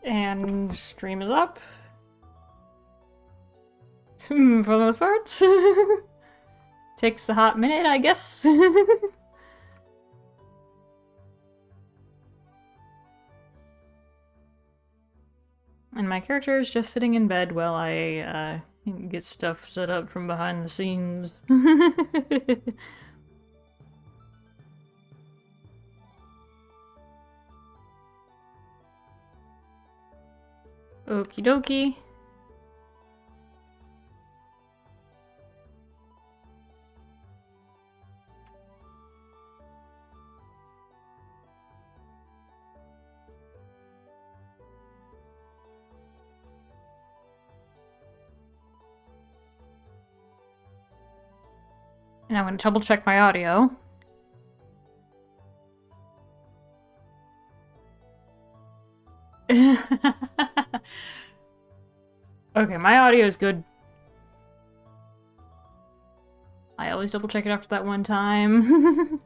And stream is up. For the most part. Takes a hot minute, I guess. And my character is just sitting in bed while I get stuff set up from behind the scenes. Okie dokie. And I'm going to double check my audio. Okay, my audio is good. I always double check it after that one time.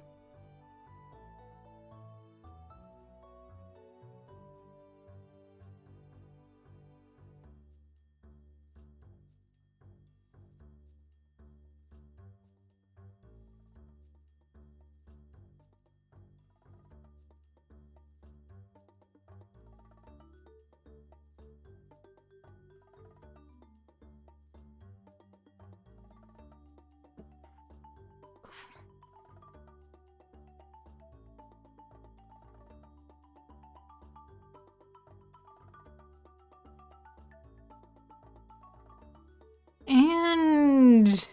And...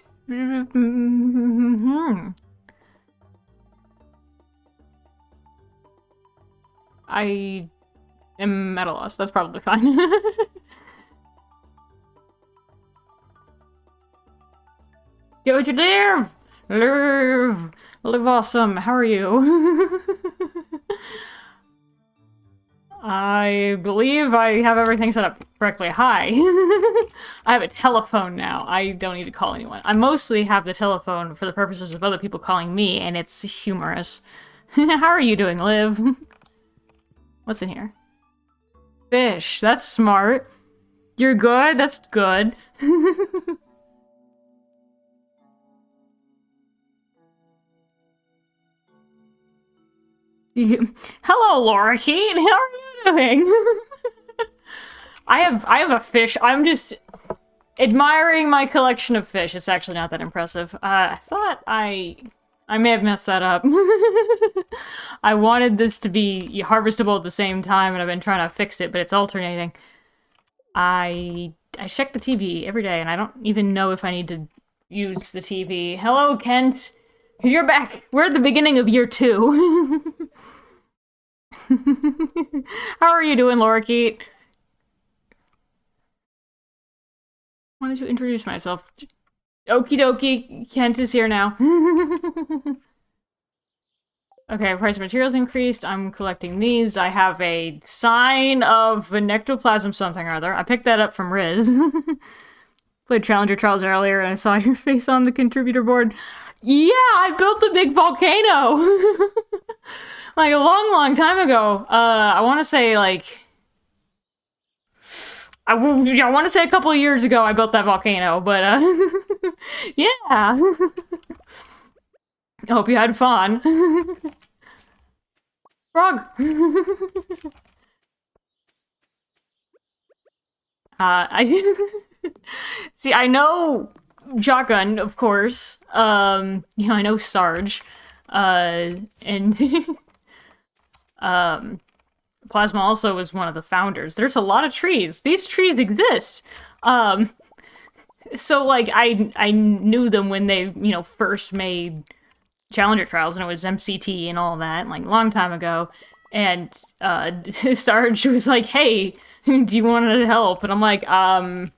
I am at a loss. That's probably fine. Joja there! Live awesome. How are you? I believe I have everything set up correctly. Hi. I have a telephone now. I don't need to call anyone. I mostly have the telephone for the purposes of other people calling me, and it's humorous. How are you doing, Liv? What's in here? Fish. That's smart. You're good? That's good. Hello, Laura Keat. How are you doing? I have a fish. I'm just admiring my collection of fish. It's actually not that impressive. I thought I may have messed that up. I wanted this to be harvestable at the same time, and I've been trying to fix it, but it's alternating. I check the TV every day, and I don't even know if I need to use the TV. Hello, Kent. You're back. We're at the beginning of year 2. How are you doing, Laura Keat? Wanted to introduce myself. Okie dokie, Kent is here now. Okay, price of materials increased. I'm collecting these. I have a sign of an ectoplasm something or other. I picked that up from Riz. Played Challenger Trials earlier and I saw your face on the contributor board. Yeah, I built the big volcano! Like, a long time ago. I want to say, like... I want to say a couple of years ago I built that volcano, but, yeah! I hope you had fun. Frog! See, I know Shotgun, of course. You know, I know Sarge. And Plasma also was one of the founders. There's a lot of trees. These trees exist. So, like, I knew them when they, you know, first made Challenger Trials, and it was MCT and all that, like, a long time ago. And, Sarge was like, hey, do you want to help? And I'm like,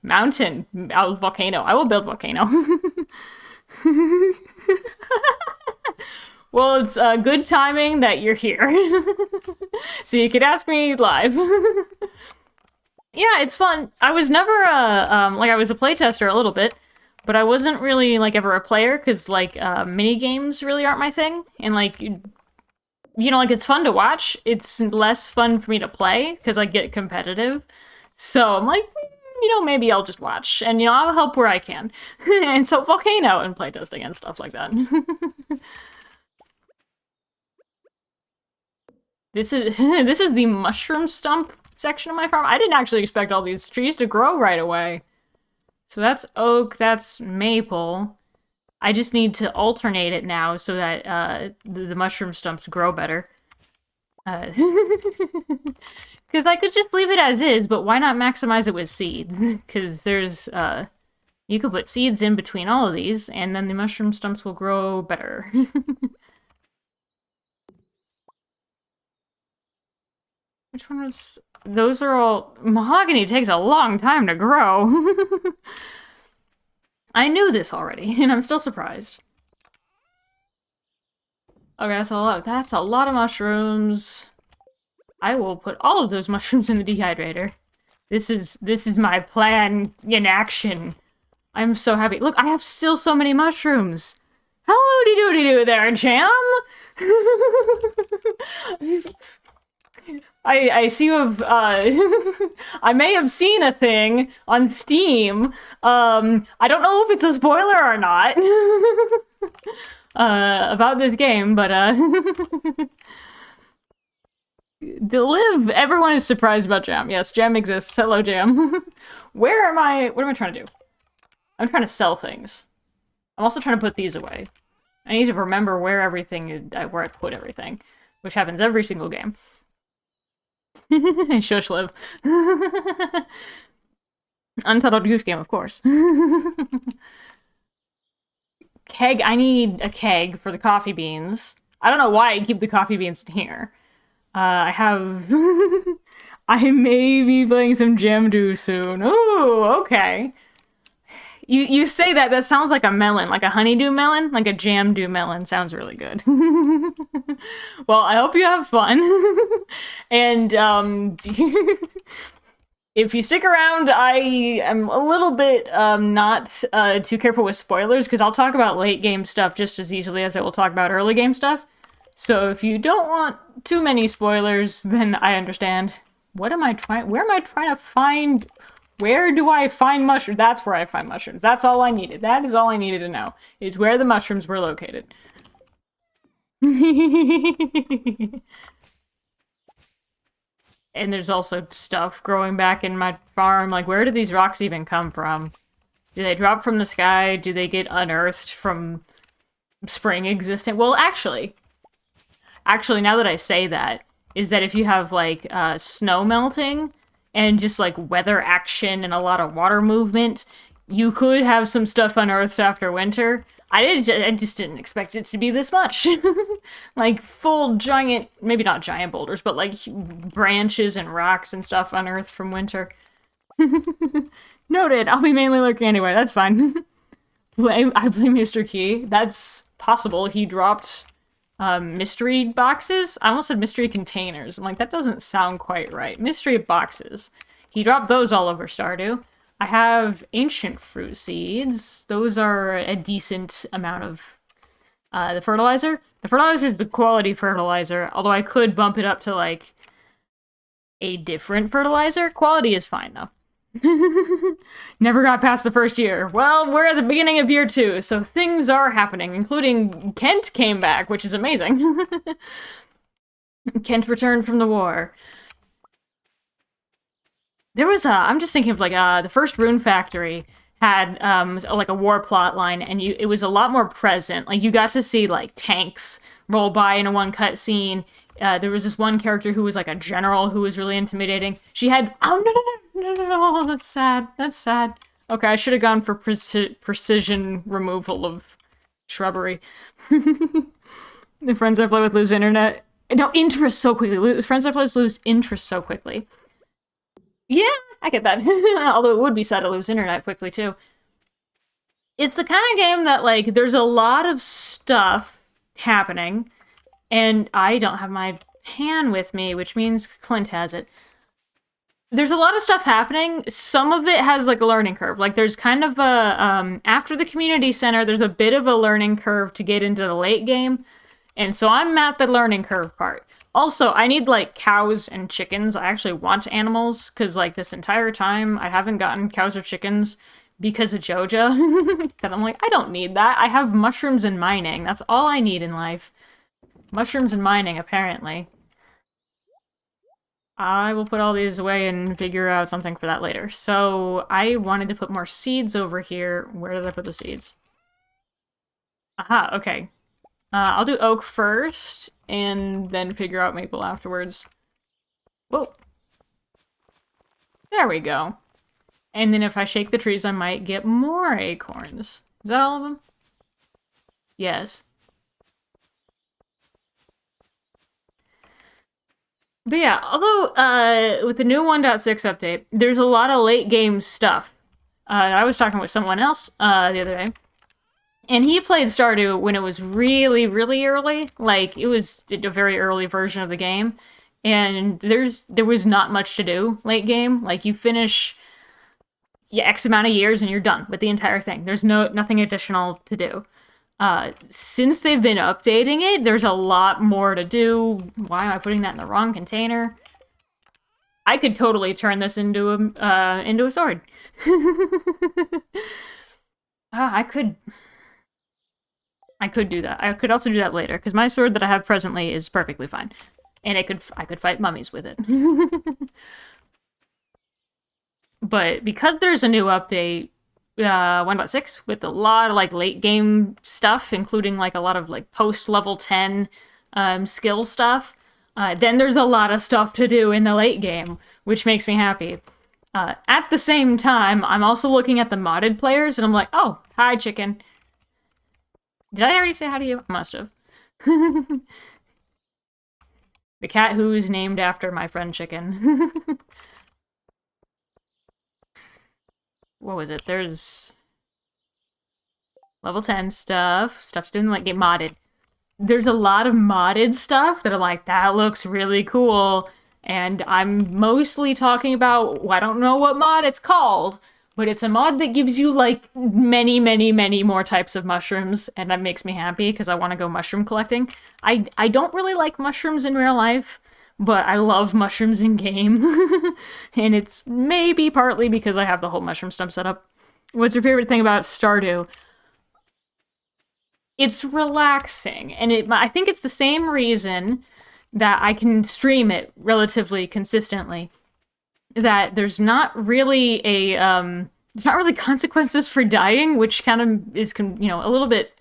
mountain, volcano. I will build volcano. Well, it's good timing that you're here. So you could ask me live. Yeah, it's fun. I was never like, I was a playtester a little bit, but I wasn't really, like, ever a player, because, like, mini games really aren't my thing. And, like, you know, like, it's fun to watch. It's less fun for me to play because I get competitive. So I'm like, you know, maybe I'll just watch, and you know, I'll help where I can. And so Volcano and playtesting and stuff like that. This is this is the mushroom stump section of my farm. I didn't actually expect all these trees to grow right away. So that's oak, that's maple. I just need to alternate it now so that the mushroom stumps grow better. Because I could just leave it as is, but why not maximize it with seeds? Because there's, you could put seeds in between all of these, and then the mushroom stumps will grow better. Which one is... Those are all... Mahogany takes a long time to grow. I knew this already, and I'm still surprised. Okay, that's a lot of mushrooms. I will put all of those mushrooms in the dehydrator. This is my plan in action. I'm so happy. Look, I have still so many mushrooms. Hello-de-doo-de-doo there, Jam! I see you have, I may have seen a thing on Steam. I don't know if it's a spoiler or not. About this game, but, everyone is surprised about Jam. Yes, Jam exists. Hello, Jam. What am I trying to do? I'm trying to sell things. I'm also trying to put these away. I need to remember where where I put everything, which happens every single game. Shush, Liv. Untitled Goose Game, of course. Keg, I need a keg for the coffee beans. I don't know why I keep the coffee beans in here. I have... I may be playing some Jamdew soon. Ooh, okay. You say that, that sounds like a melon, like a honeydew melon, like a Jamdew melon. Sounds really good. Well, I hope you have fun. And, if you stick around, I am a little bit not too careful with spoilers, because I'll talk about late game stuff just as easily as I will talk about early game stuff. So if you don't want too many spoilers, then I understand. Where am I trying to find... Where do I find mushrooms? That's where I find mushrooms. That's all I needed. That is all I needed to know, is where the mushrooms were located. And there's also stuff growing back in my farm. Like, where do these rocks even come from? Do they drop from the sky? Do they get unearthed from spring existing? Well, actually, now that I say that, is that if you have, like, snow melting and just, like, weather action and a lot of water movement, you could have some stuff unearthed after winter. I just didn't expect it to be this much. Like, full giant, maybe not giant boulders, but, like, branches and rocks and stuff unearthed from winter. Noted, I'll be mainly lurking anyway, that's fine. I blame Mr. Key. That's possible. He dropped mystery boxes? I almost said mystery containers. I'm like, that doesn't sound quite right. Mystery boxes. He dropped those all over Stardew. I have ancient fruit seeds. Those are a decent amount of the fertilizer. The fertilizer is the quality fertilizer, although I could bump it up to, like, a different fertilizer. Quality is fine, though. Never got past the first year. Well, we're at the beginning of year 2, so things are happening, including Kent came back, which is amazing. Kent returned from the war. There was I'm just thinking of, like, the first Rune Factory had, like, a war plot line, and it was a lot more present. Like, you got to see, like, tanks roll by in a one cutscene. There was this one character who was, like, a general who was really intimidating. She had... Oh, no, that's sad. That's sad. Okay, I should have gone for precision removal of shrubbery. The friends I play with lose internet. No, interest so quickly. Friends I play with lose interest so quickly. Yeah, I get that. Although it would be sad to lose internet quickly, too. It's the kind of game that, like, there's a lot of stuff happening, and I don't have my pan with me, which means Clint has it. There's a lot of stuff happening. Some of it has, like, a learning curve. Like, there's kind of a, after the community center, there's a bit of a learning curve to get into the late game. And so I'm at the learning curve part. Also, I need, like, cows and chickens. I actually want animals, because, like, this entire time, I haven't gotten cows or chickens because of Joja. That I'm like, I don't need that. I have mushrooms and mining. That's all I need in life. Mushrooms and mining, apparently. I will put all these away and figure out something for that later. So, I wanted to put more seeds over here. Where did I put the seeds? Aha, okay. I'll do oak first, and then figure out maple afterwards. Whoa. There we go. And then if I shake the trees, I might get more acorns. Is that all of them? Yes. But yeah, although, with the new 1.6 update, there's a lot of late game stuff. I was talking with someone else, the other day. And he played Stardew when it was really, really early. Like, it was a very early version of the game. And there was not much to do late game. Like, you finish X amount of years and you're done with the entire thing. There's nothing additional to do. Since they've been updating it, there's a lot more to do. Why am I putting that in the wrong container? I could totally turn this into a sword. I could do that. I could also do that later, because my sword that I have presently is perfectly fine. And I could fight mummies with it. But because there's a new update, 1.6, with a lot of, like, late game stuff, including, like, a lot of, like, post-level 10 skill stuff, then there's a lot of stuff to do in the late game, which makes me happy. At the same time, I'm also looking at the modded players, and I'm like, oh, hi, chicken. Did I already say hi to you? I must have. The cat who's named after my friend Chicken. What was it? There's level 10 stuff. Stuff's doing, like, get modded. There's a lot of modded stuff that are like, that looks really cool. And I'm mostly talking about, well, I don't know what mod it's called, but it's a mod that gives you, like, many, many, many more types of mushrooms, and that makes me happy, because I want to go mushroom collecting. I don't really like mushrooms in real life, but I love mushrooms in game. And it's maybe partly because I have the whole mushroom stump set up. What's your favorite thing about Stardew? It's relaxing, and I think it's the same reason that I can stream it relatively consistently. That there's not really consequences for dying, which kind of is, a little bit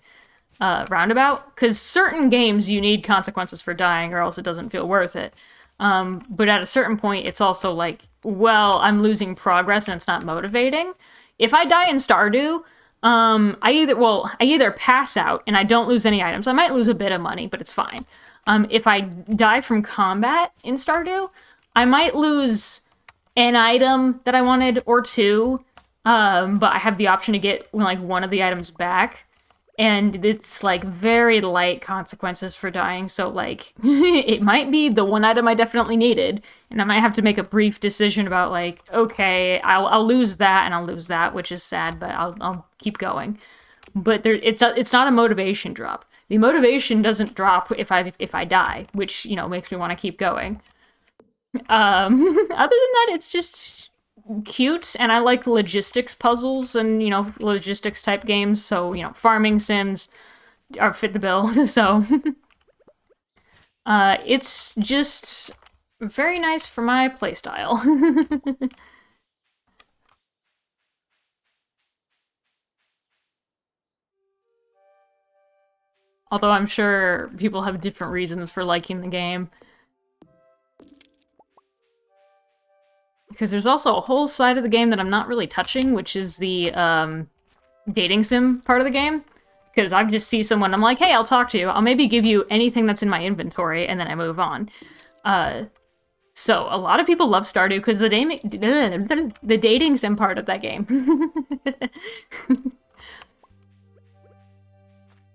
roundabout, because certain games you need consequences for dying or else it doesn't feel worth it. But at a certain point, it's also like, well, I'm losing progress and it's not motivating. If I die in Stardew, I either pass out and I don't lose any items. I might lose a bit of money, but it's fine. If I die from combat in Stardew, I might lose an item that I wanted, or two, but I have the option to get, like, one of the items back, and it's, like, very light consequences for dying, so, like, it might be the one item I definitely needed, and I might have to make a brief decision about, like, okay, I'll lose that, and I'll lose that, which is sad, but I'll keep going. But it's not a motivation drop. The motivation doesn't drop if I die, which, makes me want to keep going. Other than that, it's just cute, and I like logistics puzzles and, logistics type games, so, farming sims are fit the bill, so. It's just very nice for my playstyle. Although I'm sure people have different reasons for liking the game. Because there's also a whole side of the game that I'm not really touching, which is the dating sim part of the game. Because I just see someone, I'm like, hey, I'll talk to you. I'll maybe give you anything that's in my inventory, and then I move on. So a lot of people love Stardew because the dating sim part of that game.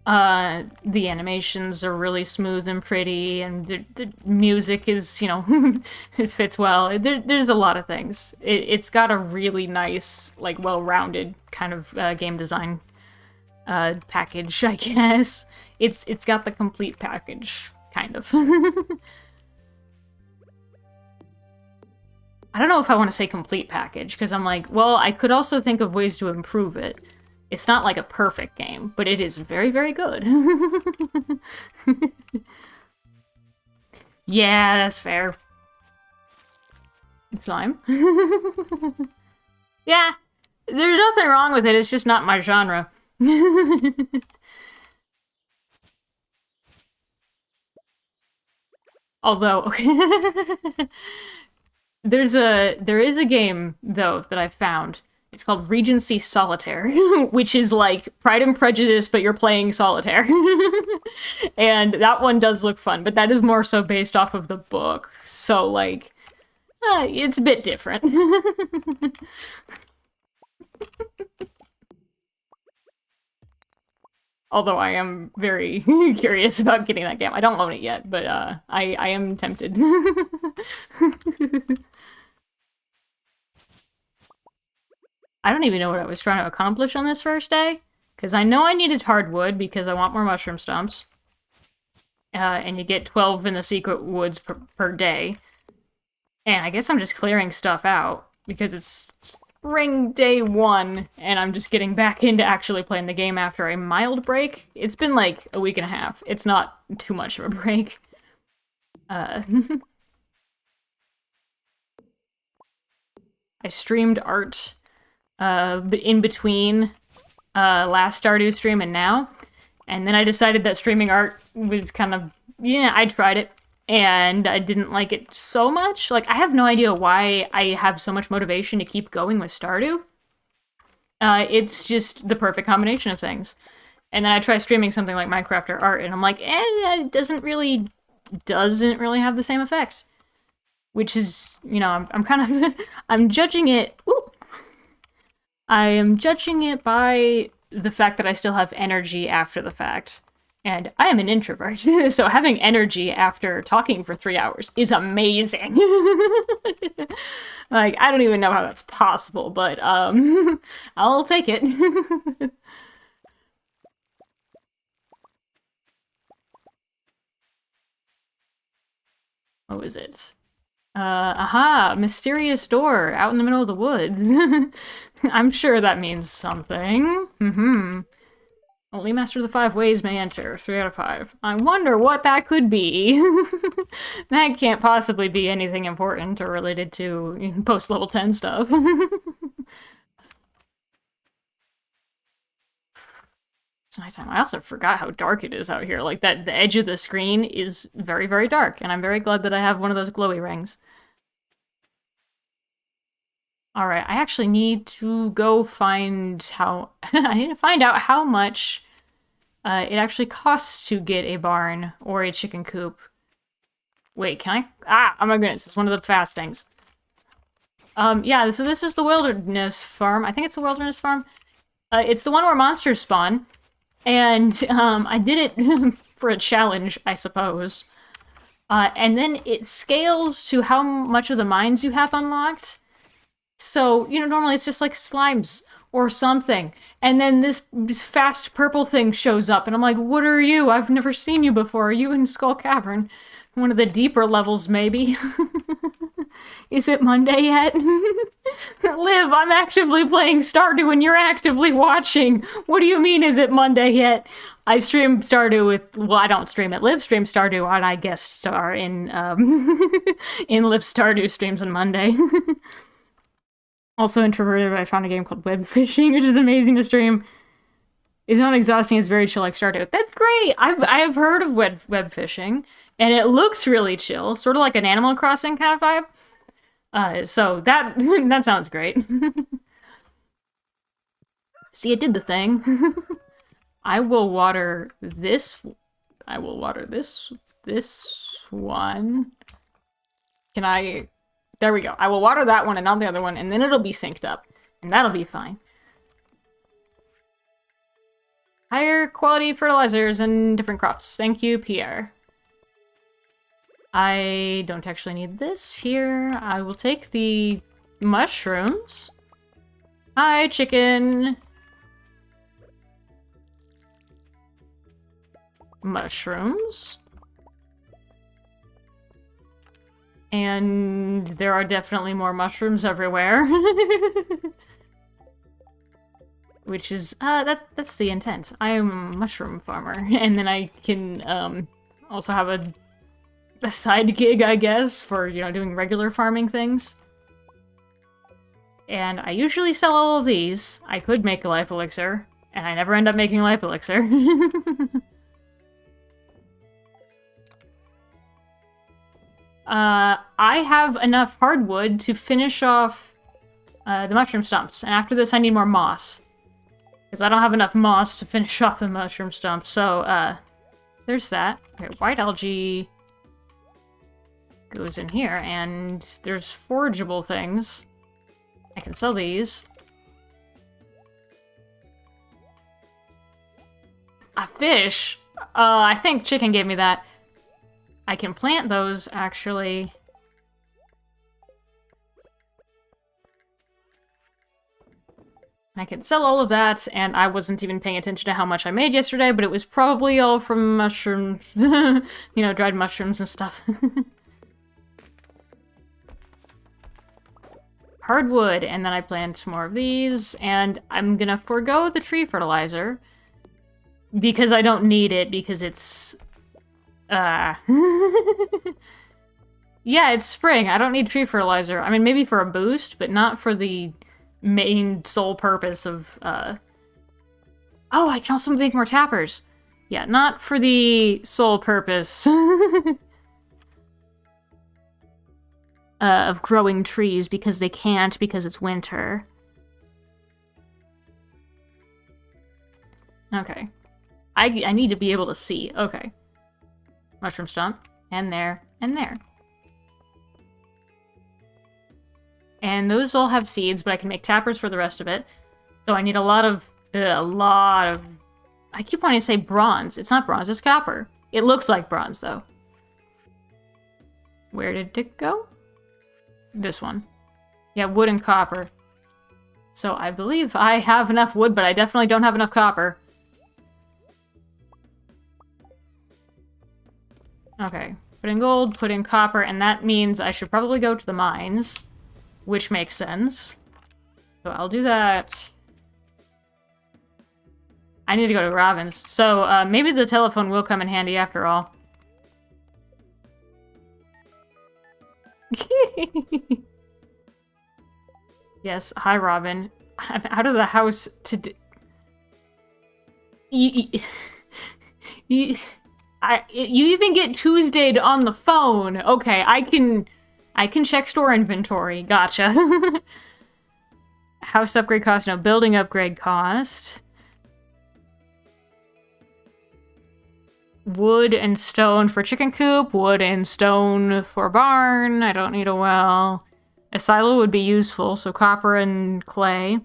The animations are really smooth and pretty, and the music is, it fits well. There's a lot of things. It's got a really nice, like, well-rounded kind of game design. package, I guess. It's got the complete package, kind of. I don't know if I want to say complete package, because I'm like, well, I could also think of ways to improve it. It's not like a perfect game, but it is very, very good. Yeah, that's fair. Slime. Yeah, there's nothing wrong with it, it's just not my genre. Although, there is a game, though, that I've found. It's called Regency Solitaire, which is like Pride and Prejudice, but you're playing solitaire. And that one does look fun, but that is more so based off of the book. So, like, it's a bit different. Although I am very curious about getting that game. I don't own it yet, but I am tempted. I don't even know what I was trying to accomplish on this first day, because I know I needed hardwood because I want more mushroom stumps. And you get 12 in the secret woods per day. And I guess I'm just clearing stuff out, because it's spring day 1, and I'm just getting back into actually playing the game after a mild break. It's been like a week and a half. It's not too much of a break. I streamed art in between last Stardew stream and now, and then I decided that streaming art was kind of, yeah, I tried it, and I didn't like it so much. Like, I have no idea why I have so much motivation to keep going with Stardew. It's just the perfect combination of things. And then I try streaming something like Minecraft or art, and I'm like, it doesn't really have the same effect. Which is, you know, I'm kind of, I'm judging it, I am judging it by the fact that I still have energy after the fact. And I am an introvert, so having energy after talking for 3 hours is amazing. Like, I don't even know how that's possible, but, I'll take it. What was it? Aha! Mysterious door out in the middle of the woods. I'm sure that means something. Only Master of the 5 Ways may enter. 3 out of 5. I wonder what that could be. That can't possibly be anything important or related to post-level 10 stuff. It's nighttime. I also forgot how dark it is out here. Like, the edge of the screen is very, very dark, and I'm very glad that I have one of those glowy rings. Alright, I actually need to go find how... I need to find out how much it actually costs to get a barn or a chicken coop. Wait, can I? Ah, oh my goodness, it's one of the fast things. Yeah, so this is the wilderness farm. I think it's the wilderness farm. It's the one where monsters spawn. And, I did it for a challenge, I suppose. And then it scales to how much of the mines you have unlocked. So, you know, normally it's just like slimes or something. And then this fast purple thing shows up, and I'm like, what are you? I've never seen you before. Are you in Skull Cavern? One of the deeper levels, maybe. Is it Monday yet? Liv, I'm actively playing Stardew and you're actively watching. What do you mean, is it Monday yet? I stream Stardew with, well, I don't stream it. Liv streams Stardew, and I guest star in, in Liv Stardew streams on Monday. Also introverted, I found a game called Web Fishing, which is amazing to stream. It's not exhausting, it's very chill like Stardew. That's great! I have heard of web fishing, and it looks really chill, sort of like an Animal Crossing kind of vibe. So that that sounds great. See, it did the thing. I will water this. I will water this one. Can I? There we go. I will water that one and not the other one, and then it'll be synced up. And that'll be fine. Higher quality fertilizers and different crops. Thank you, Pierre. I don't actually need this here. I will take the mushrooms. Hi, chicken. mushrooms. And there are definitely more mushrooms everywhere. Which is, that's the intent. I am a mushroom farmer. And then I can, also have a side gig, I guess, for, you know, doing regular farming things. And I usually sell all of these. I could make a life elixir, and I never end up making life elixir. I have enough hardwood to finish off the mushroom stumps, and after this I need more moss. Because I don't have enough moss to finish off the mushroom stumps, so, there's that. Okay, white algae goes in here, and there's forageable things. I can sell these. A fish? I think chicken gave me that. I can plant those, actually. I can sell all of that, and I wasn't even paying attention to how much I made yesterday, but it was probably all from mushrooms. You know, dried mushrooms and stuff. Hardwood, and then I plant more of these, and I'm gonna forego the tree fertilizer. Because I don't need it, because it's... Yeah, it's spring. I don't need tree fertilizer. I mean, maybe for a boost, but not for the main sole purpose of, Oh, I can also make more tappers. Yeah, not for the sole purpose of growing trees, because they can't, because it's winter. Okay. I need to be able to see. Okay. Mushroom stump. And there. And there. And those all have seeds, but I can make tappers for the rest of it. So I need a lot of... I keep wanting to say bronze. It's not bronze, it's copper. It looks like bronze, though. Where did it go? This one. Yeah, wood and copper. So I believe I have enough wood, but I definitely don't have enough copper. Okay. Put in gold, put in copper, and that means I should probably go to the mines. Which makes sense. So I'll do that. I need to go to Robin's. So, maybe the telephone will come in handy after all. Yes, hi Robin. I'm out of the house to you even get Tuesday'd on the phone. Okay, I can check store inventory. Gotcha. House upgrade cost, no. Building upgrade cost. Wood and stone for chicken coop. Wood and stone for barn. I don't need a well. A silo would be useful, so copper and clay.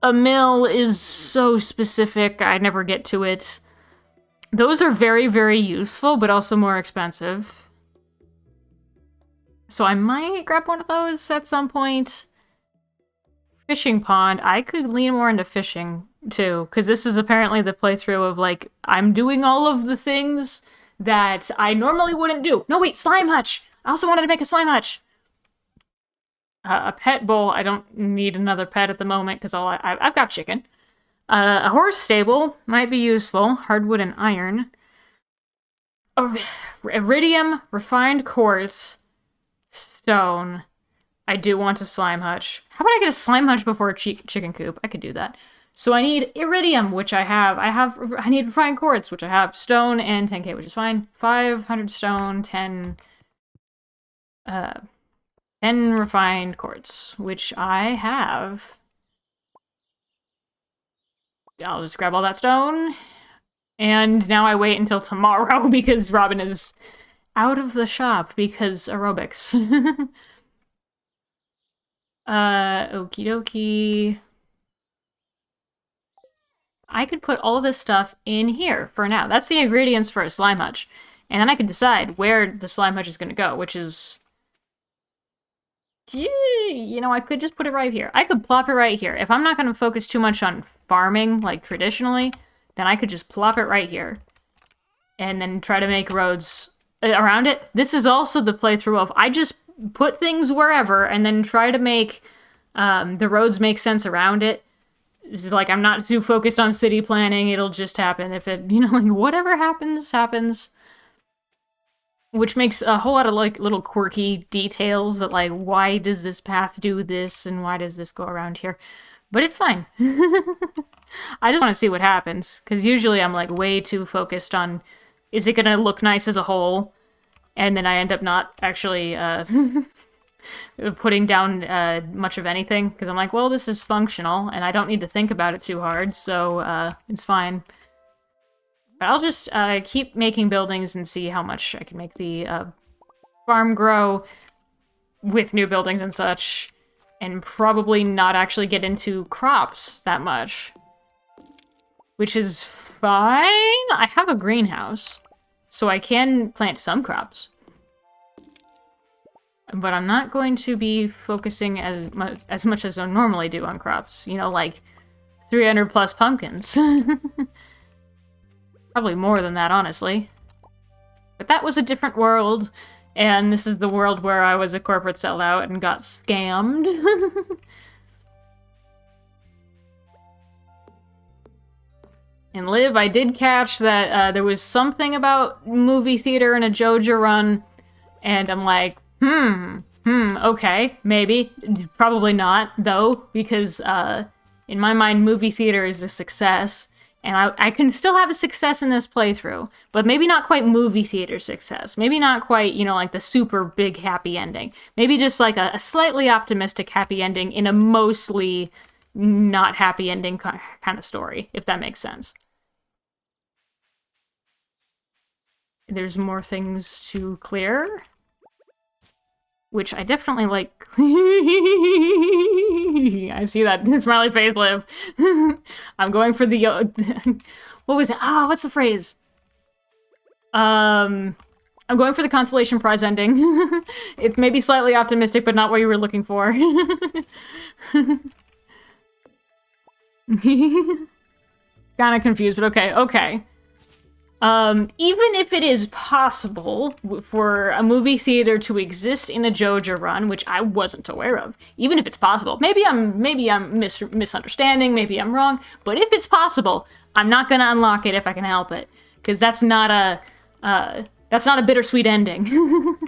A mill is so specific, I never get to it. Those are very, very useful, but also more expensive. So I might grab one of those at some point. Fishing pond. I could lean more into fishing, too, because this is apparently the playthrough of, like, I'm doing all of the things that I normally wouldn't do. No, wait, slime hutch! I also wanted to make a slime hutch! A pet bowl. I don't need another pet at the moment, because I've got chicken. A horse stable might be useful. Hardwood and iron. Iridium, refined quartz, stone. I do want a slime hutch. How about I get a slime hutch before a chicken coop? I could do that. So I need iridium, which I have. I need refined quartz, which I have. Stone and 10k, which is fine. 500 stone, 10 refined quartz, which I have. I'll just grab all that stone. And now I wait until tomorrow because Robin is out of the shop because aerobics. Okie dokie. I could put all this stuff in here for now. That's the ingredients for a slime hutch. And then I could decide where the slime hutch is going to go, which is... You know, I could just put it right here. I could plop it right here. If I'm not going to focus too much on farming, like traditionally, then I could just plop it right here. and then try to make roads around it. This is also the playthrough of I just put things wherever and then try to make the roads make sense around it. This is like, I'm not too focused on city planning. It'll just happen. If it, like, whatever happens, happens. Which makes a whole lot of, like, little quirky details that, like, why does this path do this and why does this go around here? But it's fine. I just want to see what happens. Because usually I'm, like, way too focused on, is it going to look nice as a whole? And then I end up not actually putting down much of anything, because I'm like, well, this is functional, and I don't need to think about it too hard, so it's fine. But I'll just keep making buildings and see how much I can make the farm grow with new buildings and such, and probably not actually get into crops that much. Which is fine. I have a greenhouse, so I can plant some crops. But I'm not going to be focusing as much as I normally do on crops. You know, like 300 plus pumpkins. Probably more than that, honestly. But that was a different world, and this is the world where I was a corporate sellout and got scammed. In Liv, I did catch that there was something about movie theater in a Joja run, and I'm like, okay, maybe. Probably not, though, because in my mind, movie theater is a success, and I can still have a success in this playthrough, but maybe not quite movie theater success. Maybe not quite, like the super big happy ending. Maybe just like a slightly optimistic happy ending in a mostly not happy ending kind of story, if that makes sense. There's more things to clear, which I definitely like. I see that smiley face, Liv. I'm going for the... what was it? What's the phrase? I'm going for the consolation prize ending. It's maybe slightly optimistic, but not what you were looking for. Kinda confused, but okay. Even if it is possible for a movie theater to exist in a Joja run, which I wasn't aware of, even if it's possible, maybe I'm misunderstanding, maybe I'm wrong, but if it's possible, I'm not gonna unlock it if I can help it, because that's not a bittersweet ending.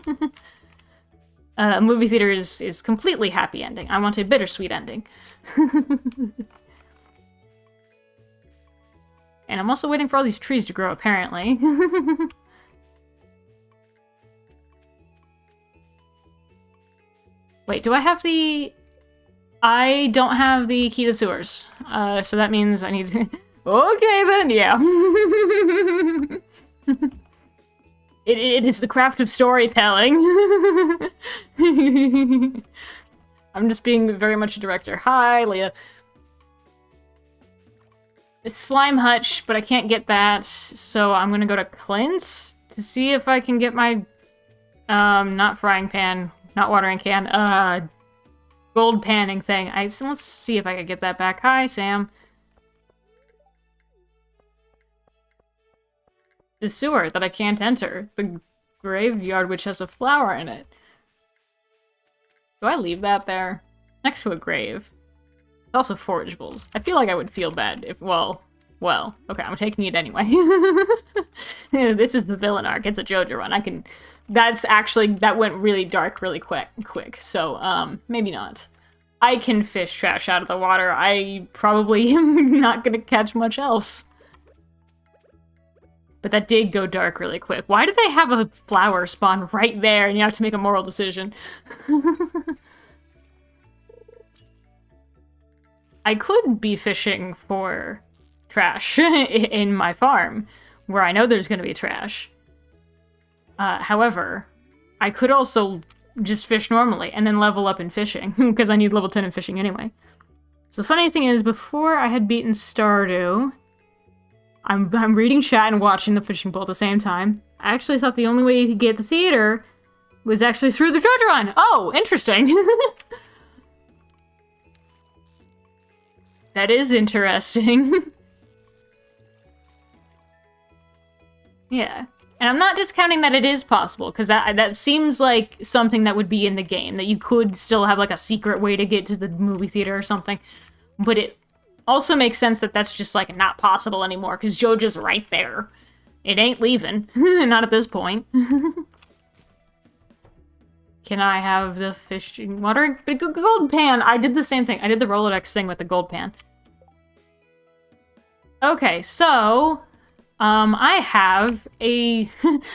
A movie theater is completely happy ending. I want a bittersweet ending. And I'm also waiting for all these trees to grow, apparently. Wait, do I have the... I don't have the key to sewers. So that means I need to... Okay, then, yeah. It is the craft of storytelling. I'm just being very much a director. Hi, Leah. It's Slime Hutch, but I can't get that, so I'm gonna go to Clint's to see if I can get my, not frying pan, not watering can, gold panning thing. So let's see if I can get that back. Hi, Sam. The sewer that I can't enter. The graveyard which has a flower in it. Do I leave that there? Next to a grave. Also forageables. I feel like I would feel bad if, well, okay, I'm taking it anyway. This is the villain arc. It's a Joja run. That went really dark really quick. So, maybe not. I can fish trash out of the water. I probably am not gonna catch much else. But that did go dark really quick. Why do they have a flower spawn right there and you have to make a moral decision? I could be fishing for trash in my farm, where I know there's going to be trash. However, I could also just fish normally and then level up in fishing, because I need level 10 in fishing anyway. So the funny thing is, before I had beaten Stardew, I'm reading chat and watching the fishing bowl at the same time. I actually thought the only way you could get the theater was actually through the Joja run. Oh, interesting. That is interesting. Yeah. And I'm not discounting that it is possible, because that seems like something that would be in the game, that you could still have, like, a secret way to get to the movie theater or something. But it also makes sense that that's just, like, not possible anymore, because Joja's right there. It ain't leaving. Not at this point. Can I have the fish water? Gold pan! I did the same thing. I did the Rolodex thing with the gold pan. Okay, so... I have I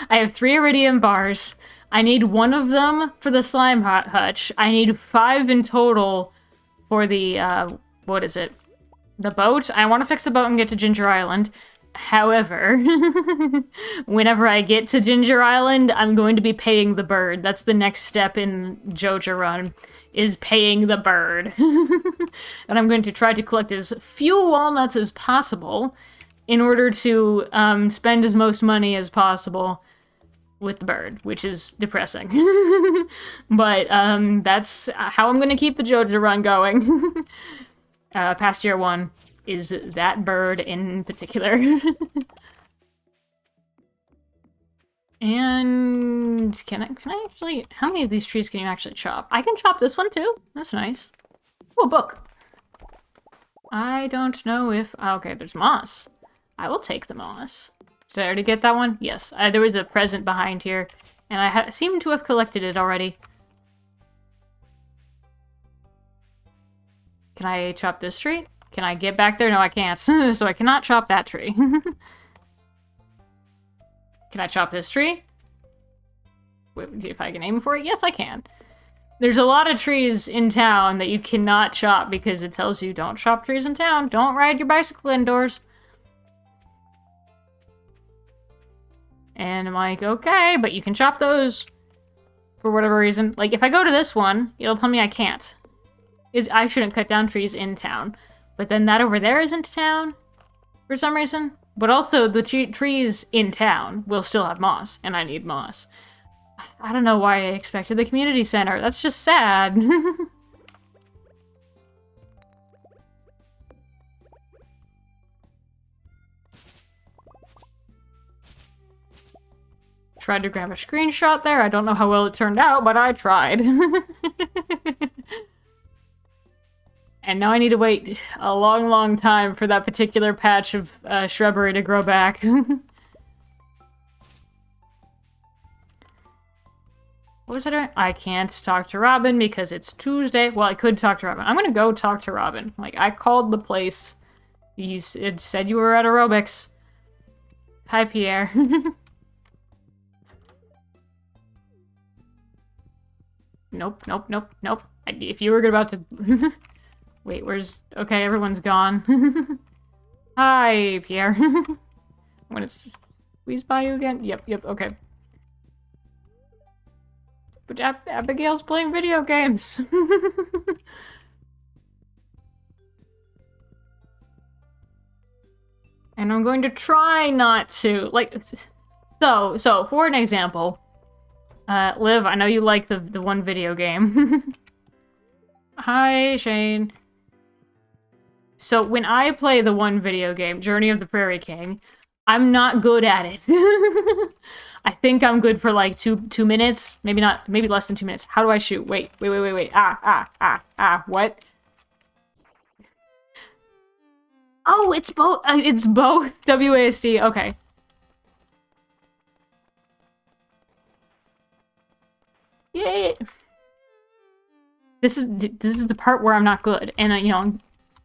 have 3 iridium bars. I need 1 of them for the slime hutch. I need 5 in total for the, what is it? The boat? I want to fix the boat and get to Ginger Island. However, whenever I get to Ginger Island, I'm going to be paying the bird. That's the next step in Joja Run, is paying the bird. And I'm going to try to collect as few walnuts as possible in order to spend as most money as possible with the bird, which is depressing. But that's how I'm going to keep the Joja Run going. Past year 1 is that bird in particular. And can I actually... How many of these trees can you actually chop? I can chop this one too. That's nice. Oh, a book. I don't know if... Okay, there's moss. I will take the moss. Did I already get that one? Yes. There was a present behind here, and I seem to have collected it already. Can I chop this tree? Can I get back there? No, I can't. So I cannot chop that tree. Can I chop this tree? Wait, if I can aim for it? Yes, I can. There's a lot of trees in town that you cannot chop because it tells you don't chop trees in town. Don't ride your bicycle indoors. And I'm like, okay, but you can chop those for whatever reason. Like, if I go to this one, it'll tell me I can't. I shouldn't cut down trees in town. But then that over there is into town for some reason. But also, the trees in town will still have moss, and I need moss. I don't know why I expected the community center. That's just sad. Tried to grab a screenshot there. I don't know how well it turned out, but I tried. And now I need to wait a long, long time for that particular patch of shrubbery to grow back. What was I doing? I can't talk to Robin because it's Tuesday. Well, I could talk to Robin. I'm gonna go talk to Robin. Like, I called the place. It said you were at aerobics. Hi, Pierre. Nope, nope, nope, nope. If you were about to... Wait, where's... Okay, everyone's gone. Hi, Pierre. I'm gonna squeeze by you again? Yep, okay. But Abigail's playing video games. And I'm going to try not to... Like... So, for an example... Liv, I know you like the one video game. Hi, Shane. So, when I play the one video game, Journey of the Prairie King, I'm not good at it. I think I'm good for like two minutes. Maybe not, maybe less than 2 minutes. How do I shoot? Wait. What? Oh, it's both, WASD, okay. Yay! This is the part where I'm not good, and you know,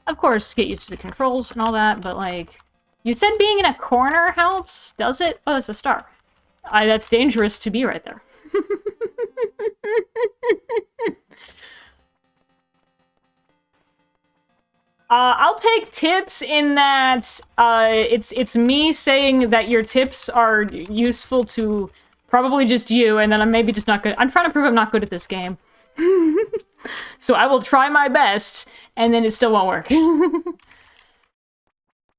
of course, get used to the controls and all that. But like, you said, being in a corner helps. Does it? Oh, that's a star. That's dangerous to be right there. I'll take tips in that it's me saying that your tips are useful to. Probably just you, and then I'm maybe just not good. I'm trying to prove I'm not good at this game. So I will try my best, and then it still won't work.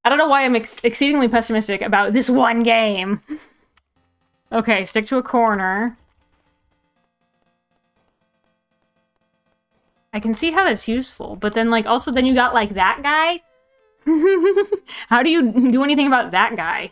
I don't know why I'm exceedingly pessimistic about this one game. Okay, stick to a corner. I can see how that's useful, but then, like, also then you got, like, that guy? How do you do anything about that guy?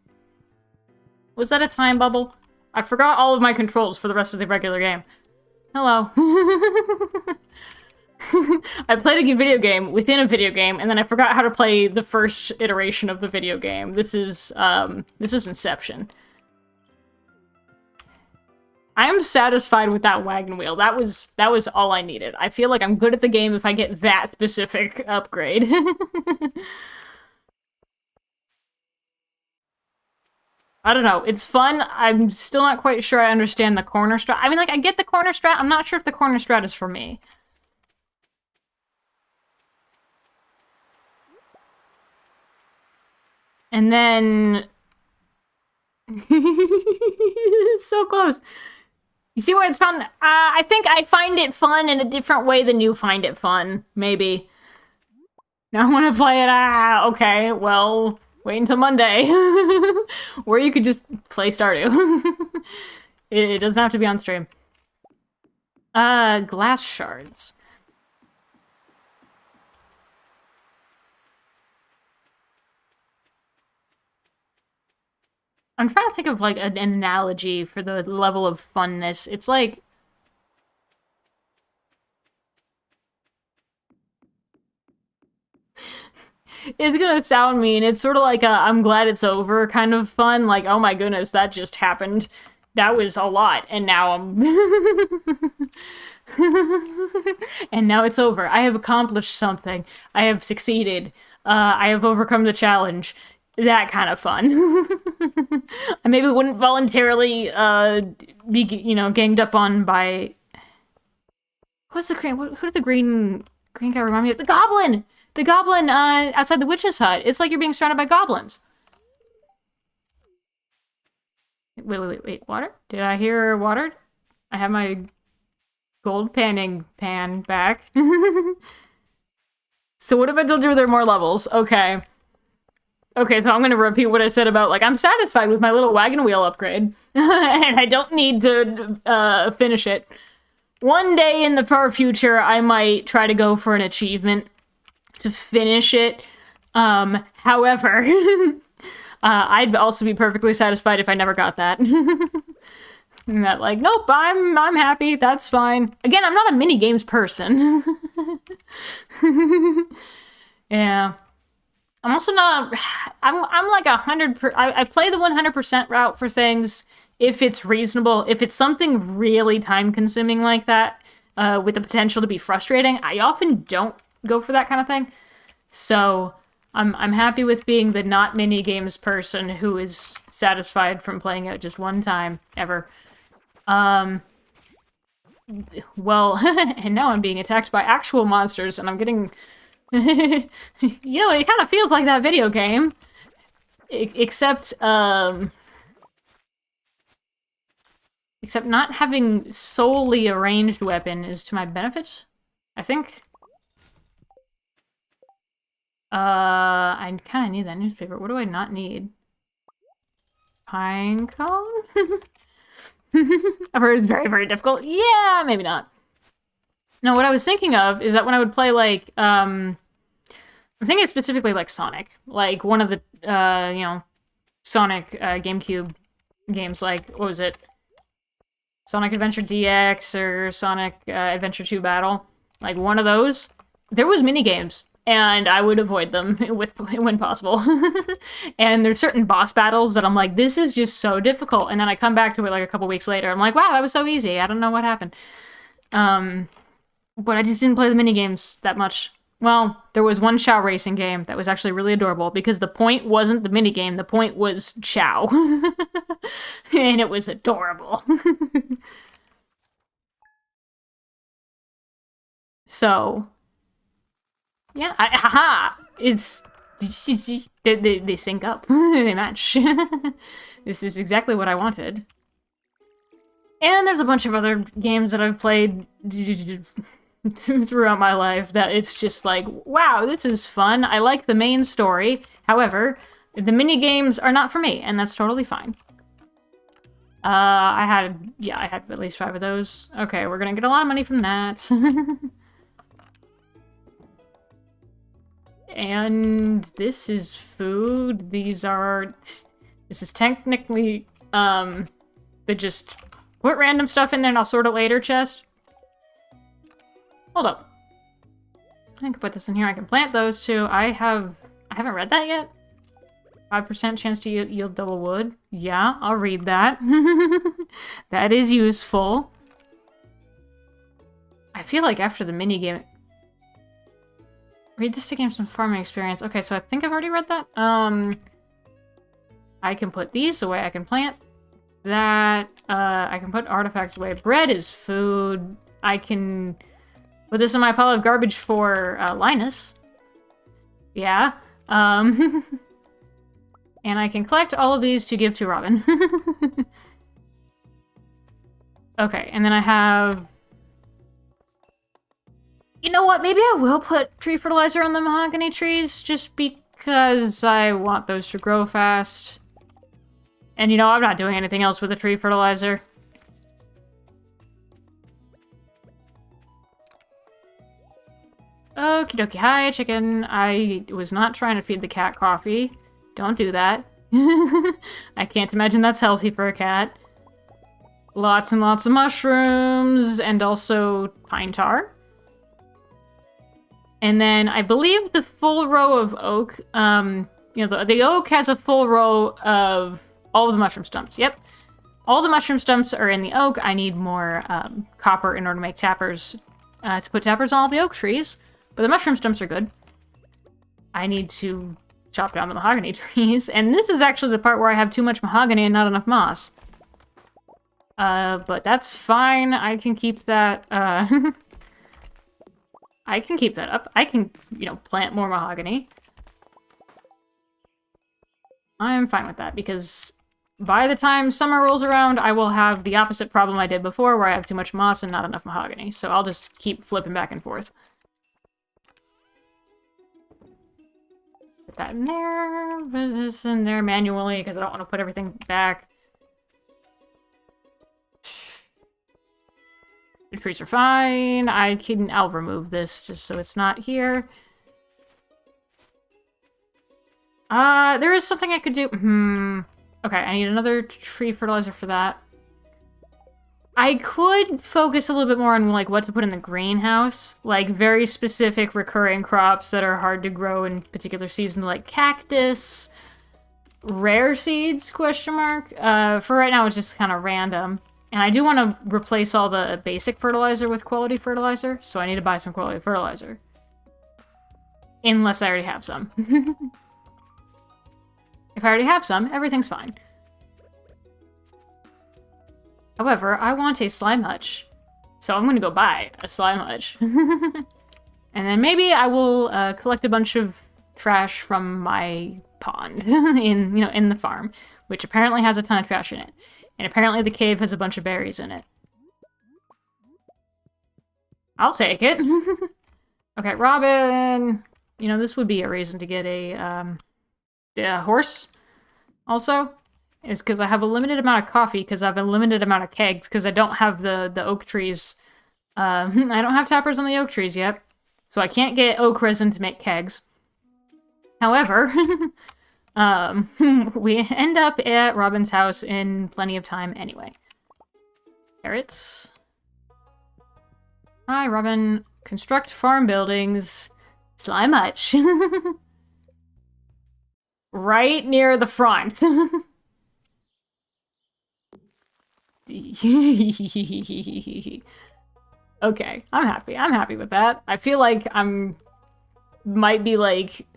Was that a time bubble? I forgot all of my controls for the rest of the regular game. Hello. I played a video game within a video game, and then I forgot how to play the first iteration of the video game. This is Inception. I'm satisfied with that wagon wheel. That was all I needed. I feel like I'm good at the game if I get that specific upgrade. I don't know. It's fun. I'm still not quite sure I understand the corner strat. I mean, like, I get the corner strat. I'm not sure if the corner strat is for me. And then... so close. You see why it's fun? I think I find it fun in a different way than you find it fun, maybe. Now I want to play it. Okay, well, wait until Monday. Or you could just play Stardew. It doesn't have to be on stream. Glass shards. I'm trying to think of, like, an analogy for the level of funness. It's like... It's gonna sound mean. It's sort of like a I'm glad it's over kind of fun. Like, oh my goodness, that just happened. That was a lot, and now I'm... And now it's over. I have accomplished something. I have succeeded. I have overcome the challenge. That kind of fun. I maybe wouldn't voluntarily be, you know, ganged up on by... What's the green... Who did the green guy remind me of? The goblin! The goblin outside the witch's hut. It's like you're being surrounded by goblins. Wait. Water? Did I hear water? I have my gold pan back. So what if I told you there are more levels? Okay. Okay, so I'm gonna repeat what I said about, like, I'm satisfied with my little wagon wheel upgrade. And I don't need to finish it. One day in the far future, I might try to go for an achievement to finish it. However, I'd also be perfectly satisfied if I never got that. And that, like, nope, I'm happy, that's fine. Again, I'm not a mini games person. Yeah. I'm also not, I'm like 100%, I play the 100% route for things if it's reasonable. If it's something really time consuming like that, with the potential to be frustrating, I often don't go for that kind of thing. So I'm happy with being the not mini games person who is satisfied from playing it just one time ever. Well, and now I'm being attacked by actual monsters, and I'm getting... You know, it kind of feels like that video game. Except not having solely a ranged weapon is to my benefit, I think. I kind of need that newspaper. What do I not need? Pine cone? I've heard it's very, very difficult. Yeah, maybe not. No, what I was thinking of is that when I would play, like, I'm thinking specifically, like, Sonic. Like, one of the, you know, Sonic GameCube games, like, what was it? Sonic Adventure DX or Sonic Adventure 2 Battle. Like, one of those. There was minigames, and I would avoid them when possible. And there's certain boss battles that I'm like, this is just so difficult. And then I come back to it, like, a couple weeks later. I'm like, wow, that was so easy. I don't know what happened. But I just didn't play the minigames that much. Well, there was one Chow racing game that was actually really adorable because the point wasn't the minigame, the point was Chow. And it was adorable. So, yeah, it's... They sync up. They match. This is exactly what I wanted. And there's a bunch of other games that I've played throughout my life that it's just like, wow, this is fun. I like the main story. However, the mini games are not for me, and that's totally fine. I had at least 5 of those. Okay, we're gonna get a lot of money from that. And this is food. This is technically That just put random stuff in there and I'll sort it later chest. Hold up. I can put this in here. I can plant those too. I haven't read that yet. 5% chance to yield double wood. Yeah, I'll read that. That is useful. I feel like after the minigame... Read this to gain some farming experience. Okay, so I think I've already read that. I can put these away. I can plant that. I can put artifacts away. Bread is food. I can put this in my pile of garbage for Linus. Yeah. And I can collect all of these to give to Robin. Okay, and then I have... You know what? Maybe I will put tree fertilizer on the mahogany trees, just because I want those to grow fast. And you know, I'm not doing anything else with the tree fertilizer. Okie dokie. Hi, chicken. I was not trying to feed the cat coffee. Don't do that. I can't imagine that's healthy for a cat. Lots and lots of mushrooms, and also pine tar. And then I believe the full row of oak, you know, the oak has a full row of all of the mushroom stumps. Yep. All the mushroom stumps are in the oak. I need more copper in order to make tappers, to put tappers on all the oak trees. But the mushroom stumps are good. I need to chop down the mahogany trees. And this is actually the part where I have too much mahogany and not enough moss. But that's fine. I can keep that, I can keep that up. I can, you know, plant more mahogany. I'm fine with that, because by the time summer rolls around, I will have the opposite problem I did before, where I have too much moss and not enough mahogany. So I'll just keep flipping back and forth. Put that in there, put this in there manually, because I don't want to put everything back. The trees are fine. I'll remove this just so it's not here. There is something I could do. Okay, I need another tree fertilizer for that. I could focus a little bit more on, like, what to put in the greenhouse. Like, very specific recurring crops that are hard to grow in particular seasons, like cactus, rare seeds, question mark. For right now, it's just kind of random. And I do want to replace all the basic fertilizer with quality fertilizer, so I need to buy some quality fertilizer. Unless I already have some. If I already have some, everything's fine. However, I want a slime hutch, so I'm going to go buy a slime hutch. And then maybe I will collect a bunch of trash from my pond in the farm, which apparently has a ton of trash in it. And apparently the cave has a bunch of berries in it. I'll take it. Okay, Robin. You know, this would be a reason to get a horse. Also, is because I have a limited amount of coffee, because I have a limited amount of kegs, because I don't have the oak trees. I don't have tappers on the oak trees yet, so I can't get oak resin to make kegs. However, we end up at Robin's house in plenty of time anyway. Carrots. Hi, Robin. Construct farm buildings. Slime hutch. Right near the front. Okay, I'm happy. I'm happy with that. I feel like might be, like,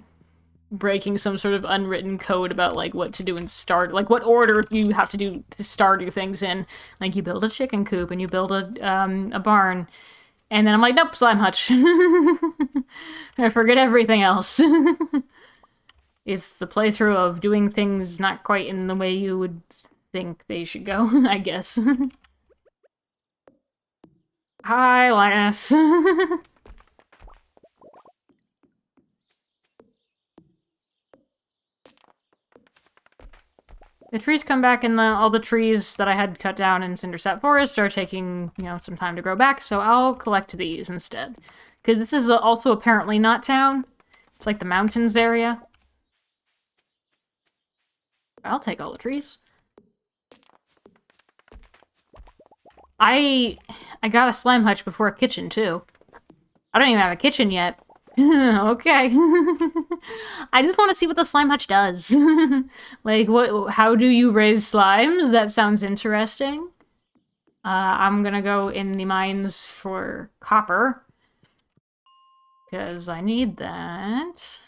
breaking some sort of unwritten code about, like, what to do in like, what order you have to do to Stardew things in. Like, you build a chicken coop, and you build a barn, and then I'm like, nope, slime hutch. I forget everything else. It's the playthrough of doing things not quite in the way you would think they should go, I guess. Hi, Linus. The trees come back, and all the trees that I had cut down in Cindersap Forest are taking, you know, some time to grow back, so I'll collect these instead. Because this is also apparently not town. It's like the mountains area. I'll take all the trees. I got a slime hutch before a kitchen, too. I don't even have a kitchen yet. Okay. I just want to see what the slime hutch does. Like, how do you raise slimes? That sounds interesting. I'm gonna go in the mines for copper. Because I need that.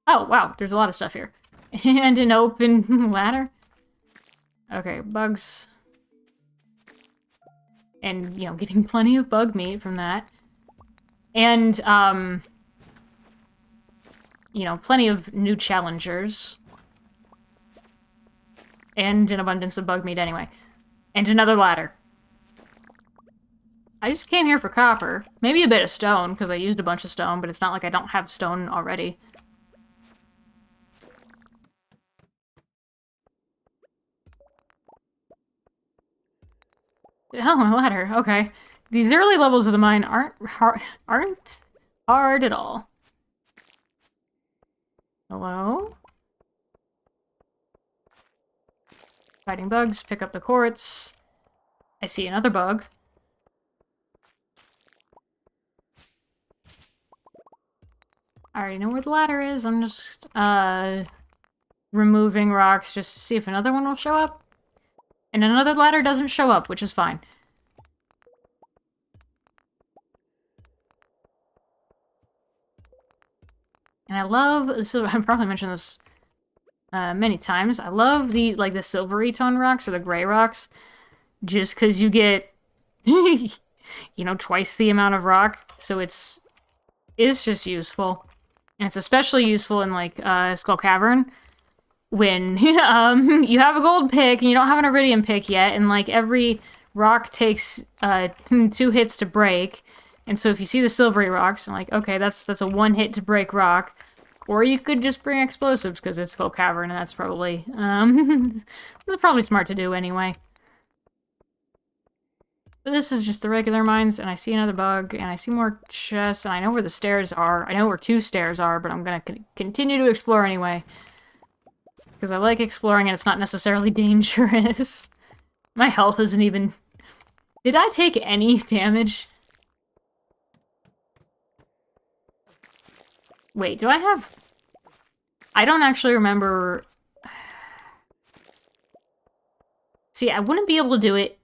Oh, wow, there's a lot of stuff here. And an open ladder. Okay, bugs. And, you know, getting plenty of bug meat from that. And, you know, plenty of new challengers. And an abundance of bug meat anyway. And another ladder. I just came here for copper. Maybe a bit of stone, because I used a bunch of stone, but it's not like I don't have stone already. Oh, a ladder. Okay. These early levels of the mine aren't hard at all. Hello? Fighting bugs, pick up the quartz. I see another bug. I already know where the ladder is. I'm just, removing rocks just to see if another one will show up. And another ladder doesn't show up, which is fine. And I love, I've probably mentioned this many times, I love the, like, the silvery tone rocks or the gray rocks, just because you get, you know, twice the amount of rock, so it's just useful. And it's especially useful in, like, Skull Cavern, when you have a gold pick and you don't have an iridium pick yet, and, like, every rock takes 2 hits to break. And so if you see the silvery rocks, I'm like, okay, that's a 1 hit to break rock. Or you could just bring explosives, because it's Skull Cavern, and that's probably, that's probably smart to do anyway. But this is just the regular mines, and I see another bug, and I see more chests, and I know where the stairs are. I know where 2 stairs are, but I'm gonna continue to explore anyway. Because I like exploring, and it's not necessarily dangerous. My health isn't even... Did I take any damage? Wait, do I have... I don't actually remember... See, I wouldn't be able to do it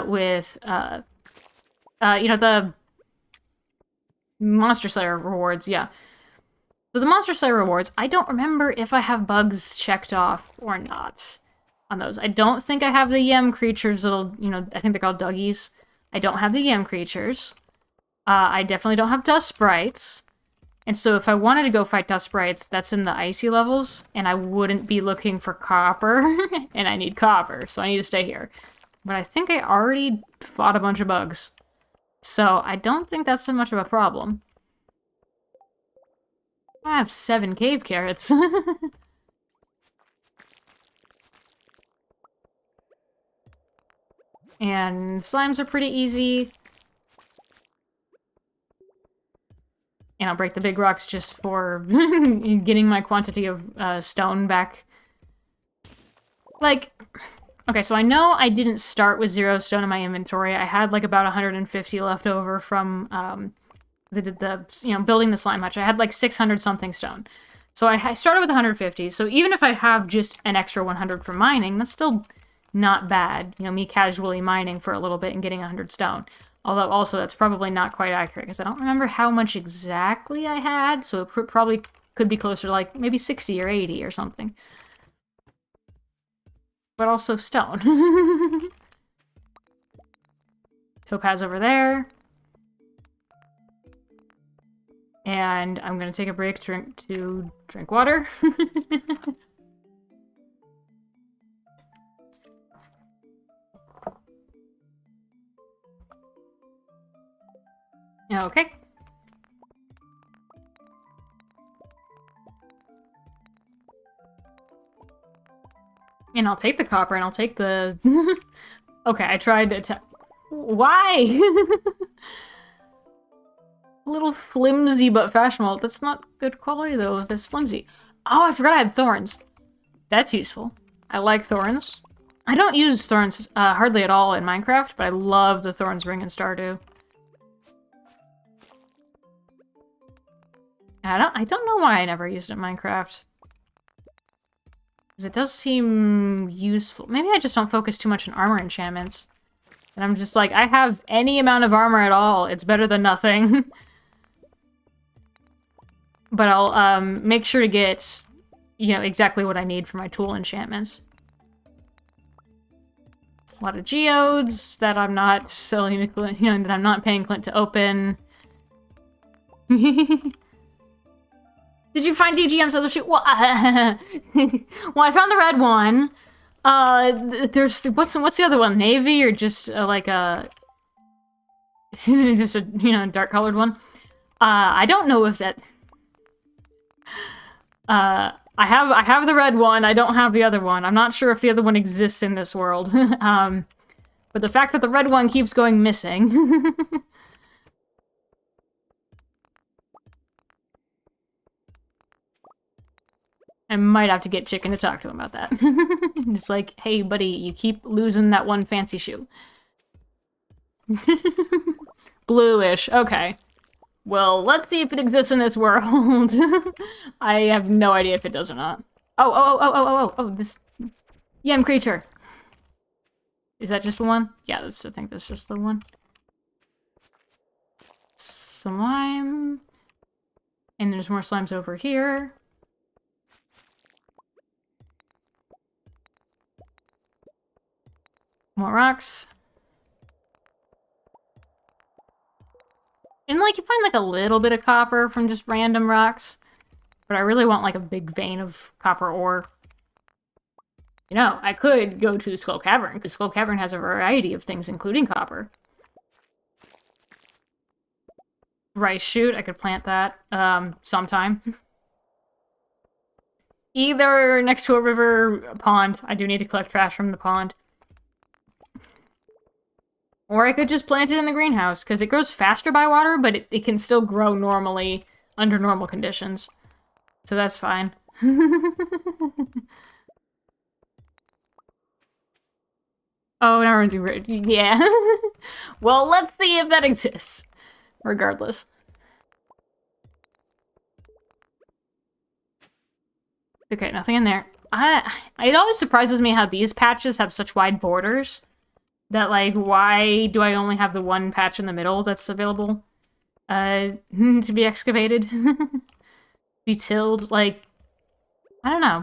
with, you know, the Monster Slayer rewards, yeah. So the Monster Slayer rewards, I don't remember if I have bugs checked off or not on those. I don't think I have the Yem creatures that'll, you know, I think they're called Duggies. I don't have the Yem creatures. I definitely don't have Dust Sprites. And so if I wanted to go fight Dust Sprites, that's in the icy levels, and I wouldn't be looking for copper, and I need copper, so I need to stay here. But I think I already fought a bunch of bugs, so I don't think that's so much of a problem. I have 7 cave carrots. And slimes are pretty easy. And I'll break the big rocks just for getting my quantity of stone back. Like, okay, so I know I didn't start with 0 stone in my inventory. I had like about 150 left over from the you know, building the slime hutch. I had like 600 something stone. So I started with 150. So even if I have just an extra 100 for mining, that's still not bad. You know, me casually mining for a little bit and getting 100 stone. Although, also, that's probably not quite accurate, because I don't remember how much exactly I had, so it probably could be closer to, like, maybe 60 or 80 or something. But also stone. Topaz over there. And I'm gonna take a break to drink water. Okay. And I'll take the copper, and I'll take the... Okay, I tried to... Why? A little flimsy but fashionable. That's not good quality, though, if it's flimsy. Oh, I forgot I had thorns. That's useful. I like thorns. I don't use thorns hardly at all in Minecraft, but I love the thorns ring in Stardew. And I don't know why I never used it in Minecraft. Because it does seem useful. Maybe I just don't focus too much on armor enchantments. And I'm just like, I have any amount of armor at all. It's better than nothing. But I'll make sure to get, you know, exactly what I need for my tool enchantments. A lot of geodes that I'm not selling to Clint, you know, that I'm not paying Clint to open. Did you find DGM's other shoe? Well, well, I found the red one. There's what's the other one? Navy or just like a just a, you know, dark colored one. I don't know if that. I have the red one. I don't have the other one. I'm not sure if the other one exists in this world. But the fact that the red one keeps going missing. I might have to get Chicken to talk to him about that. It's like, hey, buddy, you keep losing that one fancy shoe. Bluish, okay. Well, let's see if it exists in this world. I have no idea if it does or not. Oh, this yam creature. Is that just the one? Yeah, I think that's just the one. Slime. And there's more slimes over here. More rocks. And, like, you find, like, a little bit of copper from just random rocks. But I really want, like, a big vein of copper ore. You know, I could go to the Skull Cavern, because Skull Cavern has a variety of things, including copper. Rice shoot, I could plant that, sometime. Either next to a river, a pond. I do need to collect trash from the pond. Or I could just plant it in the greenhouse, because it grows faster by water, but it can still grow normally under normal conditions. So that's fine. Oh, now we're doing... Yeah. Well, let's see if that exists. Regardless. Okay, nothing in there. It always surprises me how these patches have such wide borders. That, like, why do I only have the one patch in the middle that's available? To be excavated? Be tilled? Like, I don't know.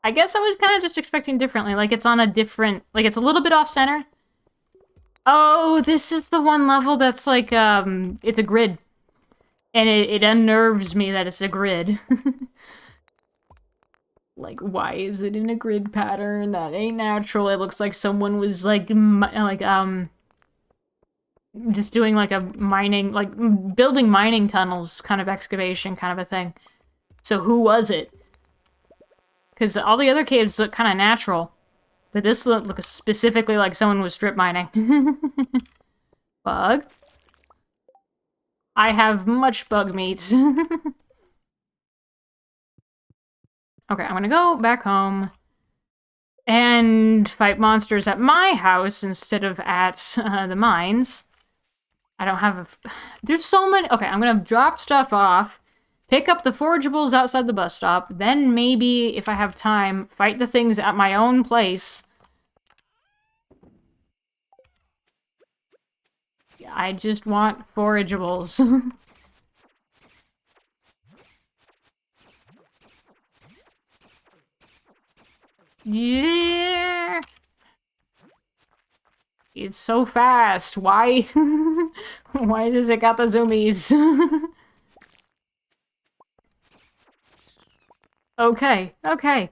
I guess I was kind of just expecting differently. Like, it's on a different... Like, it's a little bit off-center. Oh, this is the one level that's, like, it's a grid. And it unnerves me that it's a grid. Like, why is it in a grid pattern? That ain't natural. It looks like someone was, like, just doing, like, a mining, like, building mining tunnels kind of excavation kind of a thing. So who was it? Because all the other caves look kind of natural. But this looks specifically like someone was strip mining. Bug? I have much bug meat. Okay, I'm gonna go back home and fight monsters at my house instead of at the mines. I don't have There's so many... Okay, I'm gonna drop stuff off, pick up the forageables outside the bus stop, then maybe, if I have time, fight the things at my own place. I just want forageables. Yeah. It's so fast. Why? Why does it got the zoomies? Okay,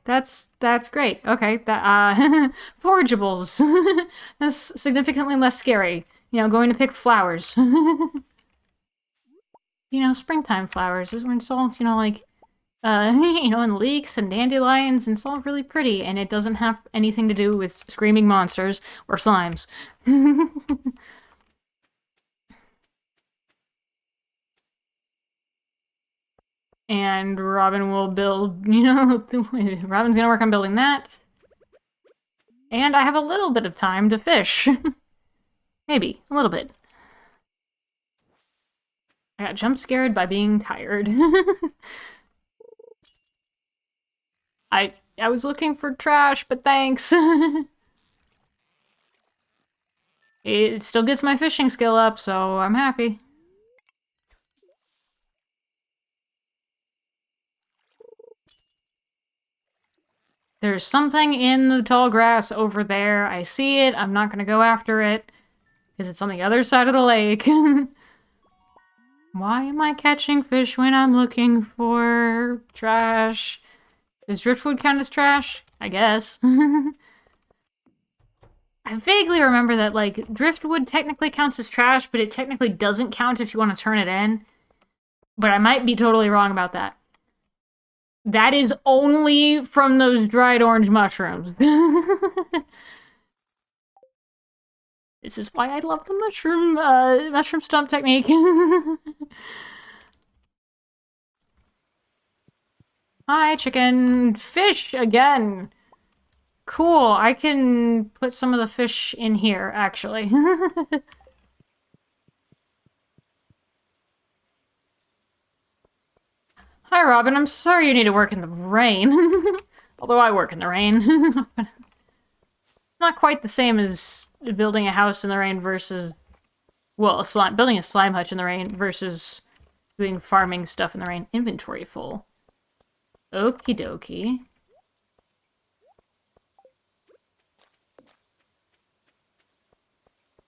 that's great. Okay, that forageables. That's significantly less scary. You know, going to pick flowers. You know, springtime flowers is when it's all, you know, like you know, and leeks and dandelions, and it's all really pretty, and it doesn't have anything to do with screaming monsters or slimes. And Robin will build, you know, Robin's gonna work on building that. And I have a little bit of time to fish. Maybe, a little bit. I got jump scared by being tired. I was looking for trash, but thanks. It still gets my fishing skill up, so I'm happy. There's something in the tall grass over there. I see it. I'm not gonna go after it, because it's on the other side of the lake. Why am I catching fish when I'm looking for trash? Does driftwood count as trash? I guess. I vaguely remember that, like, driftwood technically counts as trash, but it technically doesn't count if you want to turn it in. But I might be totally wrong about that. That is only from those dried orange mushrooms. This is why I love the mushroom stump technique. Hi, chicken. Fish again. Cool, I can put some of the fish in here, actually. Hi, Robin. I'm sorry you need to work in the rain. Although I work in the rain. Not quite the same as building a house in the rain versus... Well, building a slime hutch in the rain versus doing farming stuff in the rain. Inventory full. Okie dokie.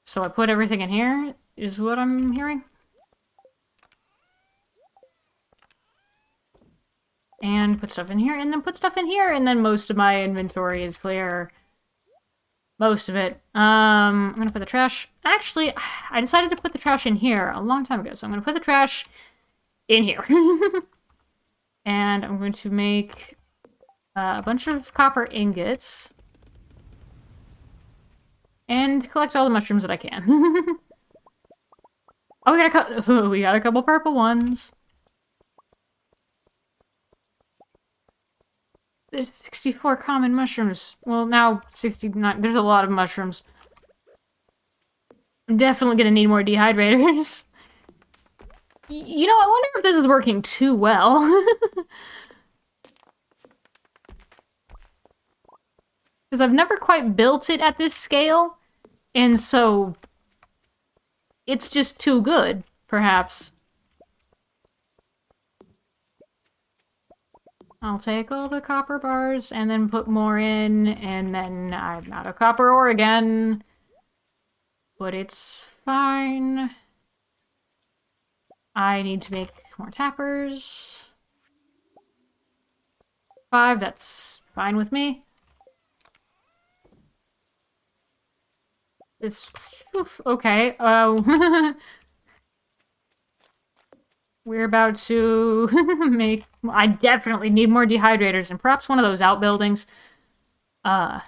So I put everything in here, is what I'm hearing? And put stuff in here, and then put stuff in here, and then most of my inventory is clear. Most of it. I'm gonna put the trash... Actually, I decided to put the trash in here a long time ago, so I'm gonna put the trash in here. And I'm going to make a bunch of copper ingots. And collect all the mushrooms that I can. Oh, we got a couple purple ones. There's 64 common mushrooms. Well, now 69. There's a lot of mushrooms. I'm definitely gonna need more dehydrators. You know, I wonder if this is working too well. Because I've never quite built it at this scale, and so it's just too good, perhaps. I'll take all the copper bars and then put more in, and then I'm out of copper ore again. But it's fine. I need to make more tappers. 5, that's fine with me. It's... Oof, okay, we're about to make... I definitely need more dehydrators, and perhaps one of those outbuildings. Just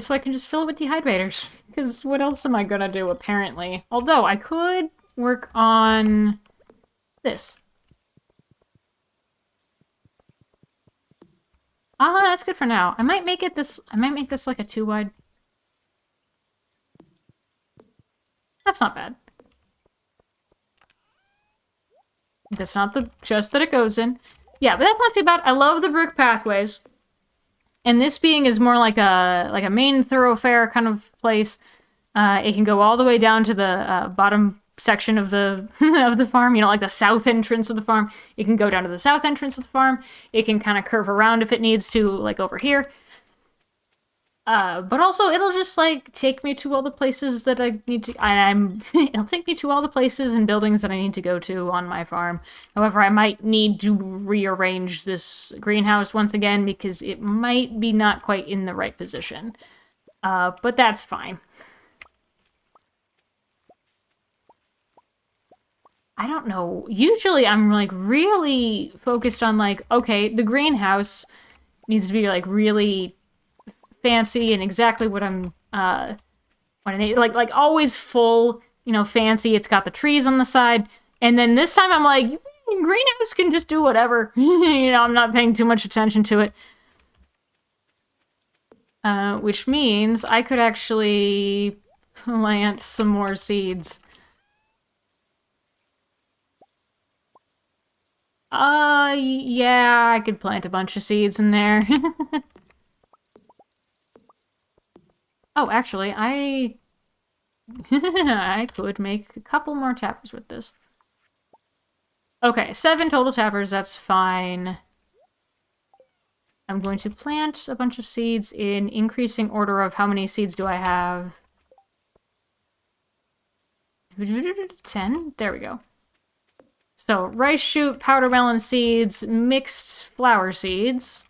so I can just fill it with dehydrators. Because what else am I gonna do, apparently? Although, I could work on this. That's good for now. I might make this like a 2-wide. That's not bad. That's not the chest that it goes in. Yeah, but that's not too bad. I love the brick pathways. And this being is more like a main thoroughfare kind of place. It can go all the way down to the bottom section of the of the farm, you know, like the south entrance of the farm. It can go down to the south entrance of the farm. It can kind of curve around if it needs to, like over here. But also it'll just like take me to all the places that I need to. It'll take me to all the places and buildings that I need to go to on my farm. However, I might need to rearrange this greenhouse once again because it might be not quite in the right position. But that's fine. I don't know. Usually I'm like really focused on like, okay, the greenhouse needs to be like really fancy and exactly what I'm what I need. Like always full, you know, fancy. It's got the trees on the side. And then this time I'm like, greenhouse can just do whatever. You know, I'm not paying too much attention to it. Which means I could actually plant some more seeds. Yeah, I could plant a bunch of seeds in there. Oh, actually, I could make a couple more tappers with this. Okay, 7 total tappers, that's fine. I'm going to plant a bunch of seeds in increasing order of how many seeds do I have. 10? There we go. So, rice shoot, powder melon seeds, mixed flower seeds.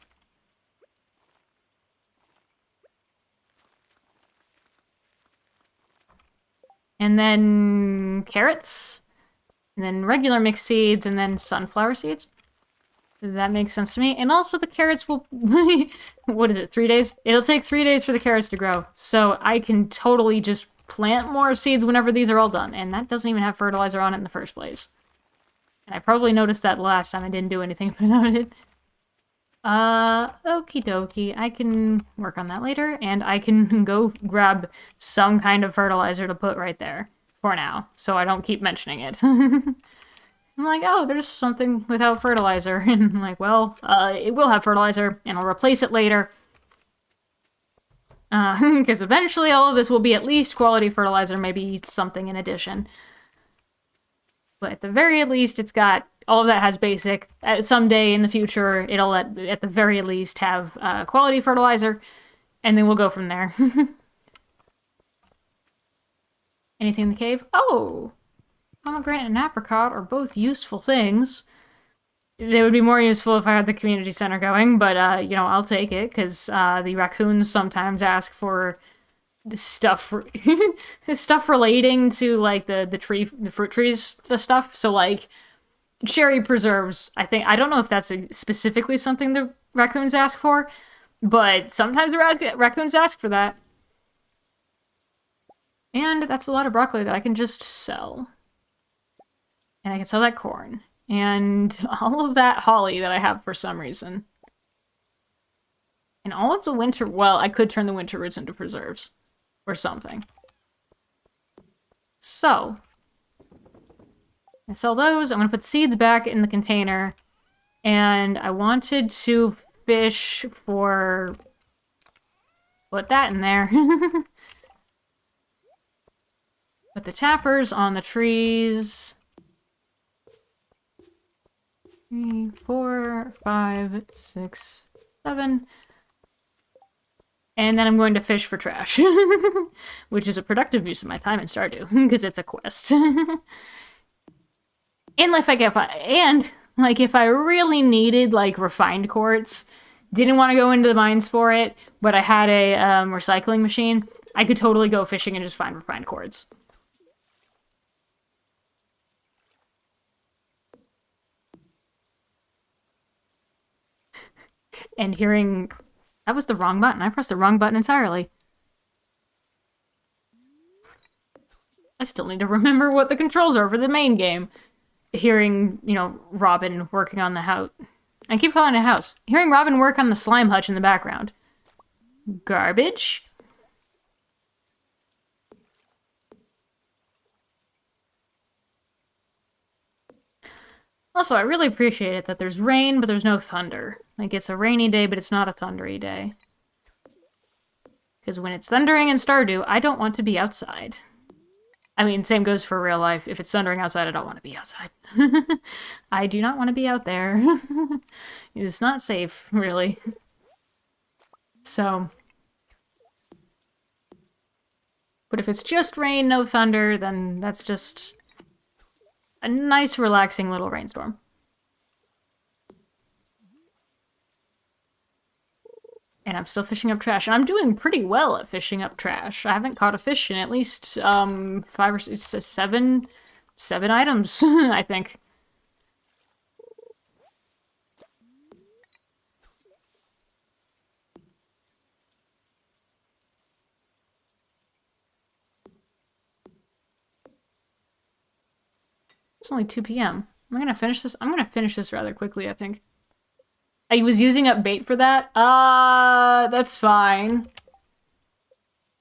And then carrots. And then regular mixed seeds, and then sunflower seeds. That makes sense to me. And also the carrots will... what is it, 3 days? It'll take 3 days for the carrots to grow. So I can totally just plant more seeds whenever these are all done. And that doesn't even have fertilizer on it in the first place. And I probably noticed that last time I didn't do anything about it. Okie dokie. I can work on that later, and I can go grab some kind of fertilizer to put right there for now, so I don't keep mentioning it. I'm like, oh, there's something without fertilizer. And I'm like, well, it will have fertilizer, and I'll replace it later. Because eventually all of this will be at least quality fertilizer, maybe something in addition. But at the very least, it's got... all of that has basic. Someday in the future, it'll at the very least have quality fertilizer, and then we'll go from there. Anything in the cave? Oh! Pomegranate and apricot are both useful things. They would be more useful if I had the community center going, but, you know, I'll take it, because the raccoons sometimes ask for stuff stuff relating to, like, the fruit trees stuff. So, like, cherry preserves, I don't know if that's specifically something the raccoons ask for, but sometimes the raccoons ask for that. And that's a lot of broccoli that I can just sell. And I can sell that corn. And all of that holly that I have for some reason. And all of the winter... well, I could turn the winter roots into preserves. Or something. So... I sell those. I'm going to put seeds back in the container. And I wanted to fish for... put that in there. Put the tappers on the trees. 3, 4, 5, 6, 7. And then I'm going to fish for trash. Which is a productive use of my time in Stardew. Because it's a quest. And if I really needed, like, refined quartz, didn't want to go into the mines for it, but I had a recycling machine, I could totally go fishing and just find refined quartz. And hearing... that was the wrong button. I pressed the wrong button entirely. I still need to remember what the controls are for the main game. Hearing, you know, Robin working on the house. I keep calling it a house. Hearing Robin work on the slime hutch in the background. Garbage? Also, I really appreciate it that there's rain, but there's no thunder. Like, it's a rainy day, but it's not a thundery day. Because when it's thundering in Stardew, I don't want to be outside. I mean, same goes for real life. If it's thundering outside, I don't want to be outside. I do not want to be out there. It's not safe, really. So... but if it's just rain, no thunder, then that's just a nice, relaxing little rainstorm. And I'm still fishing up trash. And I'm doing pretty well at fishing up trash. I haven't caught a fish in at least 5 or 7 items, I think. It's only 2 p.m. I'm gonna finish this. I'm gonna finish this rather quickly, I think. I was using up bait for that. That's fine.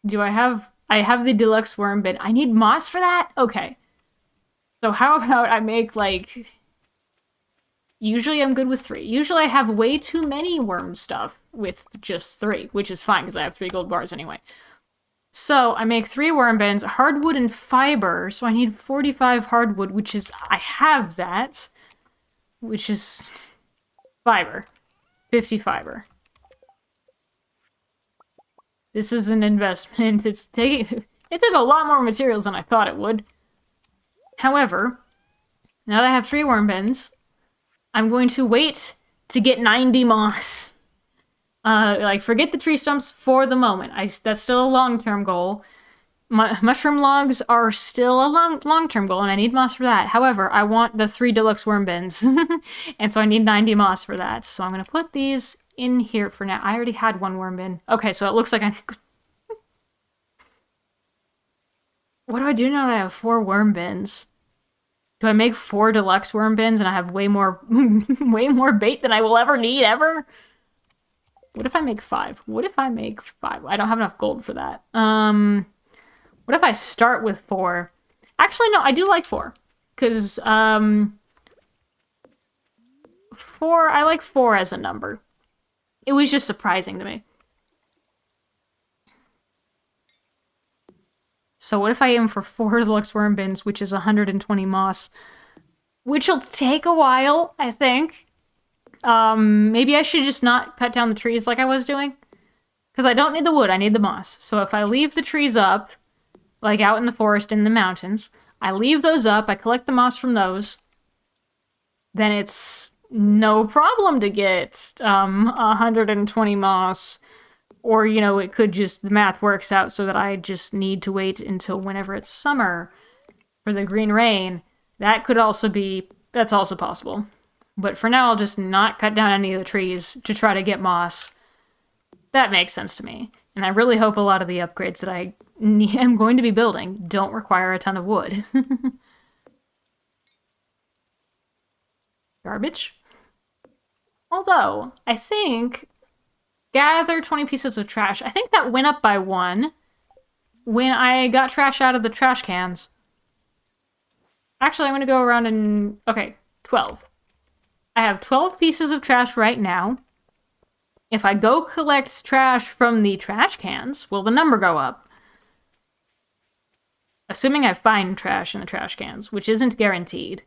Do I have... I have the deluxe worm bin. I need moss for that? Okay. So how about I make, like... Usually I'm good with 3. Usually I have way too many worm stuff with just 3, which is fine because I have 3 gold bars anyway. So I make 3 worm bins, hardwood and fiber, so I need 45 hardwood, which is... I have that, which is fiber. 50 fiber. This is an investment. It took a lot more materials than I thought it would. However, now that I have 3 worm bins, I'm going to wait to get 90 moss. Like, forget the tree stumps for the moment. That's still a long-term goal. Mushroom logs are still a long-term goal, and I need moss for that. However, I want the 3 deluxe worm bins, and so I need 90 moss for that. So I'm going to put these in here for now. I already had 1 worm bin. Okay, so it looks like I... What do I do now that I have 4 worm bins? Do I make 4 deluxe worm bins and I have way more way more bait than I will ever need ever? What if I make 5? What if I make 5? I don't have enough gold for that. What if I start with 4? Actually, no, I do like 4. Because, 4, I like 4 as a number. It was just surprising to me. So what if I aim for 4 deluxe worm bins, which is 120 moss? Which will take a while, I think. Maybe I should just not cut down the trees like I was doing. Because I don't need the wood, I need the moss. So if I leave the trees up, like out in the forest in the mountains, I leave those up, I collect the moss from those, then it's no problem to get 120 moss. Or, you know, it could just, the math works out so that I just need to wait until whenever it's summer for the green rain. That could also be, that's also possible. But for now, I'll just not cut down any of the trees to try to get moss. That makes sense to me. And I really hope a lot of the upgrades that I am going to be building don't require a ton of wood. Garbage? Although, I think... Gather 20 pieces of trash. I think that went up by 1 when I got trash out of the trash cans. Actually, I'm going to go around and... Okay, 12. I have 12 pieces of trash right now. If I go collect trash from the trash cans, will the number go up? Assuming I find trash in the trash cans, which isn't guaranteed.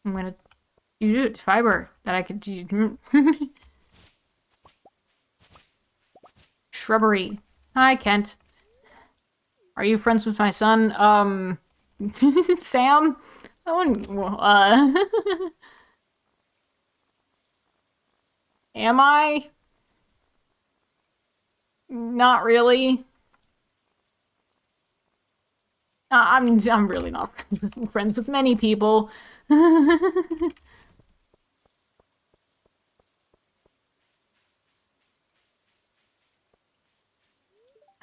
I'm going to... fiber that I could use. Shrubbery. Hi, Kent. Are you friends with my son? Sam? Am I? Not really. I'm really not friends with many people.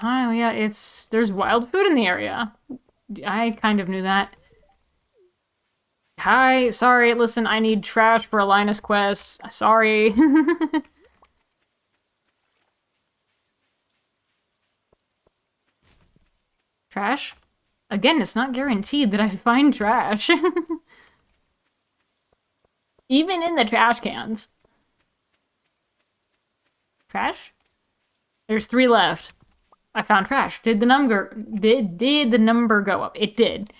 Oh, yeah, there's wild food in the area. I kind of knew that. Hi, sorry, listen, I need trash for a Linus quest. Sorry. Trash? Again, it's not guaranteed that I find trash. Even in the trash cans. Trash? There's 3 left. I found trash. Did the number go up? It did.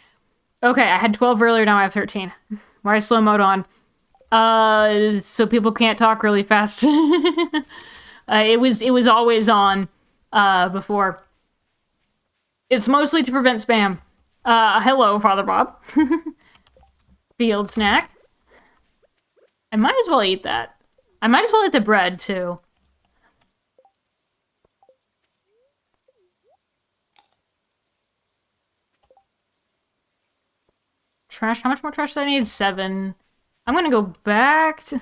Okay, I had 12 earlier, now I have 13. Why is slow mode on? So people can't talk really fast. It was always on before. It's mostly to prevent spam. Hello, Father Bob. Field snack. I might as well eat that. I might as well eat the bread, too. Trash? How much more trash do I need? 7. I'm gonna go back to...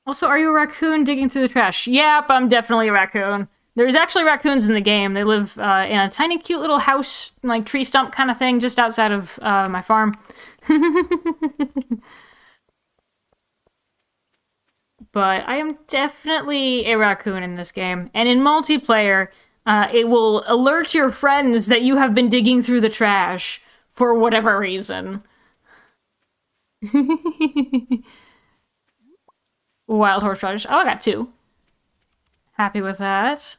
Also, are you a raccoon digging through the trash? Yep, I'm definitely a raccoon. There's actually raccoons in the game. They live in a tiny, cute little house, like tree stump kind of thing, just outside of my farm. but I am definitely a raccoon in this game. And in multiplayer, it will alert your friends that you have been digging through the trash for whatever reason. Wild horseradish. Oh, I got 2. Happy with that.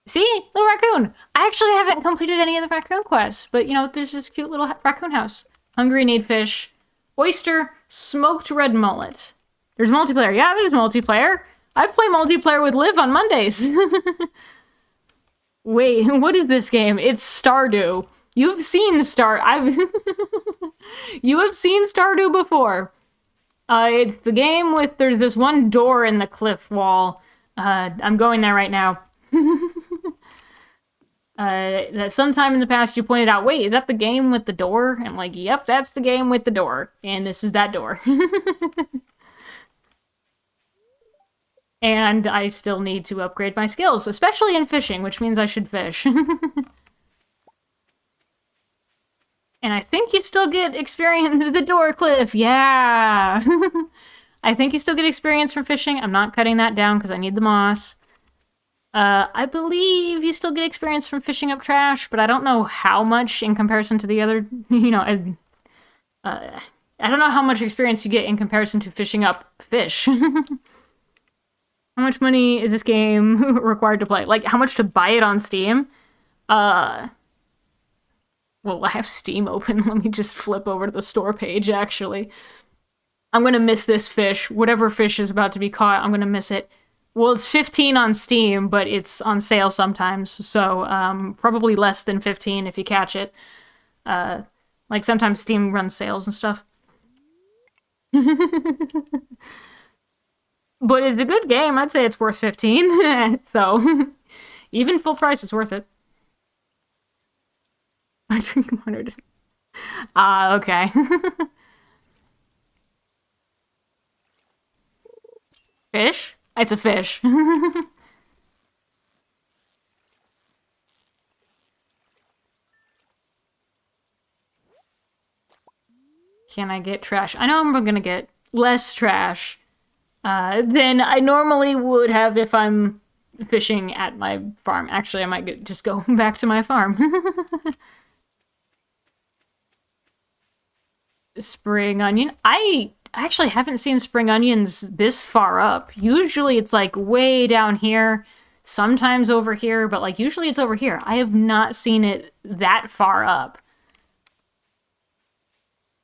See? Little raccoon! I actually haven't completed any of the raccoon quests, but, you know, there's this cute little raccoon house. Hungry need fish. Oyster, smoked red mullet. There's multiplayer. Yeah, there's multiplayer. I play multiplayer with Liv on Mondays. Wait, what is this game? It's Stardew. You've seen You have seen Stardew before. It's the game with there's this one door in the cliff wall. I'm going there right now. That sometime in the past you pointed out, wait, is that the game with the door? I'm like, yep, that's the game with the door. And this is that door. And I still need to upgrade my skills, especially in fishing, which means I should fish. And I think you still get experience the door cliff. Yeah. I think you still get experience from fishing. I'm not cutting that down because I need the moss. I believe you still get experience from fishing up trash, but I don't know how much in comparison to the other, you know, I don't know how much experience you get in comparison to fishing up fish. How much money is this game required to play? Like, how much to buy it on Steam? Well, I have Steam open. Let me just flip over to the store page, actually. I'm gonna miss this fish. Whatever fish is about to be caught, I'm gonna miss it. Well, it's 15 on Steam, but it's on sale sometimes, so probably less than 15 if you catch it. Like, sometimes Steam runs sales and stuff. But it's a good game. I'd say it's worth 15. So, even full price, it's worth it. I drink water. Okay. Fish? It's a fish. Can I get trash? I know I'm gonna get less trash than I normally would have if I'm fishing at my farm. Actually, I might just go back to my farm. Spring onion. I actually haven't seen spring onions this far up. Usually it's like way down here, sometimes over here, but like usually it's over here. I have not seen it that far up.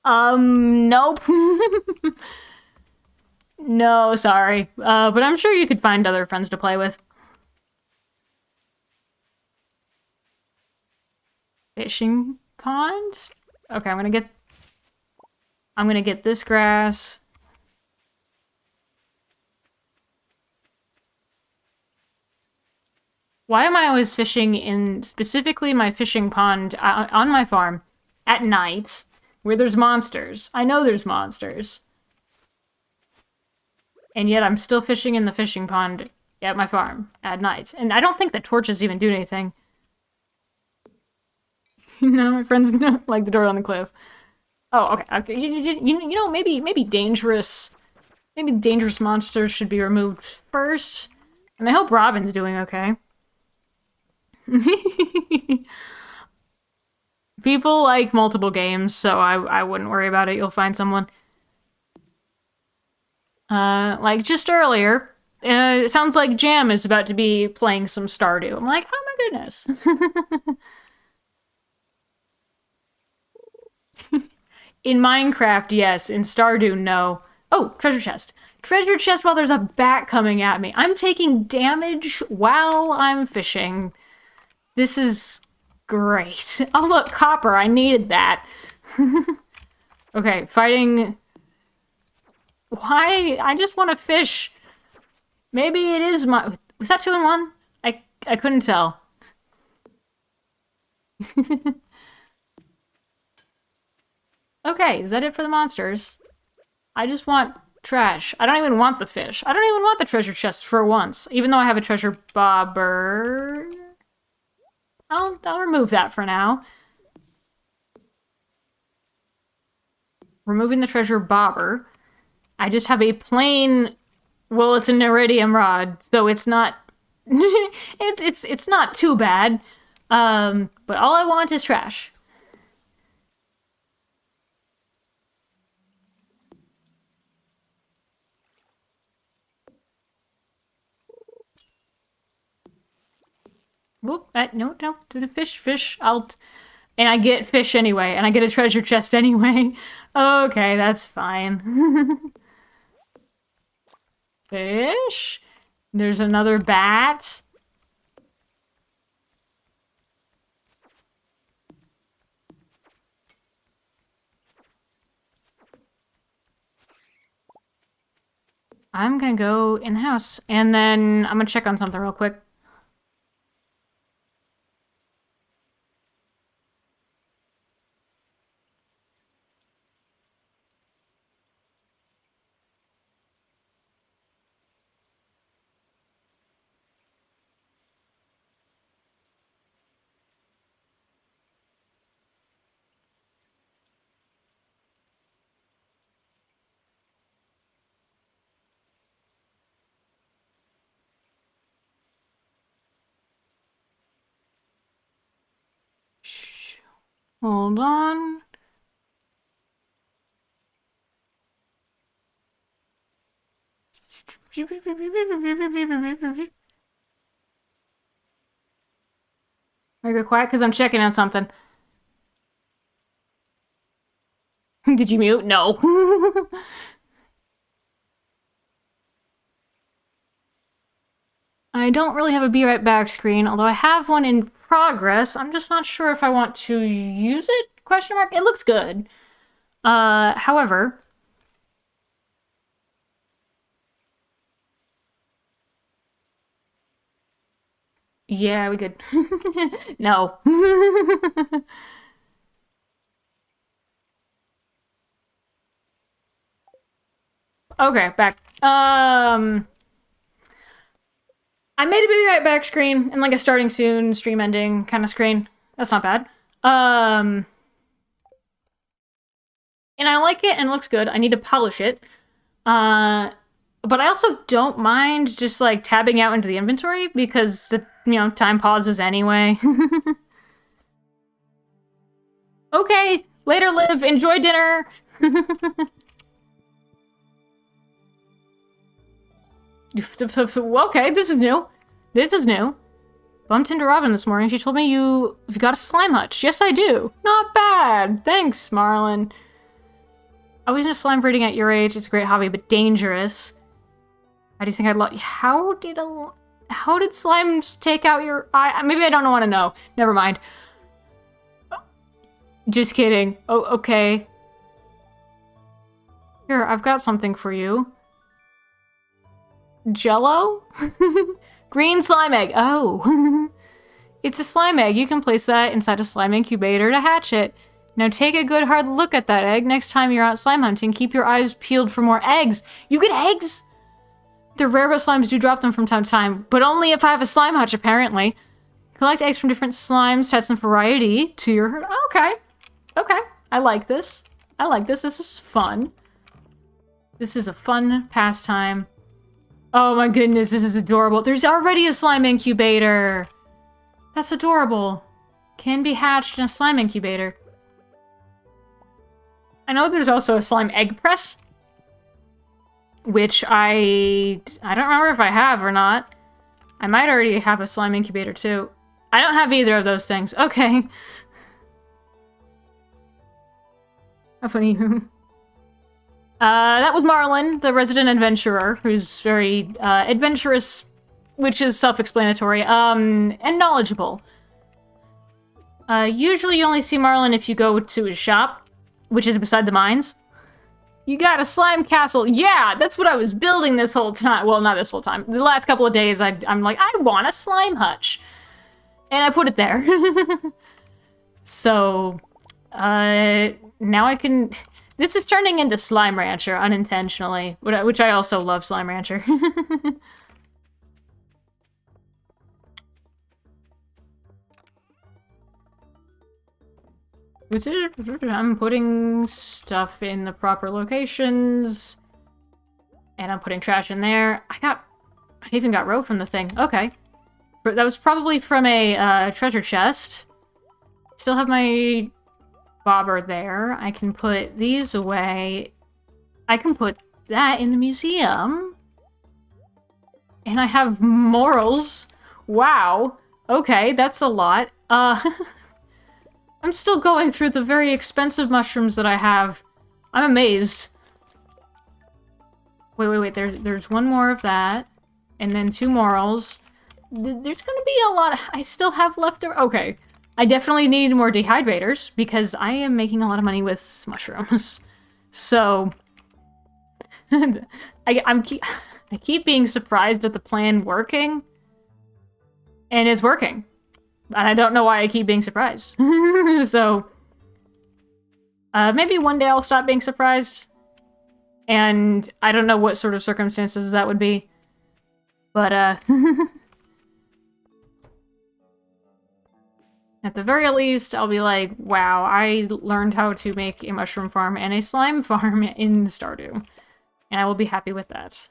Nope. No, sorry. But I'm sure you could find other friends to play with. Fishing pond? Okay, I'm gonna get this grass. Why am I always fishing in specifically my fishing pond on my farm at night where there's monsters? I know there's monsters. And yet I'm still fishing in the fishing pond at my farm at night. And I don't think the torches even do anything. None of my friends like the door on the cliff. Oh, okay. You know, maybe dangerous monsters should be removed first. And I hope Robin's doing okay. People like multiple games, so I wouldn't worry about it. You'll find someone. Like just earlier, it sounds like Jam is about to be playing some Stardew. I'm like, oh my goodness. In Minecraft, yes. In Stardew, no. Oh, treasure chest. Treasure chest while there's a bat coming at me. I'm taking damage while I'm fishing. This is great. Oh, look, copper. I needed that. Okay, fighting... Why? I just want to fish. Maybe it is my... Was that 2 in 1? I couldn't tell. Okay, is that it for the monsters? I just want trash. I don't even want the fish. I don't even want the treasure chest for once, even though I have a treasure bobber. I'll remove that for now. Removing the treasure bobber. I just have a plain, well, it's an iridium rod, so it's not, it's not too bad. But all I want is trash. Whoop, no, to the fish, and I get fish anyway, and I get a treasure chest anyway. Okay, that's fine. Fish? There's another bat. I'm gonna go in the house, and then I'm gonna check on something real quick. Hold on. I go quiet because I'm checking on something. Did you mute? No. I don't really have a be right back screen, although I have one in progress. I'm just not sure if I want to use it? Question mark. It looks good. However, yeah, we could. No. Okay, back. I made a be right back screen and like a starting soon, stream ending kind of screen. That's not bad. And I like it and it looks good. I need to polish it. But I also don't mind just like tabbing out into the inventory because the time pauses anyway. Okay, later, Liv. Enjoy dinner. Okay, this is new. This is new. Bumped into Robin this morning. She told me you've got a slime hutch. Yes, I do. Not bad. Thanks, Marlon. I was into slime breeding at your age. It's a great hobby, but dangerous. I do think I'd love. How did slimes take out your eye? Maybe I don't want to know. Never mind. Just kidding. Oh, okay. Here, I've got something for you. Jello? Green slime egg. Oh. It's a slime egg. You can place that inside a slime incubator to hatch it. Now take a good hard look at that egg. Next time you're out slime hunting, keep your eyes peeled for more eggs. You get eggs? They're rare, but slimes do drop them from time to time. But only if I have a slime hutch, apparently. Collect eggs from different slimes to add some variety to your herd. Okay. Okay. I like this. I like this. This is fun. This is a fun pastime. Oh my goodness, this is adorable. There's already a slime incubator. That's adorable. Can be hatched in a slime incubator. I know there's also a slime egg press, which I don't remember if I have or not. I might already have a slime incubator too. I don't have either of those things. Okay. How funny. That was Marlon, the resident adventurer, who's very adventurous, which is self-explanatory, and knowledgeable. Usually you only see Marlon if you go to his shop, which is beside the mines. You got a slime castle. Yeah, that's what I was building this whole time. Well, not this whole time. The last couple of days, I'm like, I want a slime hutch. And I put it there. So, now I can... This is turning into Slime Rancher unintentionally, which I also love Slime Rancher. I'm putting stuff in the proper locations. And I'm putting trash in there. I even got rope from the thing. Okay. But that was probably from a treasure chest. Still have my bobber there. I can put these away. I can put that in the museum. And I have morals. Wow. Okay, that's a lot. I'm still going through the very expensive mushrooms that I have. I'm amazed. Wait. There's one more of that. And then 2 morals. There's gonna be a lot. I still have leftover. Okay. I definitely need more dehydrators because I am making a lot of money with mushrooms. So I keep being surprised at the plan working. And it's working. And I don't know why I keep being surprised. So maybe one day I'll stop being surprised. And I don't know what sort of circumstances that would be. But at the very least, I'll be like, wow, I learned how to make a mushroom farm and a slime farm in Stardew. And I will be happy with that.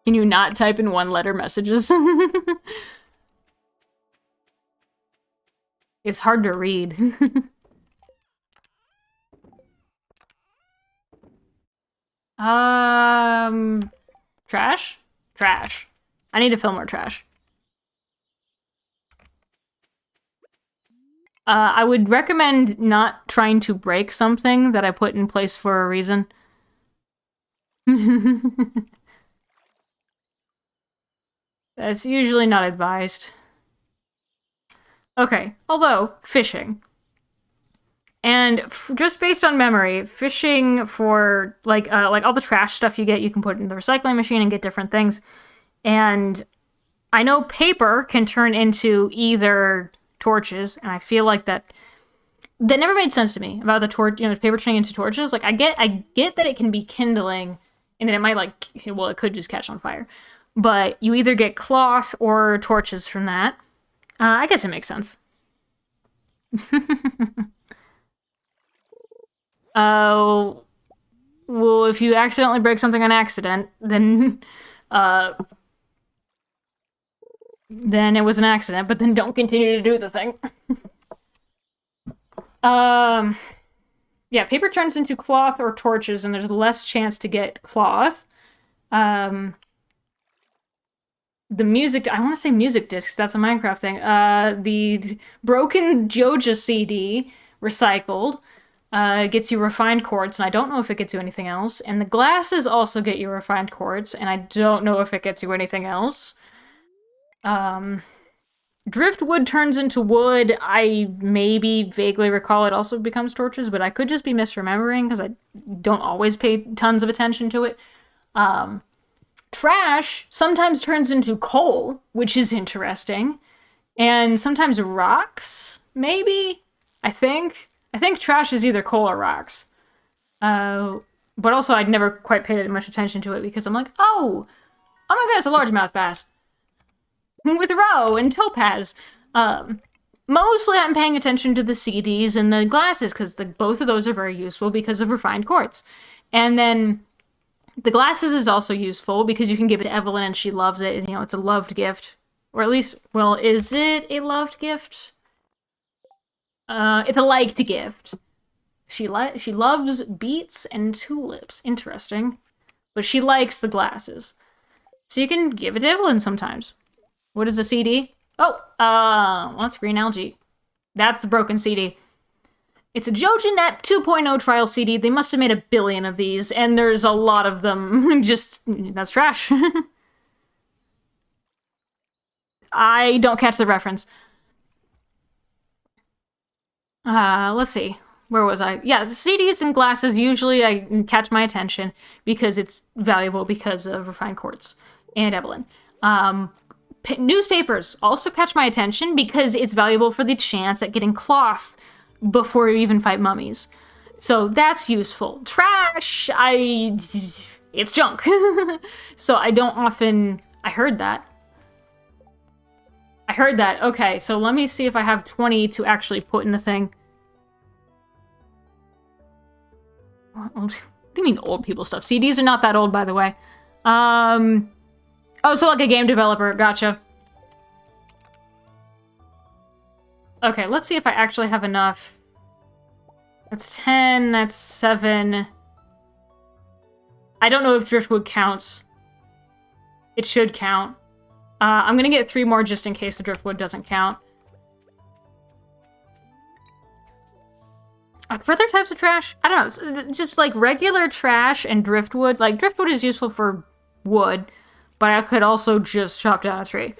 Can you not type in 1-letter messages? It's hard to read. Trash? Trash. I need to fill more trash. I would recommend not trying to break something that I put in place for a reason. That's usually not advised. Okay, although, fishing. And just based on memory, fishing for, like all the trash stuff you get, you can put in the recycling machine and get different things. And I know paper can turn into either torches, and I feel like that never made sense to me about the torch, paper turning into torches. Like, I get that it can be kindling, and then it might, it could just catch on fire. But you either get cloth or torches from that. I guess it makes sense. Well, if you accidentally break something on accident, then it was an accident, but then don't continue to do the thing. Yeah, paper turns into cloth or torches, and there's less chance to get cloth. The music, I want to say music discs, that's a Minecraft thing. The broken Joja CD, recycled, gets you refined quartz, and I don't know if it gets you anything else. And the glasses also get you refined quartz, and I don't know if it gets you anything else. Driftwood turns into wood. I maybe vaguely recall it also becomes torches, but I could just be misremembering because I don't always pay tons of attention to it. Trash sometimes turns into coal, which is interesting. And sometimes rocks, maybe? I think trash is either coal or rocks. But also I'd never quite paid much attention to it because I'm like, oh my god, it's a largemouth bass. With roe and topaz. Mostly I'm paying attention to the CDs and the glasses because both of those are very useful because of refined quartz. And then the glasses is also useful because you can give it to Evelyn and she loves it. It's a loved gift. Or at least, well, is it a loved gift? It's a liked gift. She loves beets and tulips. Interesting. But she likes the glasses. So you can give it to Evelyn sometimes. What is a CD? Oh, that's green algae. That's the broken CD. It's a Joja 2.0 trial CD. They must have made 1 billion of these, and there's a lot of them. That's trash. I don't catch the reference. Let's see. Where was I? Yeah, CDs and glasses usually I catch my attention because it's valuable because of refined quartz and Evelyn. Newspapers also catch my attention because it's valuable for the chance at getting cloth before you even fight mummies. So that's useful. Trash, it's junk. So I don't often... I heard that. Okay, so let me see if I have 20 to actually put in the thing. do you mean old people stuff? CDs are not that old, by the way. Oh, so like a game developer. Gotcha. Okay, let's see if I actually have enough. That's 10, that's 7. I don't know if driftwood counts. It should count. I'm gonna get 3 more just in case the driftwood doesn't count. Are there other types of trash? I don't know. Just like regular trash and driftwood. Like driftwood is useful for wood, but I could also just chop down a tree.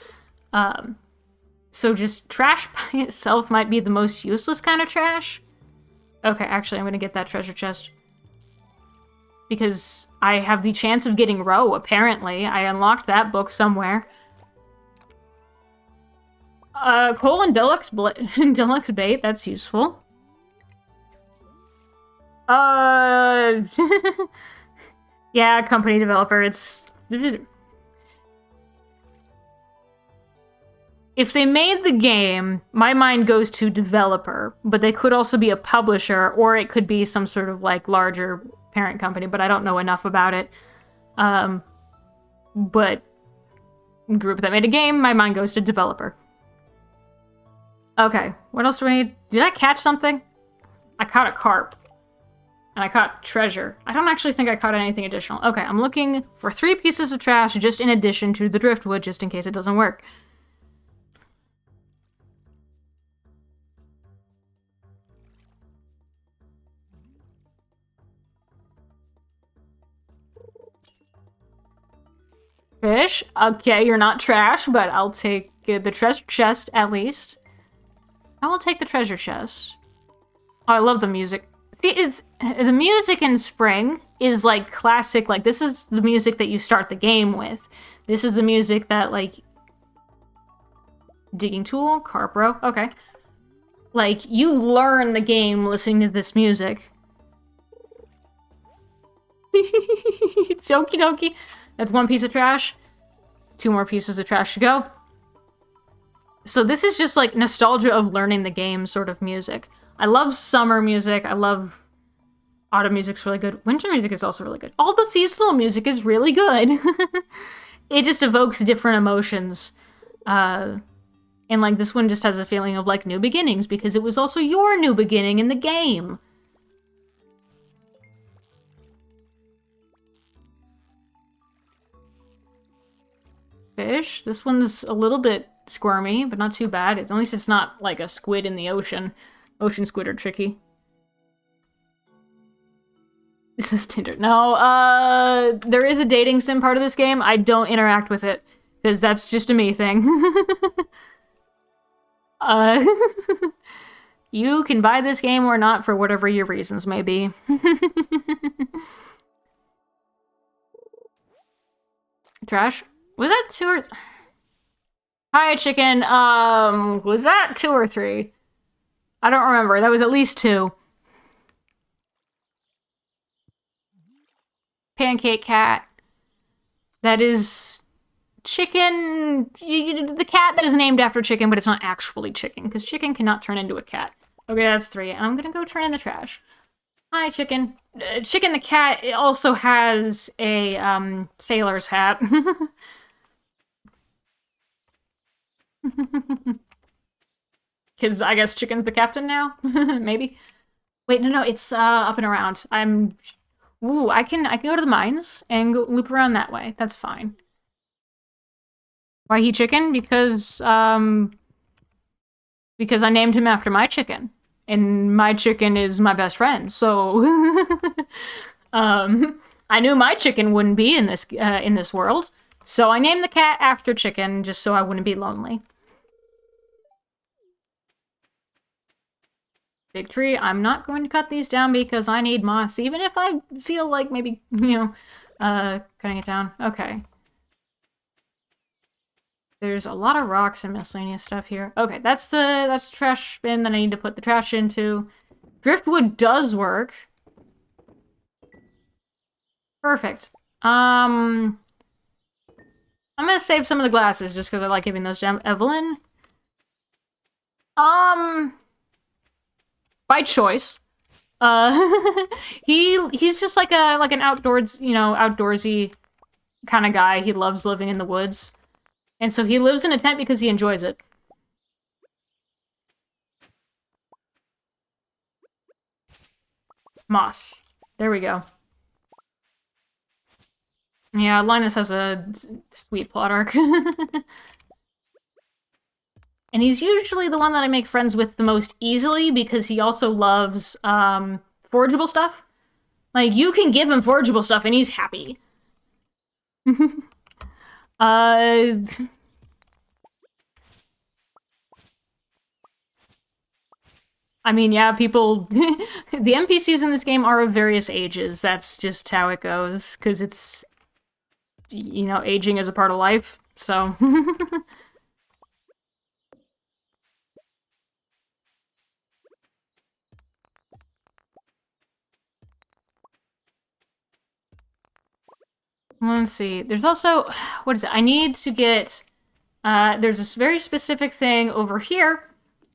So just trash by itself might be the most useless kind of trash. Okay, actually, I'm gonna get that treasure chest. Because I have the chance of getting roe, apparently. I unlocked that book somewhere. Coal and deluxe bait, that's useful. Yeah, company developer, it's... If they made the game, my mind goes to developer, but they could also be a publisher, or it could be some sort of, like, larger parent company, but I don't know enough about it. But group that made a game, my mind goes to developer. Okay, what else do I need? Did I catch something? I caught a carp. And I caught treasure. I don't actually think I caught anything additional. Okay, I'm looking for 3 pieces of trash just in addition to the driftwood, just in case it doesn't work. Fish? Okay, you're not trash, but I'll take the treasure chest at least. I will take the treasure chest. Oh, I love the music. See, it's the music in spring is like classic. Like this is the music that you start the game with. This is the music that like digging tool, carp row. Okay, like you learn the game listening to this music. It's okie dokie. That's 1 piece of trash. 2 more pieces of trash to go. So this is just like nostalgia of learning the game sort of music. I love summer music. I love autumn music's really good. Winter music is also really good. All the seasonal music is really good. It just evokes different emotions. And like this one just has a feeling of like new beginnings because it was also your new beginning in the game. Fish. This one's a little bit squirmy, but not too bad. At least it's not like a squid in the ocean. Ocean squid are tricky. Is this Tinder? No, there is a dating sim part of this game. I don't interact with it, because that's just a me thing. You can buy this game or not for whatever your reasons may be. Trash? Was that 2 or... Hi, chicken. Was that 2 or 3? I don't remember. That was at least 2. Pancake cat. That is... chicken... The cat that is named after chicken, but it's not actually chicken, because chicken cannot turn into a cat. Okay, that's 3. And I'm gonna go turn in the trash. Hi, chicken. Chicken the cat also has a, sailor's hat. Because I guess chicken's the captain now? Maybe? Wait, no, it's, up and around. Ooh, I can go to the mines and go loop around that way. That's fine. Why he chicken? Because I named him after my chicken. And my chicken is my best friend, so... I knew my chicken wouldn't be in this world. So I named the cat after chicken, just so I wouldn't be lonely. Big tree. I'm not going to cut these down because I need moss, even if I feel like maybe, cutting it down. Okay. There's a lot of rocks and miscellaneous stuff here. Okay, that's the trash bin that I need to put the trash into. Driftwood does work. Perfect. I'm gonna save some of the glasses just because I like giving those to Evelyn. By choice. He's just like an outdoorsy kind of guy. He loves living in the woods. And so he lives in a tent because he enjoys it. Moss. There we go. Yeah, Linus has a sweet plot arc. And he's usually the one that I make friends with the most easily because he also loves forageable stuff. Like, you can give him forageable stuff and he's happy. I mean, yeah, people... the NPCs in this game are of various ages. That's just how it goes, because it's... You know, aging is a part of life, so... Let's see. There's also... What is it? I need to get... there's this very specific thing over here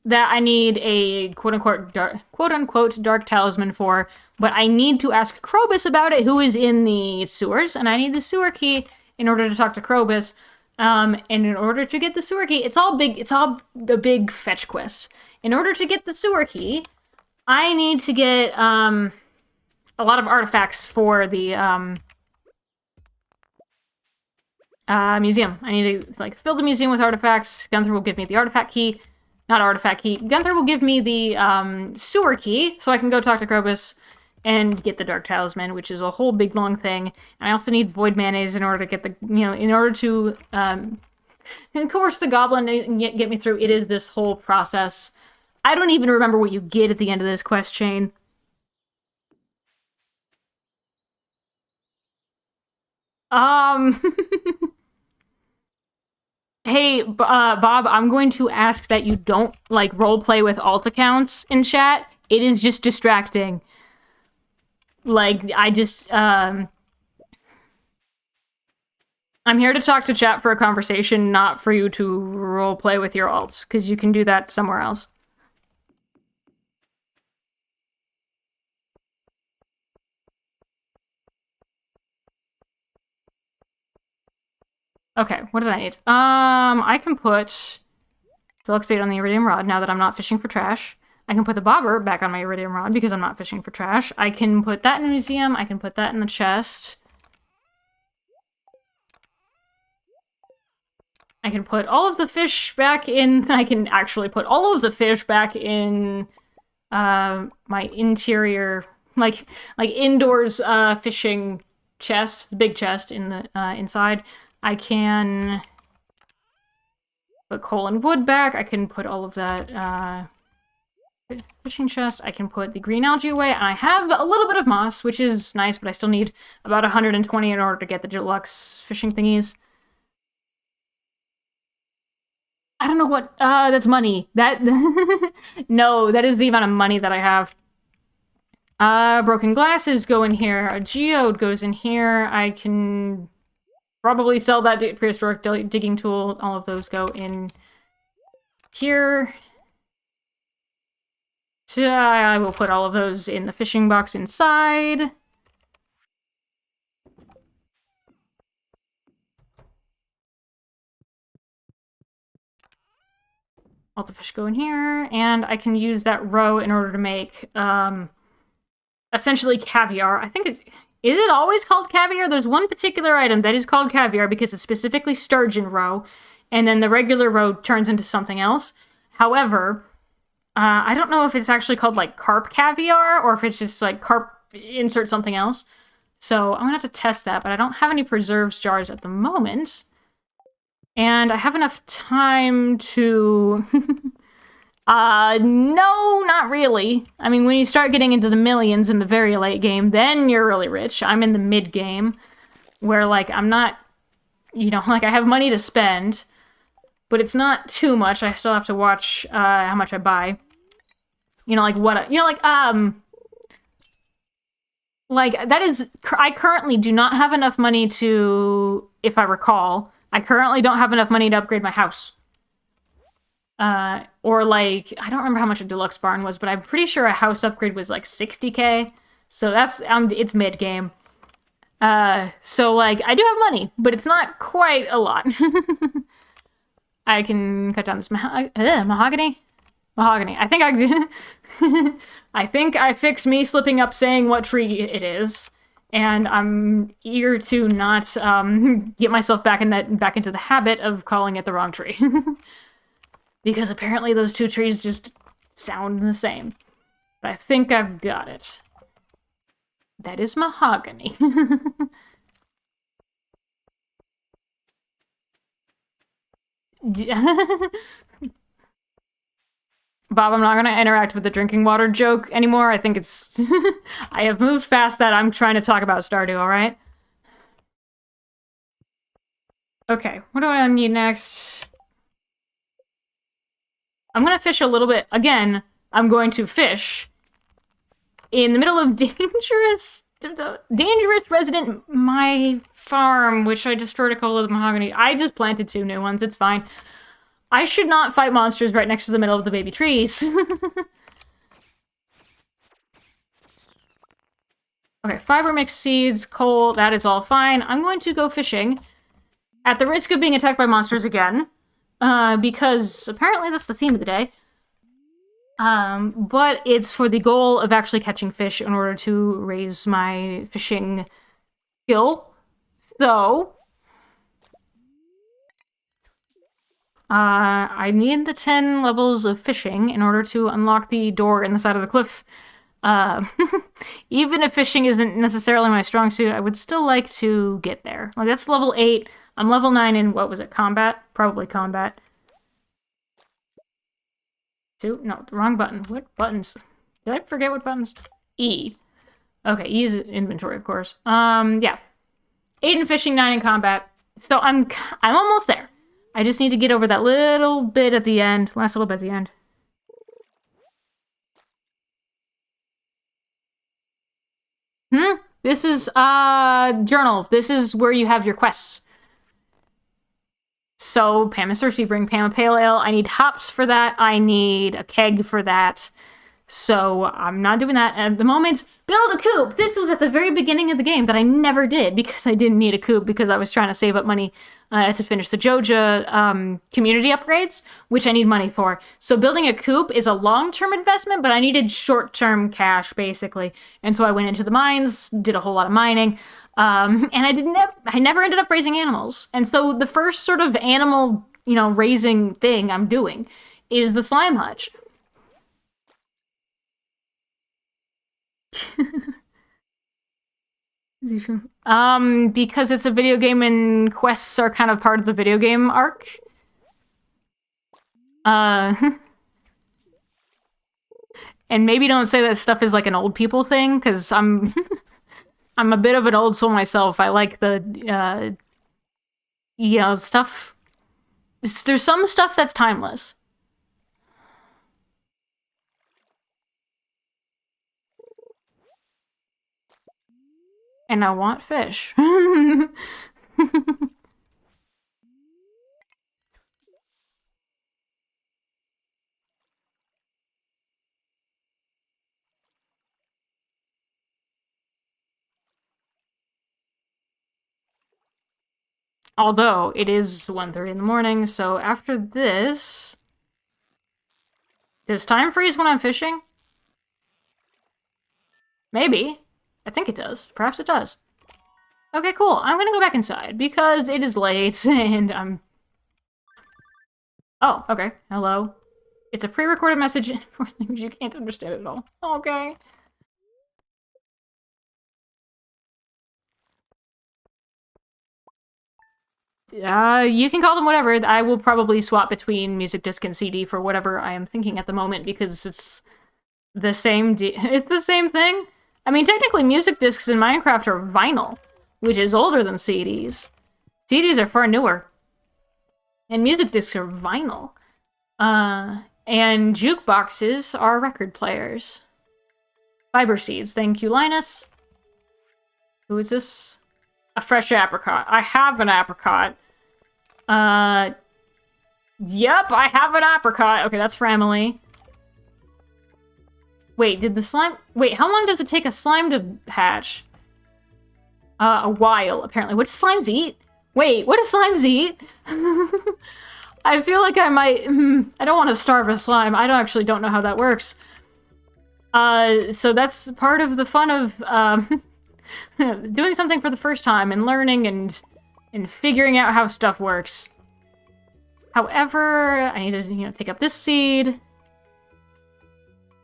that I need a quote-unquote dark talisman for, but I need to ask Krobus about it, who is in the sewers, and I need the sewer key in order to talk to Krobus. And in order to get the sewer key, it's all a big fetch quest. In order to get the sewer key, I need to get a lot of artifacts for the museum. I need to like fill the museum with artifacts. Gunther will give me the artifact key. Not artifact key. Gunther will give me the sewer key, so I can go talk to Krobus and get the Dark Talisman, which is a whole big long thing. And I also need Void Mayonnaise in order to get the, in order to coerce the goblin and get me through. It is this whole process. I don't even remember what you get at the end of this quest chain. Hey, Bob, I'm going to ask that you don't, like, roleplay with alt accounts in chat. It is just distracting. Like, I'm here to talk to chat for a conversation, not for you to roleplay with your alts, because you can do that somewhere else. Okay, what did I need? I can put Deluxe bait on the iridium rod now that I'm not fishing for trash. I can put the bobber back on my iridium rod because I'm not fishing for trash. I can put that in the museum. I can put that in the chest. I can put all of the fish back in... I can actually put all of the fish back in my interior... Like indoors fishing chest. The big chest in the inside. I can put coal and wood back. I can put all of that fishing chest. I can put the green algae away. And I have a little bit of moss, which is nice, but I still need about 120 in order to get the deluxe fishing thingies. I don't know what... that's money. That... No, that is the amount of money that I have. Broken glasses go in here. A geode goes in here. I can... probably sell that prehistoric digging tool. All of those go in here. So I will put all of those in the fishing box inside. All the fish go in here, and I can use that row in order to make, essentially caviar. I think it's... Is it always called caviar? There's one particular item that is called caviar because it's specifically sturgeon roe, and then the regular roe turns into something else. However, I don't know if it's actually called, like, carp caviar, or if it's just, like, carp insert something else. So I'm gonna have to test that, but I don't have any preserves jars at the moment. And I have enough time to... no, not really. I mean, when you start getting into the millions in the very late game, then you're really rich. I'm in the mid-game, where, like, I'm not, like, I have money to spend, but it's not too much. I still have to watch, how much I buy. That is, I currently do not have enough money to, if I recall, I currently don't have enough money to upgrade my house. Or like, I don't remember how much a deluxe barn was, but I'm pretty sure a house upgrade was like 60k. So that's, it's mid-game. So like, I do have money, but it's not quite a lot. I can cut down this mahogany. Mahogany. I think I I think I fixed me slipping up saying what tree it is, and I'm eager to not get myself back into the habit of calling it the wrong tree. Because apparently those two trees just sound the same. But I think I've got it. That is mahogany. Bob, I'm not going to interact with the drinking water joke anymore. I think it's... I have moved past that. I'm trying to talk about Stardew, alright? Okay, what do I need next? I'm going to fish a little bit. Again, I'm going to fish in the middle of dangerous resident my farm, which I destroyed a couple of the mahogany. I just planted 2 new ones. It's fine. I should not fight monsters right next to the middle of the baby trees. Okay, fiber mixed seeds, coal, that is all fine. I'm going to go fishing at the risk of being attacked by monsters again, because apparently that's the theme of the day. But it's for the goal of actually catching fish in order to raise my fishing skill. So, I need the 10 levels of fishing in order to unlock the door in the side of the cliff. Even if fishing isn't necessarily my strong suit, I would still like to get there. Like, that's level 8. I'm level 9 in, what was it, combat? Probably combat. 2? No, the wrong button. What buttons? Did I forget what buttons? E. Okay, E is inventory, of course. Yeah. 8 in fishing, 9 in combat. So I'm almost there. I just need to get over that little bit at the end. Last little bit at the end. This is, journal. This is where you have your quests. So, Pam is thirsty, bring Pam a pale ale. I need hops for that. I need a keg for that. So, I'm not doing that at the moment. Build a coop! This was at the very beginning of the game that I never did because I didn't need a coop because I was trying to save up money to finish the Joja community upgrades, which I need money for. So building a coop is a long-term investment, but I needed short-term cash, basically. And so I went into the mines, did a whole lot of mining, and I never ended up raising animals. And so the first sort of animal, raising thing I'm doing is the slime hutch. Because it's a video game and quests are kind of part of the video game arc. And maybe don't say that stuff is like an old people thing, because I'm I'm a bit of an old soul myself. I like the stuff. There's some stuff that's timeless. And I want fish. Although, it is 1:30 in the morning, so after this... Does time freeze when I'm fishing? Maybe. I think it does. Perhaps it does. Okay, cool. I'm gonna go back inside, because it is late, and I'm... Oh, okay. Hello. It's a pre-recorded message for language you can't understand at all. Okay. You can call them whatever. I will probably swap between music disc and CD for whatever I am thinking at the moment, because it's the same it's the same thing. I mean, technically music discs in Minecraft are vinyl, which is older than CDs. CDs are far newer. And music discs are vinyl. And jukeboxes are record players. Fiber seeds, thank you, Linus. Who is this? A fresh apricot. I have an apricot. Yep, I have an apricot. Okay, that's for Emily. Wait, did the slime... Wait, how long does it take a slime to hatch? A while, apparently. What do slimes eat? Wait, what do slimes eat? I feel like I might... I don't want to starve a slime. I actually don't know how that works. So that's part of the fun of doing something for the first time and learning and figuring out how stuff works. However, I need to, take up this seed.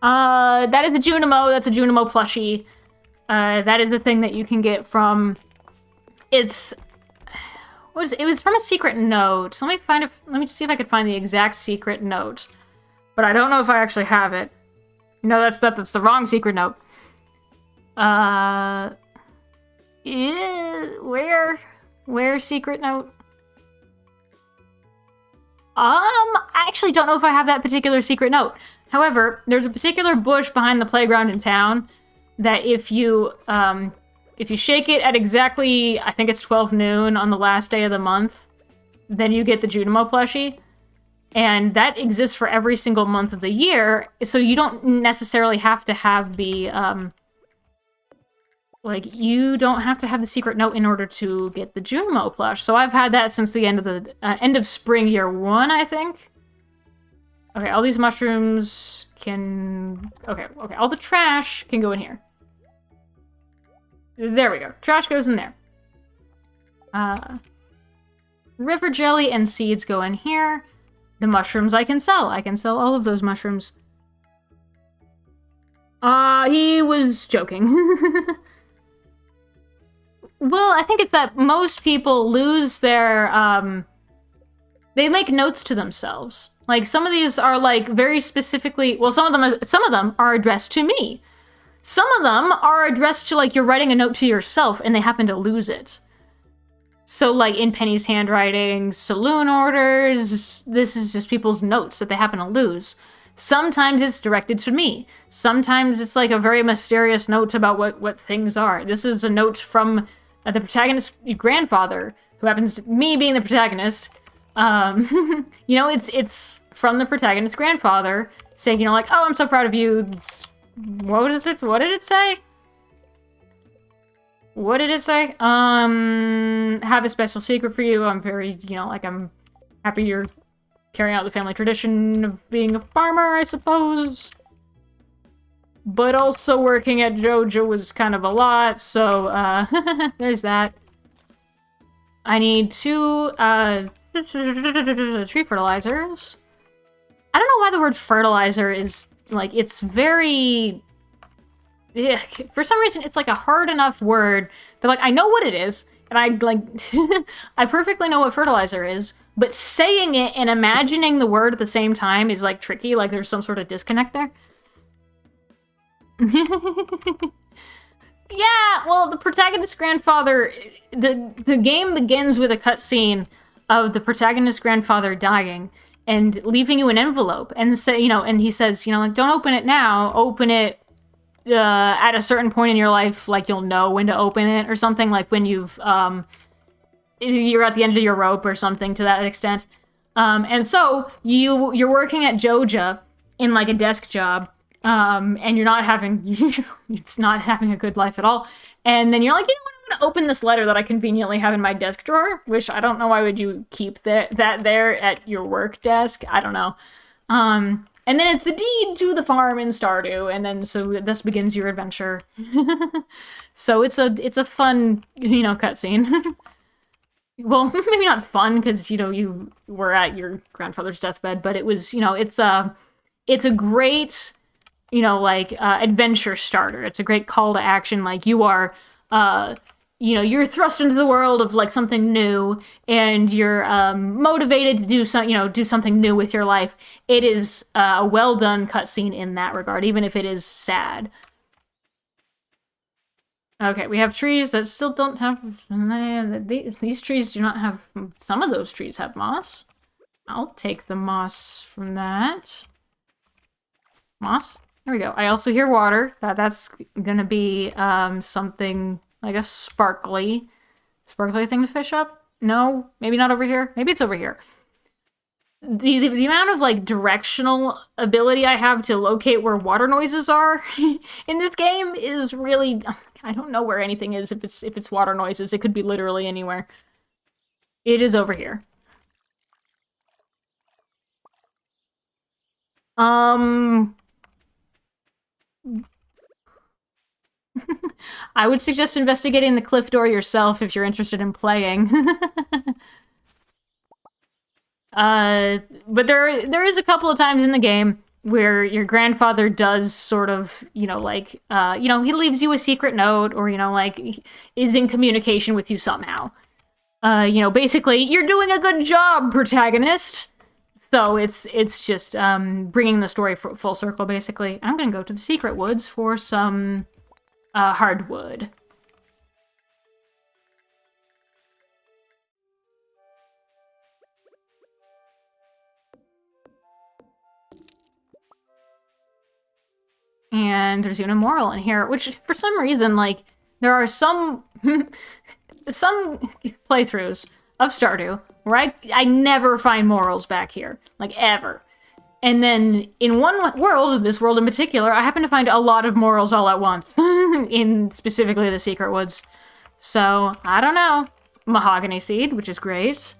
That is a Junimo. That's a Junimo plushie. That is the thing that you can get from... It was from a secret note. So let me see if I could find the exact secret note. But I don't know if I actually have it. No, that's the wrong secret note. Where secret note? I actually don't know if I have that particular secret note. However, there's a particular bush behind the playground in town that if you shake it at exactly, I think it's 12 noon on the last day of the month, then you get the Junimo plushie. And that exists for every single month of the year, so you don't necessarily have to have the, you don't have to have the secret note in order to get the Junimo plush. So I've had that since the end of spring year 1, I think. Okay, all these mushrooms can... Okay, all the trash can go in here. There we go. Trash goes in there. River jelly and seeds go in here. The mushrooms I can sell. I can sell all of those mushrooms. He was joking. Well, I think it's that most people lose their, they make notes to themselves. Like, some of these are, like, very specifically... Well, some of them are addressed to me. Some of them are addressed to, like, you're writing a note to yourself and they happen to lose it. So, like, in Penny's handwriting, saloon orders, this is just people's notes that they happen to lose. Sometimes it's directed to me. Sometimes it's, like, a very mysterious note about what things are. This is a note from the protagonist's grandfather, who happens to me being the protagonist. It's from the protagonist's grandfather, saying, oh, I'm so proud of you. What did it say? What did it say? Have a special secret for you. I'm very, I'm happy you're carrying out the family tradition of being a farmer, I suppose. But also working at Joja was kind of a lot, so, there's that. I need 2, tree fertilizers. I don't know why the word fertilizer is, like, it's very... Yeah, for some reason, it's, like, a hard enough word that, like, I know what it is, and I, like, I perfectly know what fertilizer is, but saying it and imagining the word at the same time is, like, tricky, like, there's some sort of disconnect there. Yeah, well, the protagonist's grandfather, the game begins with a cutscene of the protagonist's grandfather dying and leaving you an envelope, and say, and he says, like, don't open it now, open it at a certain point in your life, like, you'll know when to open it, or something, like when you're at the end of your rope, or something to that extent. And so, you're working at Joja in, like, a desk job, and you're not having, it's not having a good life at all, and then you're like, I'm gonna open this letter that I conveniently have in my desk drawer, which I don't know why would you keep that there at your work desk, I don't know. And then it's the deed to the farm in Stardew, and then so this begins your adventure. So it's a fun, cutscene. Well, maybe not fun, because, you were at your grandfather's deathbed, but it was, it's a great, adventure starter. It's a great call to action, like, you are, you're thrust into the world of, like, something new, and you're motivated to do something new with your life. It is a well-done cutscene in that regard, even if it is sad. Okay, we have trees that still don't have... These trees do not have... Some of those trees have moss. I'll take the moss from that. Moss? There we go. I also hear water. That's gonna be something... like a sparkly thing to fish up? No? Maybe not over here? Maybe it's over here. the amount of like directional ability I have to locate where water noises are in this game is really, I don't know where anything is if it's water noises. It could be literally anywhere. It is over here. I would suggest investigating the cliff door yourself if you're interested in playing. But there is a couple of times in the game where your grandfather does sort of, like, he leaves you a secret note or, like, is in communication with you somehow. Basically, you're doing a good job, protagonist! So it's just bringing the story full circle, basically. I'm gonna go to the secret woods for some hardwood. And there's even a moral in here, which for some reason, like, there are some playthroughs of Stardew where I never find morals back here, like, ever. And then in one world, this world in particular, I happen to find a lot of morals all at once, in specifically the Secret Woods. So, I don't know. Mahogany seed, which is great.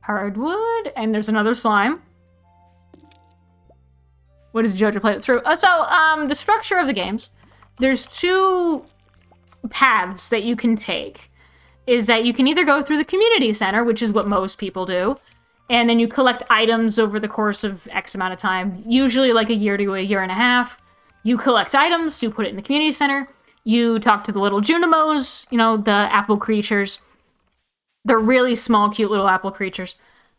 Hardwood, and there's another slime. What does Joja play it through? The structure of the games, there's two paths that you can take. Is that you can either go through the community center, which is what most people do, and then you collect items over the course of X amount of time, usually like a year to a year and a half. You collect items, you put it in the community center, you talk to the little Junimos, the apple creatures. They're really small, cute little apple creatures.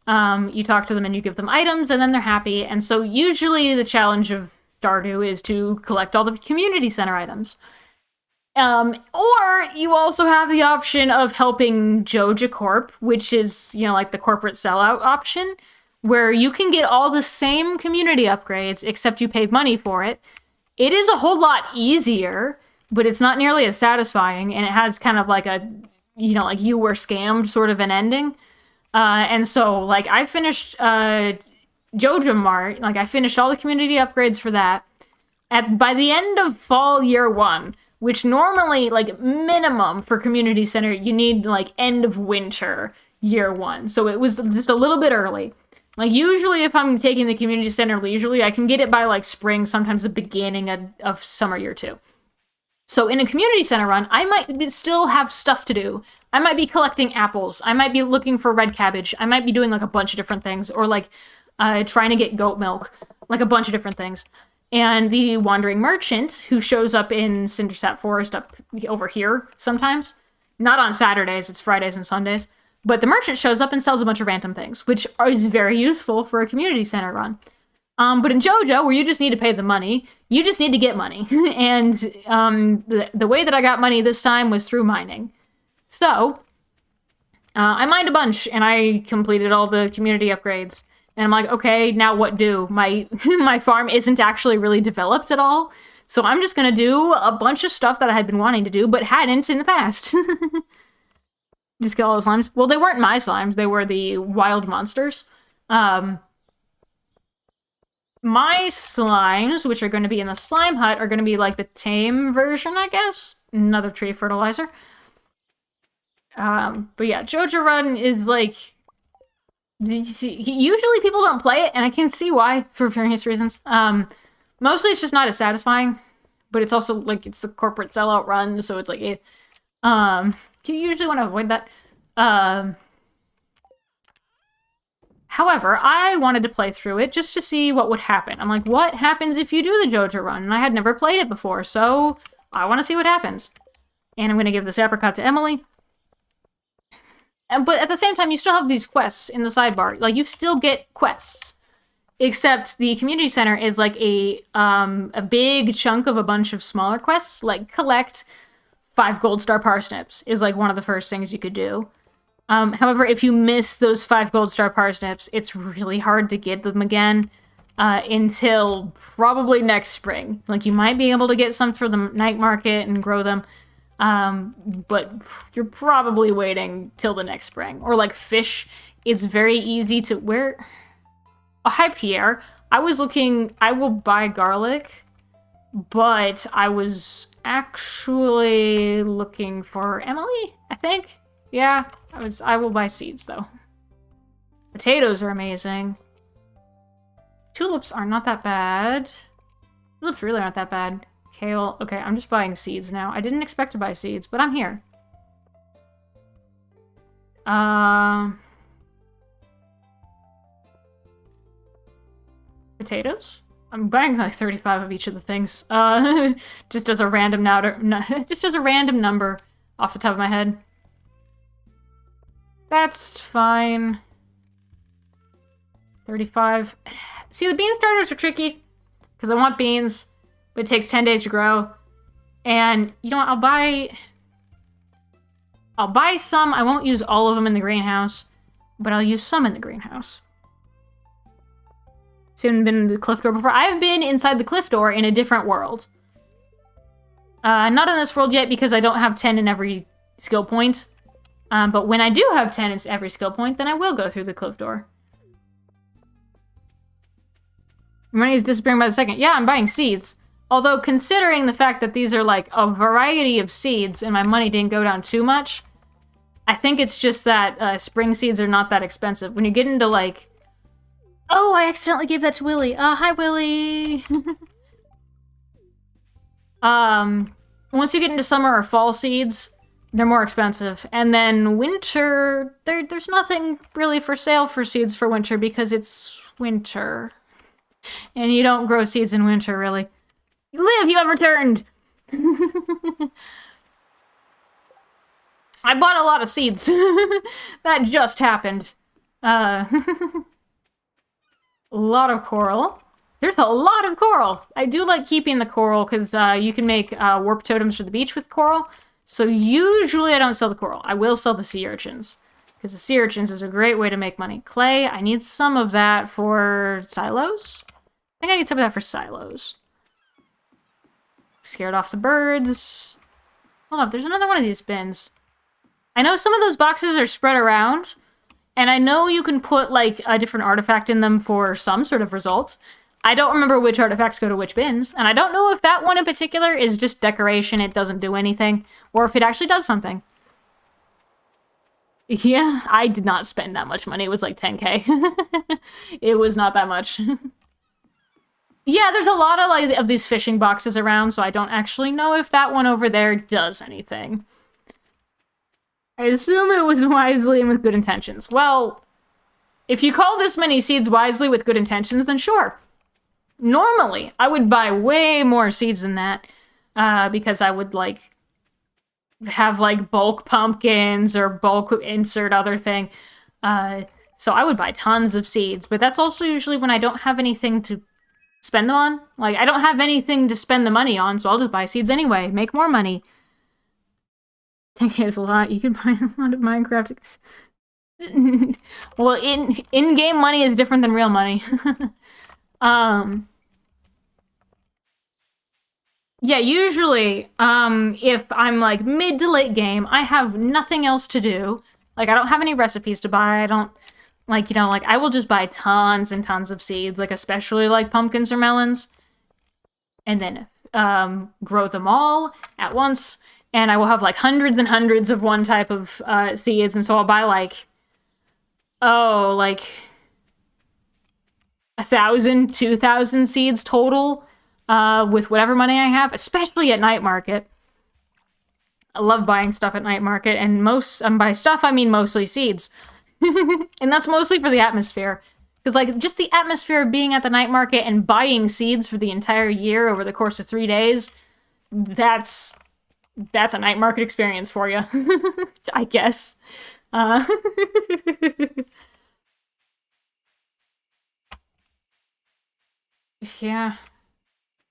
You talk to them and you give them items, and then they're happy. And so usually the challenge of Stardew is to collect all the community center items. Or you also have the option of helping Joja Corp, which is, like the corporate sellout option, where you can get all the same community upgrades, except you paid money for it. It is a whole lot easier, but it's not nearly as satisfying, and it has kind of like a, like you were scammed sort of an ending. And so, like, I finished Joja Mart, like, I finished all the community upgrades for that. By the end of fall year 1, which normally, like, minimum for community center, you need, like, end of winter year 1. So it was just a little bit early. Like, usually if I'm taking the community center leisurely, I can get it by, like, spring, sometimes the beginning of summer year 2. So in a community center run, I might still have stuff to do. I might be collecting apples. I might be looking for red cabbage. I might be doing, like, a bunch of different things. Or, like, trying to get goat milk. Like, a bunch of different things. And the wandering merchant, who shows up in Cindersap Forest up over here sometimes. Not on Saturdays, it's Fridays and Sundays. But the merchant shows up and sells a bunch of random things, which is very useful for a community center run. But in Joja, where you just need to pay the money, you just need to get money. And the way that I got money this time was through mining. So, I mined a bunch, and I completed all the community upgrades. And I'm like, okay, now what do? My farm isn't actually really developed at all. So I'm just gonna do a bunch of stuff that I had been wanting to do, but hadn't in the past. Just kill all the slimes. Well, they weren't my slimes, they were the wild monsters. My slimes, which are going to be in the slime hut, are going to be like the tame version, I guess. Another tree fertilizer. But yeah, Joja Run is like... Usually people don't play it, and I can see why, for various reasons. Mostly it's just not as satisfying, but it's also, like, it's the corporate sellout run, so it's like... you usually want to avoid that. However, I wanted to play through it just to see what would happen. I'm like, what happens if you do the Joja Run? And I had never played it before, so I want to see what happens. And I'm going to give this apricot to Emily. But at the same time, you still have these quests in the sidebar. Like, you still get quests. Except the community center is like a big chunk of a bunch of smaller quests. Like, collect 5 gold star parsnips is like one of the first things you could do. However, if you miss those 5 gold star parsnips, it's really hard to get them again until probably next spring. Like, you might be able to get some for the night market and grow them, but you're probably waiting till the next spring. Or like fish, it's very easy to... Where... Oh, hi, Pierre. I will buy garlic, but I was actually looking for Emily, I think. Yeah, I will buy seeds, though. Potatoes are amazing. Tulips are not that bad. Tulips really aren't that bad. Kale. Okay, I'm just buying seeds now. I didn't expect to buy seeds, but I'm here. Potatoes? I'm buying like 35 of each of the things. Just as a random just as a random number off the top of my head. That's fine. 35. See, the bean starters are tricky because I want beans, but it takes 10 days to grow. And you know what? I'll buy some. I won't use all of them in the greenhouse, but I'll use some in the greenhouse. So you haven't been in the cliff door before? I've been inside the cliff door in a different world. Not in this world yet because I don't have 10 in every skill point. But when I do have 10 in every skill point, then I will go through the cliff door. Money is disappearing by the second. Yeah, I'm buying seeds. Although, considering the fact that these are like a variety of seeds and my money didn't go down too much, I think it's just that spring seeds are not that expensive. When you get into like... Oh, I accidentally gave that to Willy. Hi, Willy. Once you get into summer or fall seeds, they're more expensive. And then winter, there's nothing really for sale for seeds for winter because it's winter. And you don't grow seeds in winter, really. Liv, you have returned! I bought a lot of seeds. That just happened. A lot of coral. There's a lot of coral. I do like keeping the coral because you can make warp totems for the beach with coral. So usually I don't sell the coral. I will sell the sea urchins because the sea urchins is a great way to make money. Clay, I need some of that for silos. I think I need some of that for silos. Scared off the birds. Hold up, there's another one of these bins. I know some of those boxes are spread around, and I know you can put, like, a different artifact in them for some sort of result. I don't remember which artifacts go to which bins, and I don't know if that one in particular is just decoration, it doesn't do anything, or if it actually does something. Yeah, I did not spend that much money. It was like 10k. It was not that much. Yeah, there's a lot of like of these fishing boxes around, so I don't actually know if that one over there does anything. I assume it was wisely and with good intentions. Well, if you call this many seeds wisely with good intentions, then sure. Normally, I would buy way more seeds than that, because I would like have like bulk pumpkins or bulk insert other thing. So I would buy tons of seeds, but that's also usually when I don't have anything to spend them on. Like, I don't have anything to spend the money on, so I'll just buy seeds anyway. Make more money. 10k is a lot. You can buy a lot of Minecraft. Well, in-game money is different than real money. Yeah, usually, if I'm, like, mid to late game, I have nothing else to do. Like, I don't have any recipes to buy. I don't... Like, you know, like, I will just buy tons and tons of seeds, like, especially, like, pumpkins or melons. And then, grow them all at once. And I will have, like, hundreds and hundreds of one type of, seeds. And so I'll buy, like, oh, like, 1,000, 2,000 seeds total, with whatever money I have, especially at night market. I love buying stuff at night market. And by stuff, I mean mostly seeds. And that's mostly for the atmosphere. Because, like, just the atmosphere of being at the night market and buying seeds for the entire year over the course of 3 days, that's a night market experience for you. I guess. Yeah.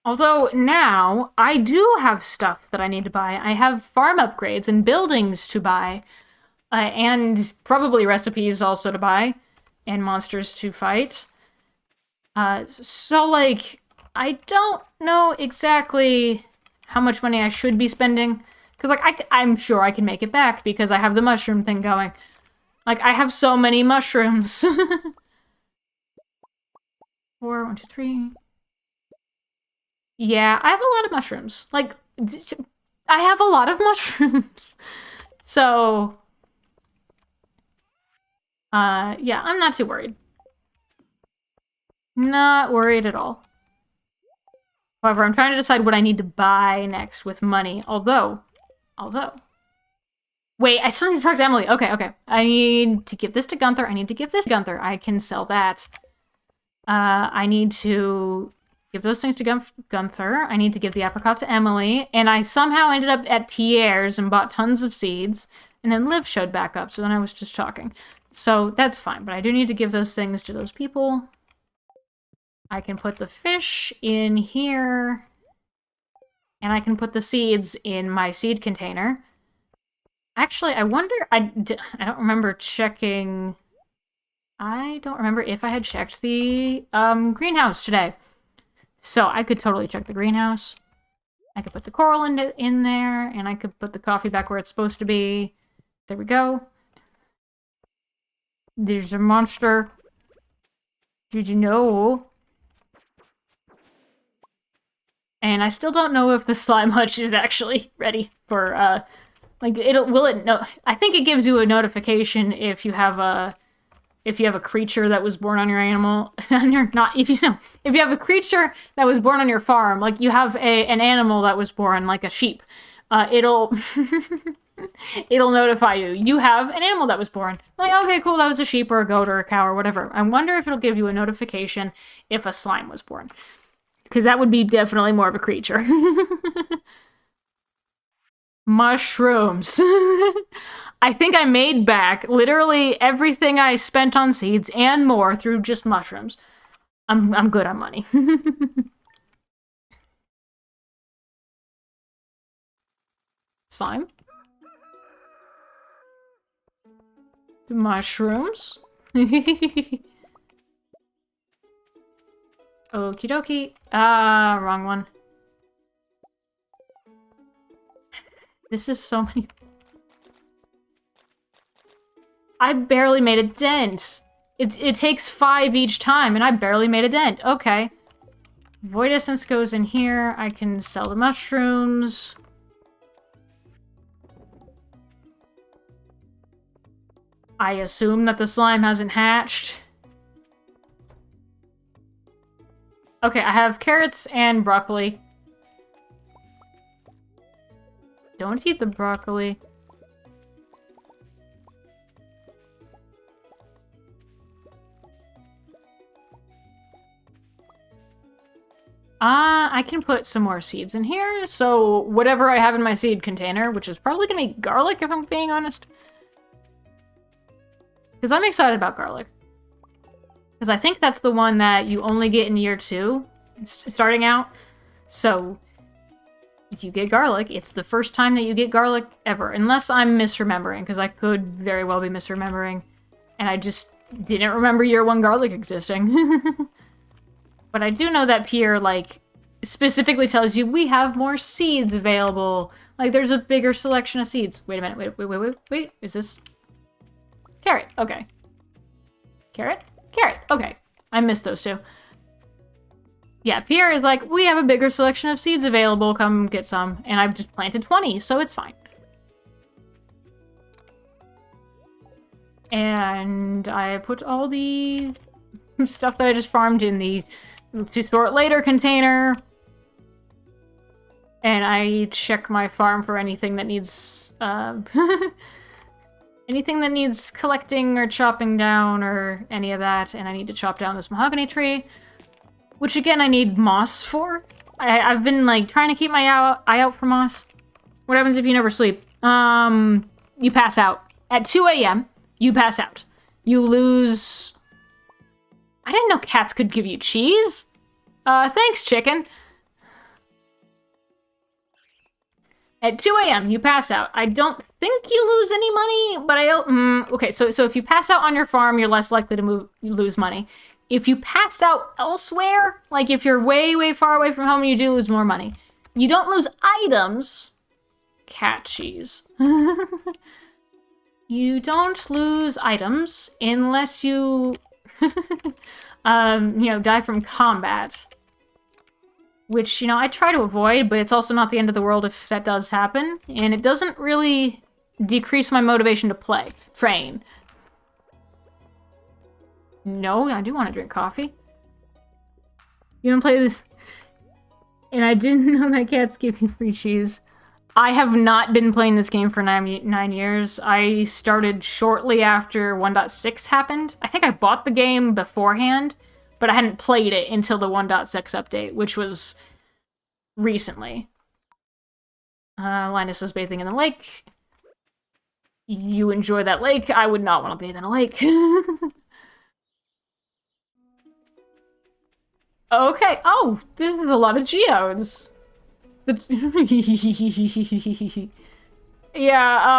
Although, now, I do have stuff that I need to buy. I have farm upgrades and buildings to buy. and probably recipes also to buy, and monsters to fight. So, like, I don't know exactly how much money I should be spending, because, like, I'm sure I can make it back because I have the mushroom thing going. Like, I have so many mushrooms. 4, 1, 2, 3. Yeah, I have a lot of mushrooms. Like, I have a lot of mushrooms. So, yeah, I'm not too worried. Not worried at all. However, I'm trying to decide what I need to buy next with money. Although... Wait, I still need to talk to Emily. Okay. I need to give this to Gunther. I need to give this to Gunther. I can sell that. I need to give those things to Gunther. I need to give the apricot to Emily. And I somehow ended up at Pierre's and bought tons of seeds. And then Liv showed back up, so then I was just talking. So that's fine, but I do need to give those things to those people. I can put the fish in here. And I can put the seeds in my seed container. Actually, I wonder... I don't remember checking... I don't remember if I had checked the greenhouse today. So I could totally check the greenhouse. I could put the coral in there, and I could put the coffee back where it's supposed to be. There we go. There's a monster. Did you know? And I still don't know if the slime hutch is actually ready for, like, will it know? I think it gives you a notification if you have a creature that was born on your animal, if you have a creature that was born on your farm, like you have an animal that was born, like a sheep, it'll it'll notify you. You have an animal that was born. Like, okay, cool, that was a sheep or a goat or a cow or whatever. I wonder if it'll give you a notification if a slime was born. Because that would be definitely more of a creature. Mushrooms. I think I made back literally everything I spent on seeds and more through just mushrooms. I'm good on money. Slime. Mushrooms. Okie dokie. Wrong one. This is so many... I barely made a dent. It takes 5 each time, and I barely made a dent. Okay. Void Essence goes in here. I can sell the mushrooms. I assume that the slime hasn't hatched. Okay, I have carrots and broccoli. Don't eat the broccoli. I can put some more seeds in here. So whatever I have in my seed container, which is probably gonna be garlic if I'm being honest. Because I'm excited about garlic. Because I think that's the one that you only get in year 2, starting out. So if you get garlic, it's the first time that you get garlic ever. Unless I'm misremembering, because I could very well be misremembering. And I just didn't remember year 1 garlic existing. But I do know that Pierre, like, specifically tells you, we have more seeds available. Like, there's a bigger selection of seeds. Wait a minute, wait. Is this... Carrot, okay. Carrot? Carrot, okay. I missed those two. Yeah, Pierre is like, we have a bigger selection of seeds available, come get some. And I've just planted 20, so it's fine. And I put all the stuff that I just farmed in the to store it later container. And I check my farm for anything that needs, anything that needs collecting or chopping down or any of that. And I need to chop down this mahogany tree, which again, I need moss for. I've been, like, trying to keep my eye out for moss. What happens if you never sleep? You pass out. At 2 a.m., you pass out. You lose... I didn't know cats could give you cheese. Thanks, chicken. At 2 a.m., you pass out. I don't think you lose any money, but I don't... okay, so if you pass out on your farm, you're less likely to lose money. If you pass out elsewhere, like if you're way, way far away from home, you do lose more money. You don't lose items. Cat cheese. You don't lose items unless you, die from combat. Which, I try to avoid, but it's also not the end of the world if that does happen. And it doesn't really decrease my motivation to train. No, I do want to drink coffee. You want to play this? And I didn't know that cats give you free cheese. I have not been playing this game for 9 years. I started shortly after 1.6 happened. I think I bought the game beforehand, but I hadn't played it until the 1.6 update, which was recently. Linus is bathing in the lake. You enjoy that lake. I would not want to bathe in a lake. Okay. Oh, this is a lot of geodes. Yeah,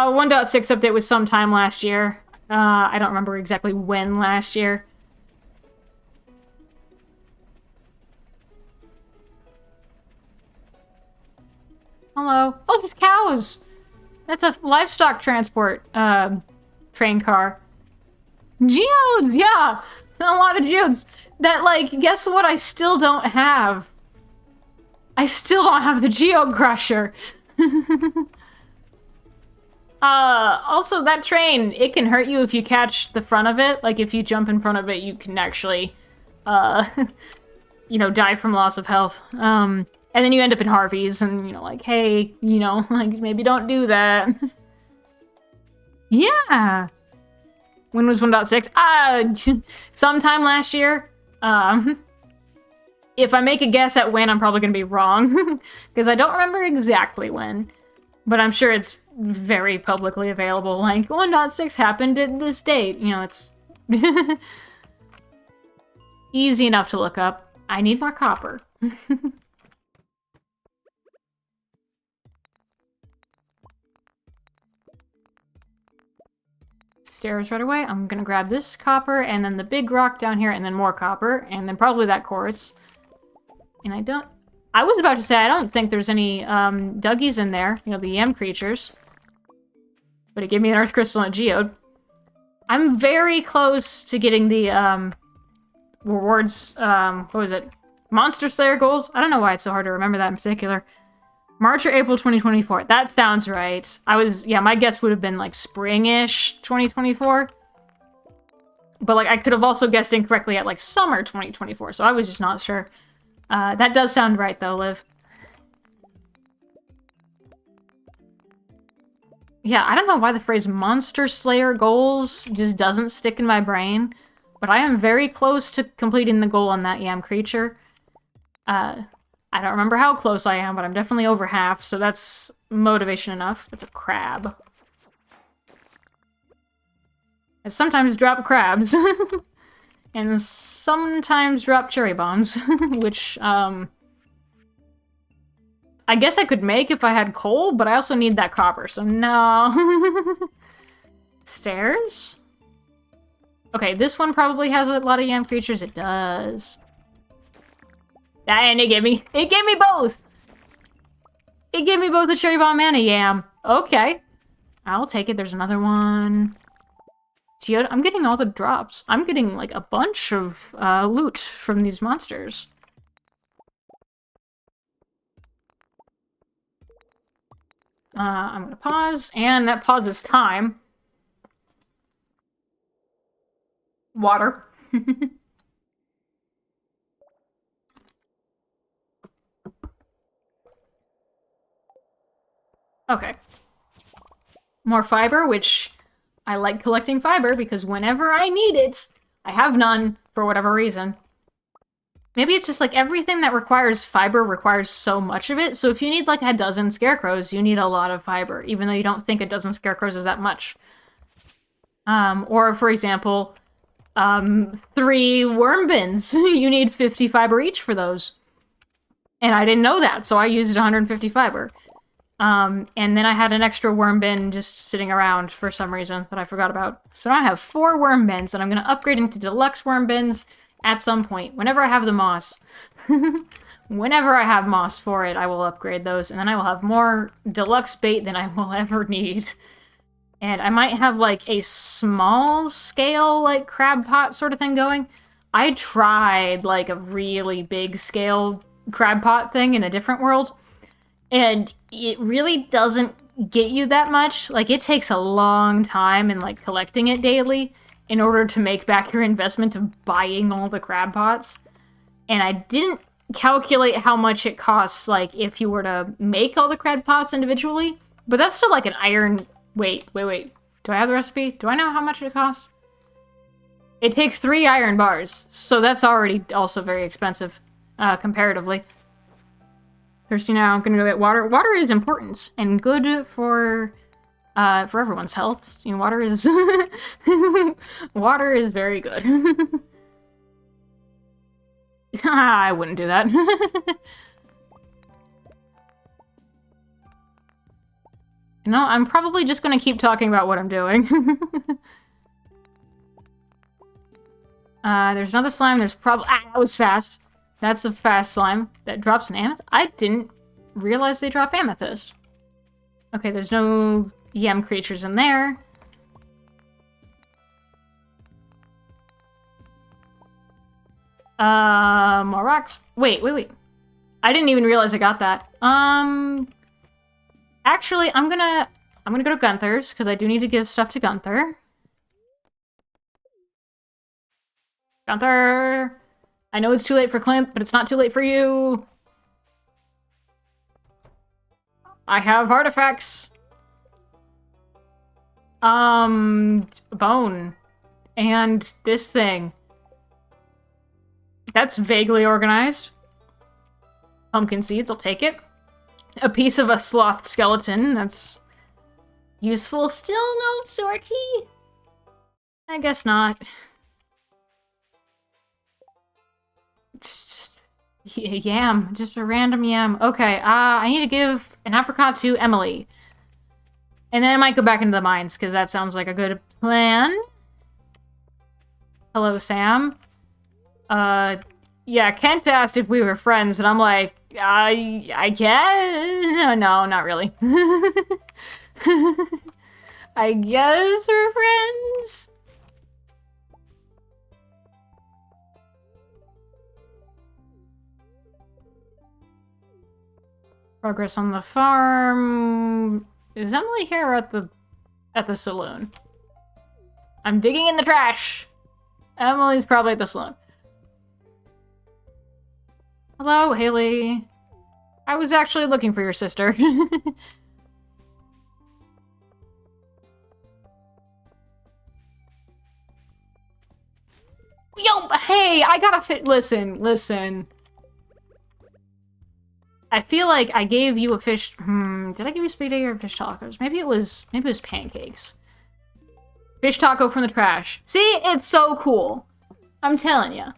1.6 update was sometime last year. I don't remember exactly when last year. Hello. Oh, there's cows! That's a livestock transport, train car. Geodes, yeah! A lot of geodes. That, guess what I still don't have? I still don't have the Geo Crusher. Also, that train, it can hurt you if you catch the front of it. Like, if you jump in front of it, you can actually, die from loss of health. And then you end up in Harvey's, and, hey, maybe don't do that. Yeah! When was 1.6? Sometime last year. If I make a guess at when, I'm probably going to be wrong. Because I don't remember exactly when. But I'm sure it's very publicly available. 1.6 happened at this date. It's easy enough to look up. I need more copper. Stairs right away. I'm going to grab this copper, and then the big rock down here, and then more copper, and then probably that quartz. And I was about to say, I don't think there's any, Duggies in there. The yam creatures. But it gave me an earth crystal and a geode. I'm very close to getting the, rewards, what was it? Monster Slayer goals? I don't know why it's so hard to remember that in particular. March or April 2024. That sounds right. My guess would have been, spring-ish 2024. But, I could have also guessed incorrectly at, summer 2024, so I was just not sure. That does sound right, though, Liv. Yeah, I don't know why the phrase Monster Slayer goals just doesn't stick in my brain, but I am very close to completing the goal on that yam creature. I don't remember how close I am, but I'm definitely over half, so that's motivation enough. That's a crab. I sometimes drop crabs. And sometimes drop cherry bombs, which, I guess I could make if I had coal, but I also need that copper, so no. Stairs? Okay, this one probably has a lot of yam creatures. It does. And it gave me both! It gave me both a cherry bomb and a yam. Okay. I'll take it. There's another one. Geode, I'm getting all the drops. I'm getting, a bunch of, loot from these monsters. I'm gonna pause, and that pauses time. Water. Okay. More fiber, which... I like collecting fiber because whenever I need it, I have none for whatever reason. Maybe it's just everything that requires fiber requires so much of it, so if you need a dozen scarecrows, you need a lot of fiber, even though you don't think a dozen scarecrows is that much. Or, for example, 3 worm bins. You need 50 fiber each for those. And I didn't know that, so I used 150 fiber. And then I had an extra worm bin just sitting around for some reason that I forgot about. So now I have 4 worm bins, and I'm going to upgrade into deluxe worm bins at some point. Whenever I have the moss. Whenever I have moss for it, I will upgrade those, and then I will have more deluxe bait than I will ever need. And I might have, like, a small scale, like, crab pot sort of thing going. I tried, like, a really big scale crab pot thing in a different world, and it really doesn't get you that much. Like, it takes a long time in, like, collecting it daily in order to make back your investment of buying all the crab pots. And I didn't calculate how much it costs, like, if you were to make all the crab pots individually. But that's still, like, an iron... Wait. Do I have the recipe? Do I know how much it costs? It takes 3 iron bars, so that's already also very expensive, comparatively. Thirsty now, I'm gonna go get water. Water is important and good for everyone's health. You know, water is... water is very good. I wouldn't do that. No, I'm probably just gonna keep talking about what I'm doing. There's another slime. There's probably... Ah, that was fast. That's a fast slime that drops an amethyst. I didn't realize they drop amethyst. Okay, there's no yam creatures in there. More rocks. Wait. I didn't even realize I got that. Actually, I'm gonna go to Gunther's, because I do need to give stuff to Gunther. Gunther! I know it's too late for Clint, but it's not too late for you! I have artifacts! Bone. And this thing. That's vaguely organized. Pumpkin seeds, I'll take it. A piece of a sloth skeleton, that's useful. Still no sword key? I guess not. Yam, just a random yam. Okay, I need to give an apricot to Emily. And then I might go back into the mines, because that sounds like a good plan. Hello, Sam. Yeah, Kent asked if we were friends, and I'm like, I guess? No, not really. I guess we're friends? Progress on the farm. Is Emily here or at the saloon? I'm digging in the trash. Emily's probably at the saloon. Hello, Haley. I was actually looking for your sister. Yo, hey, I gotta fit. Listen. I feel like I gave you a fish. Did I give you spaghetti or fish tacos? Maybe it was pancakes. Fish taco from the trash. See, it's so cool. I'm telling ya.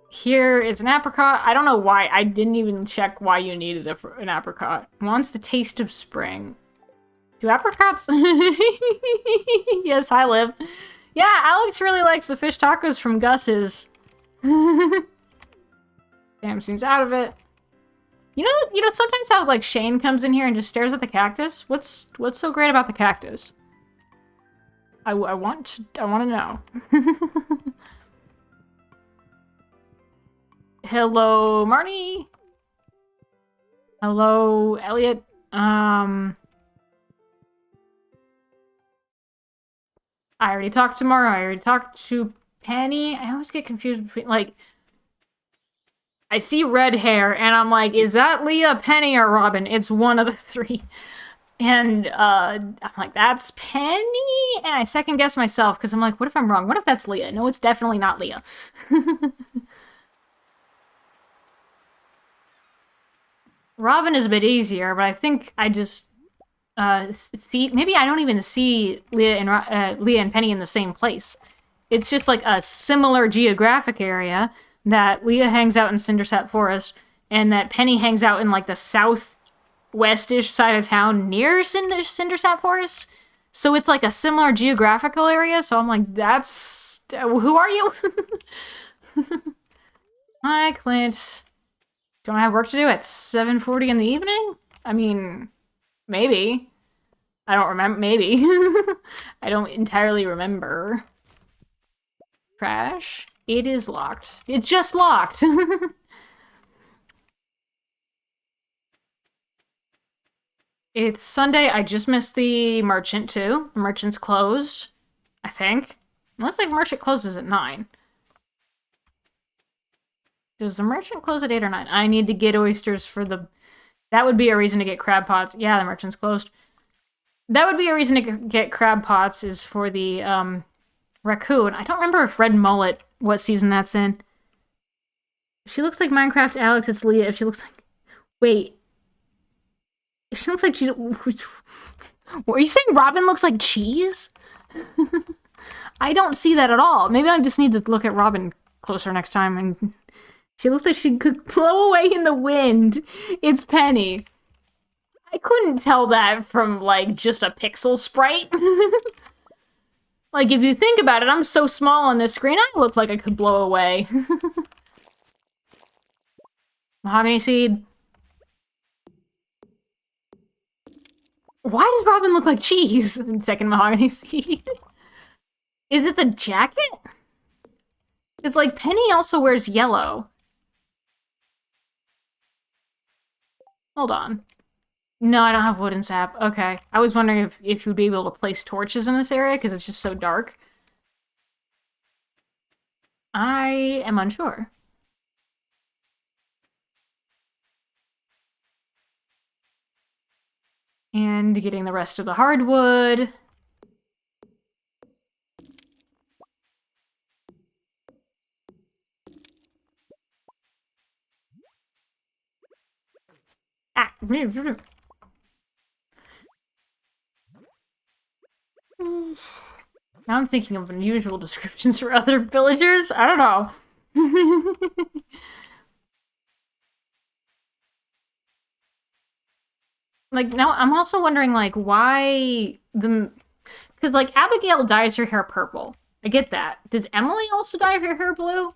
Here is an apricot. I don't know why. I didn't even check why you needed an apricot. Wants the taste of spring. Do apricots? Yes, I live. Yeah, Alex really likes the fish tacos from Gus's. Damn, seems out of it. You know, sometimes how, like, Shane comes in here and just stares at the cactus? What's so great about the cactus? I want to know. Hello, Marnie. Hello, Elliot. I already talked to Mara. I already talked to Penny. I always get confused between, like, I see red hair, and I'm like, is that Leah, Penny, or Robin? It's one of the 3. And, I'm like, that's Penny? And I second guess myself, because I'm like, what if I'm wrong? What if that's Leah? No, it's definitely not Leah. Robin is a bit easier, but I think I just, see, maybe I don't even see Leah and Penny in the same place. It's just like a similar geographic area that Leah hangs out in Cindersap Forest, and that Penny hangs out in like the southwestish side of town near Cindersap Forest. So it's like a similar geographical area. So I'm like, that's who are you? Hi, Clint. Don't I have work to do at 7:40 in the evening? I mean, maybe. I don't remember. Maybe. I don't entirely remember. Trash. It is locked. It's just locked. It's Sunday. I just missed the merchant too. The merchant's closed, I think. Unless the merchant closes at 9. Does the merchant close at 8 or 9? I need to get oysters for the... That would be a reason to get crab pots. Yeah, the merchant's closed. That would be a reason to get crab pots, is for the raccoon. I don't remember if Red Mullet, what season that's in. If she looks like Minecraft Alex, it's Leah. If she looks like... Wait. If she looks like she's... Were you saying Robin looks like cheese? I don't see that at all. Maybe I just need to look at Robin closer next time. And she looks like she could blow away in the wind. It's Penny. I couldn't tell that from, like, just a pixel sprite. Like, if you think about it, I'm so small on this screen, I look like I could blow away. Mahogany seed. Why does Robin look like cheese? Second mahogany seed. Is it the jacket? It's like Penny also wears yellow. Hold on. No, I don't have wood and sap. Okay. I was wondering if you'd be able to place torches in this area, because it's just so dark. I am unsure. And getting the rest of the hardwood. Ah. Now I'm thinking of unusual descriptions for other villagers. I don't know. Like, now I'm also wondering, like, why the... Because, like, Abigail dyes her hair purple. I get that. Does Emily also dye her hair blue?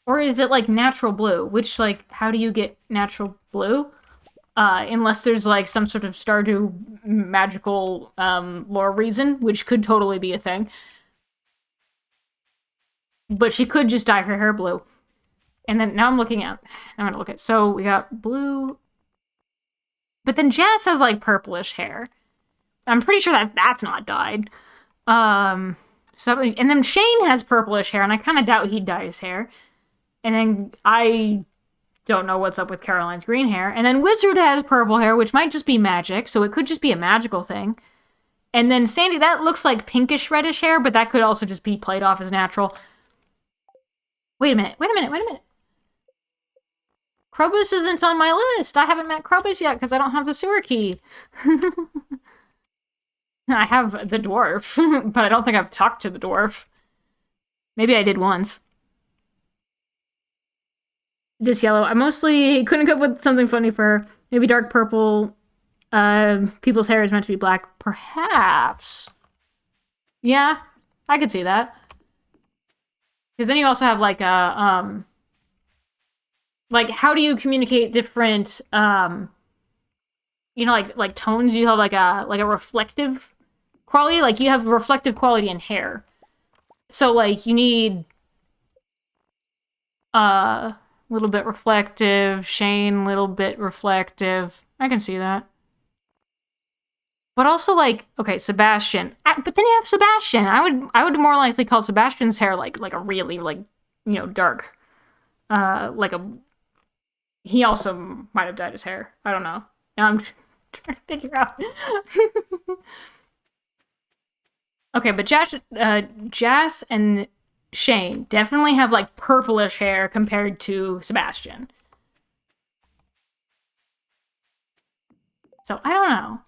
Or is it, like, natural blue? Which, like, how do you get natural blue? Unless there's, like, some sort of Stardew magical lore reason, which could totally be a thing. But she could just dye her hair blue. And then, now I'm gonna look at... So, we got blue... But then Jazz has, like, purplish hair. I'm pretty sure that's not dyed. And then Shane has purplish hair, and I kind of doubt he'd dye his hair. And then I don't know what's up with Caroline's green hair. And then Wizard has purple hair, which might just be magic, so it could just be a magical thing. And then Sandy, that looks like pinkish reddish hair, but that could also just be played off as natural. Wait a minute. Krobus isn't on my list. I haven't met Krobus yet because I don't have the sewer key. I have the dwarf, but I don't think I've talked to the dwarf. Maybe I did once. Just yellow. I mostly couldn't come up with something funny for her. Maybe dark purple. People's hair is meant to be black. Perhaps. Yeah, I could see that. Because then you also have like a, like, how do you communicate different, you know, like tones? You have like a reflective quality. Like, you have reflective quality in hair. So, like, you need, little bit reflective, Shane, little bit reflective. I can see that. But also, like, okay, Sebastian. But then you have Sebastian. I would more likely call Sebastian's hair like a really, like, you know, dark. Like a... He also might have dyed his hair. I don't know. Now I'm trying to figure out. Okay, but Jas and Shane definitely have, like, purplish hair compared to Sebastian. So, I don't know.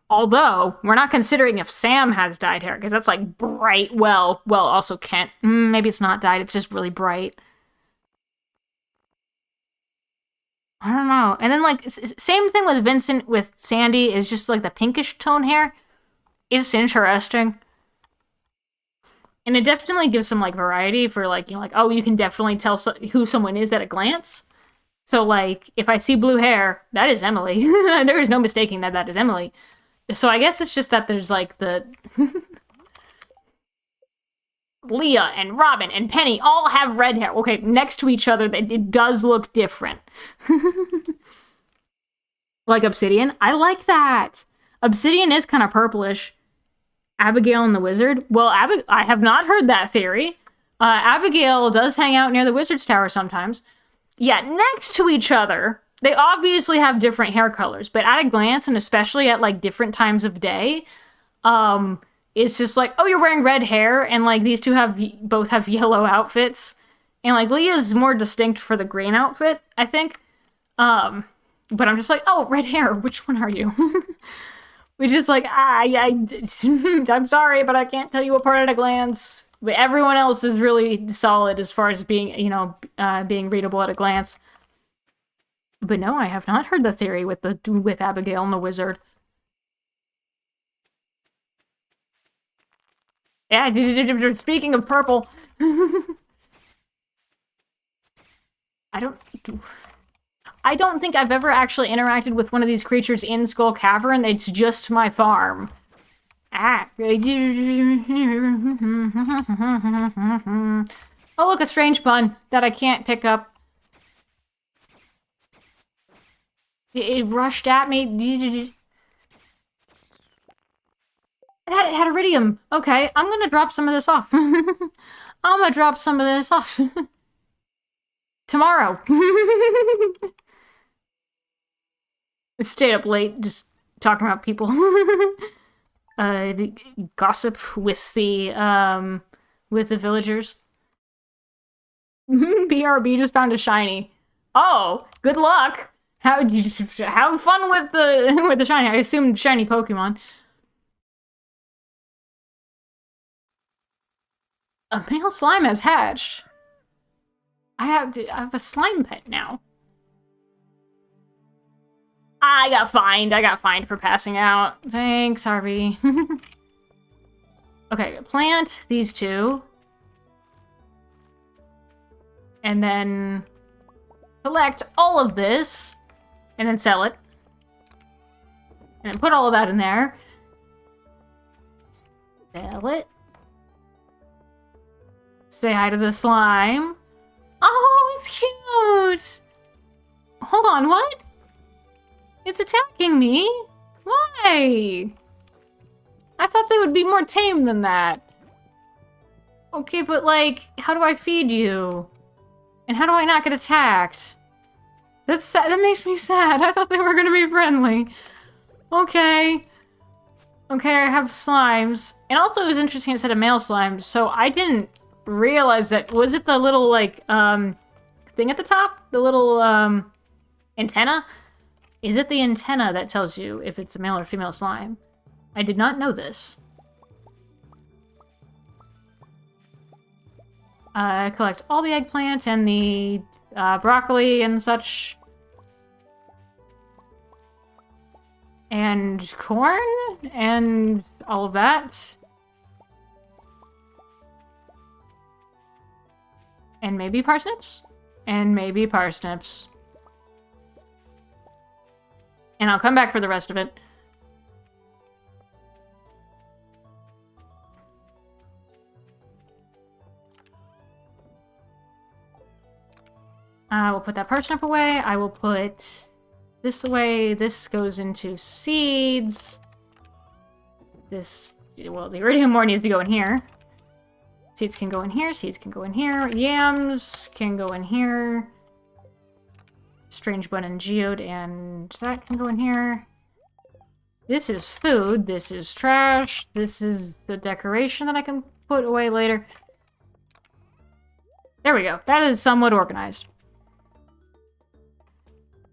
Although, we're not considering if Sam has dyed hair, because that's like bright, well, also Kent. Maybe it's not dyed, it's just really bright. I don't know. And then, like, same thing with Vincent, with Sandy, is just like the pinkish tone hair. It's interesting. And it definitely gives some, like, variety for, like, you know, like, oh, you can definitely tell who someone is at a glance. So, like, if I see blue hair, that is Emily. There is no mistaking that that is Emily. So I guess it's just that there's, like, the... Leah and Robin and Penny all have red hair. Okay, next to each other, it does look different. Like Obsidian. I like that. Obsidian is kind of purplish. Abigail and the Wizard. Well, I have not heard that theory. Abigail does hang out near the Wizard's Tower sometimes. Yeah, next to each other, they obviously have different hair colors, but at a glance, and especially at, like, different times of day, it's just like, oh, you're wearing red hair, and, like, these two both have yellow outfits. And, like, Leah's more distinct for the green outfit, I think. But I'm just like, oh, red hair, which one are you? We're just like, I'm sorry, but I can't tell you apart at a glance. But everyone else is really solid as far as being, you know, being readable at a glance. But no, I have not heard the theory with Abigail and the Wizard. Yeah, speaking of purple. I don't think I've ever actually interacted with one of these creatures in Skull Cavern. It's just my farm. Ah. Oh, look, a strange pun that I can't pick up. It rushed at me. It had iridium. Okay, I'm gonna drop some of this off. I'm gonna drop some of this off. Tomorrow. Stayed up late just talking about people. Gossip with the villagers. BRB just found a shiny. Oh, good luck. Have fun with the shiny. I assume shiny Pokemon. A male slime has hatched. I have a slime pet now. I got fined. I got fined for passing out. Thanks, Harvey. Okay, plant these two. And then collect all of this. And then sell it. And then put all of that in there. Sell it. Say hi to the slime. Oh, it's cute! Hold on, what? It's attacking me? Why? I thought they would be more tame than that. Okay, but, like, how do I feed you? And how do I not get attacked? That's sad. That makes me sad. I thought they were gonna be friendly. Okay. Okay, I have slimes. And also it was interesting it said a male slime, so I didn't realize that. Was it the little, like, thing at the top? The little, antenna? Is it the antenna that tells you if it's a male or female slime? I did not know this. Collect all the eggplant and the broccoli and such. And corn and all of that. And maybe parsnips? And maybe parsnips. And I'll come back for the rest of it. I will put that parsnip away. I will put this away. This goes into seeds. This, well, the iridium ore needs to go in here. Seeds can go in here. Seeds can go in here. Yams can go in here. Strange bun and geode, and that can go in here. This is food. This is trash. This is the decoration that I can put away later. There we go. That is somewhat organized.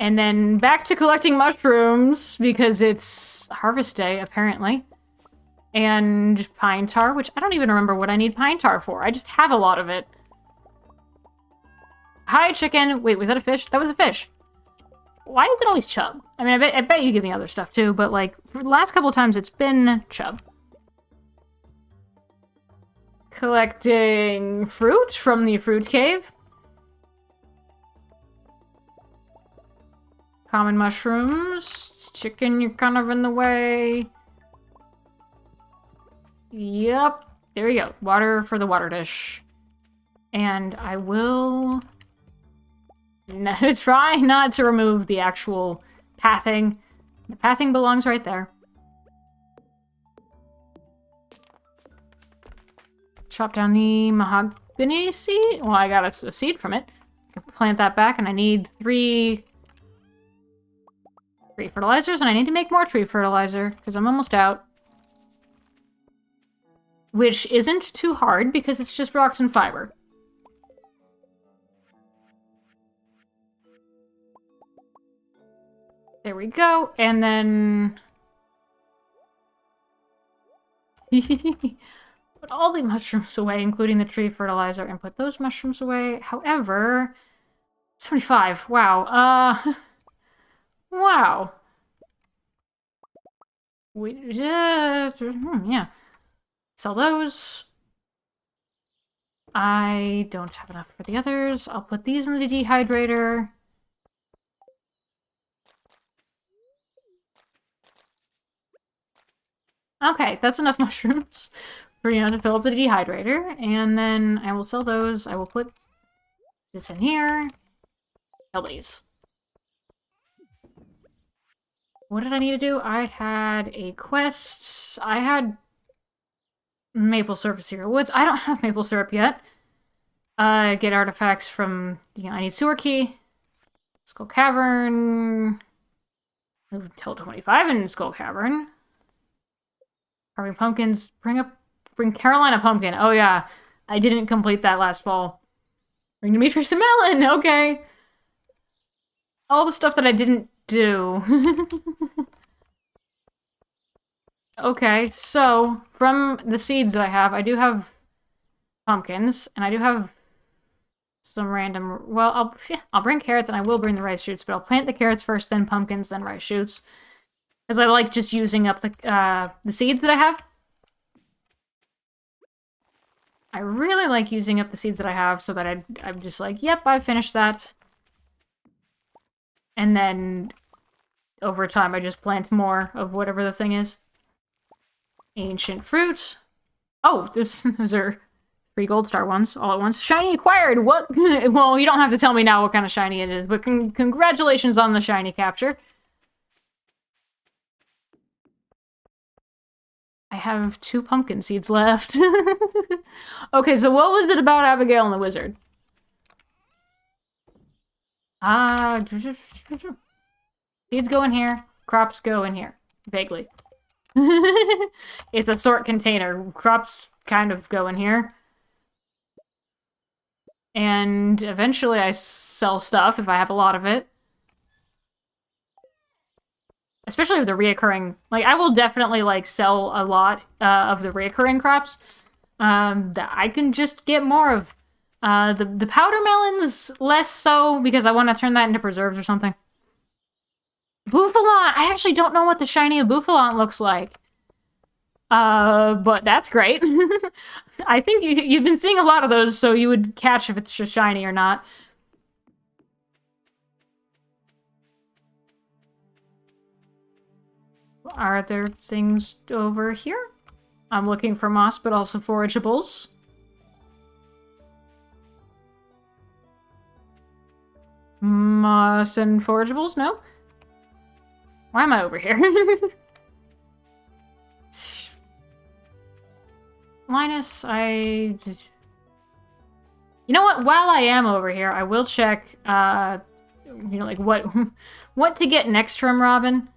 And then back to collecting mushrooms, because it's harvest day, apparently. And pine tar, which I don't even remember what I need pine tar for. I just have a lot of it. Hi, chicken. Wait, was that a fish? That was a fish. Why is it always chub? I mean, I bet you give me other stuff too, but like, for the last couple of times it's been chub. Collecting fruit from the fruit cave. Common mushrooms. Chicken, you're kind of in the way. Yep. There you go. Water for the water dish. And I will try not to remove the actual pathing. The pathing belongs right there. Chop down the mahogany seed. Well, I got a seed from it. I can plant that back, and I need three fertilizers, and I need to make more tree fertilizer, because I'm almost out. Which isn't too hard, because it's just rocks and fiber. There we go, and then... put all the mushrooms away, including the tree fertilizer, and put those mushrooms away. However... 75, wow, wow. Yeah. Sell those. I don't have enough for the others. I'll put these in the dehydrator. Okay, that's enough mushrooms for, you know, to fill up the dehydrator. And then I will sell those. I will put this in here. Sell these. What did I need to do? I had a quest. I had maple syrup Sierra Woods. I don't have maple syrup yet. Get artifacts from, you know, I need sewer key. Skull Cavern. Move until 25 in Skull Cavern. Carving pumpkins. Bring Carolina pumpkin. Oh yeah. I didn't complete that last fall. Bring Demetrius a melon. Okay. All the stuff that I didn't do. Okay, so from the seeds that I do have pumpkins, and I do have some random... Well, I'll bring carrots, and I will bring the rice shoots, but I'll plant the carrots first, then pumpkins, then rice shoots. Because I like just using up the seeds that I have. I really like using up the seeds that I have, so that I'm just like, yep, I finished that. And then, over time, I just plant more of whatever the thing is. Ancient fruit. Oh, those are 3 gold star ones all at once. Shiny acquired! What? Well, you don't have to tell me now what kind of shiny it is, but congratulations on the shiny capture. I have 2 pumpkin seeds left. Okay, so what was it about Abigail and the Wizard? Seeds go in here, crops go in here. Vaguely. It's a sort container. Crops kind of go in here. And eventually I sell stuff if I have a lot of it. Especially with the reoccurring... Like, I will definitely, like, sell a lot of the reoccurring crops that I can just get more of. The powder melons, less so, because I want to turn that into preserves or something. Bouffalon! I actually don't know what the shiny of Bouffalon looks like. But that's great. I think you've been seeing a lot of those, so you would catch if it's just shiny or not. Are there things over here? I'm looking for moss, but also forageables. Moss and forageables? No? Why am I over here? Linus, You know what? While I am over here, I will check, you know, like, what to get next from Robin.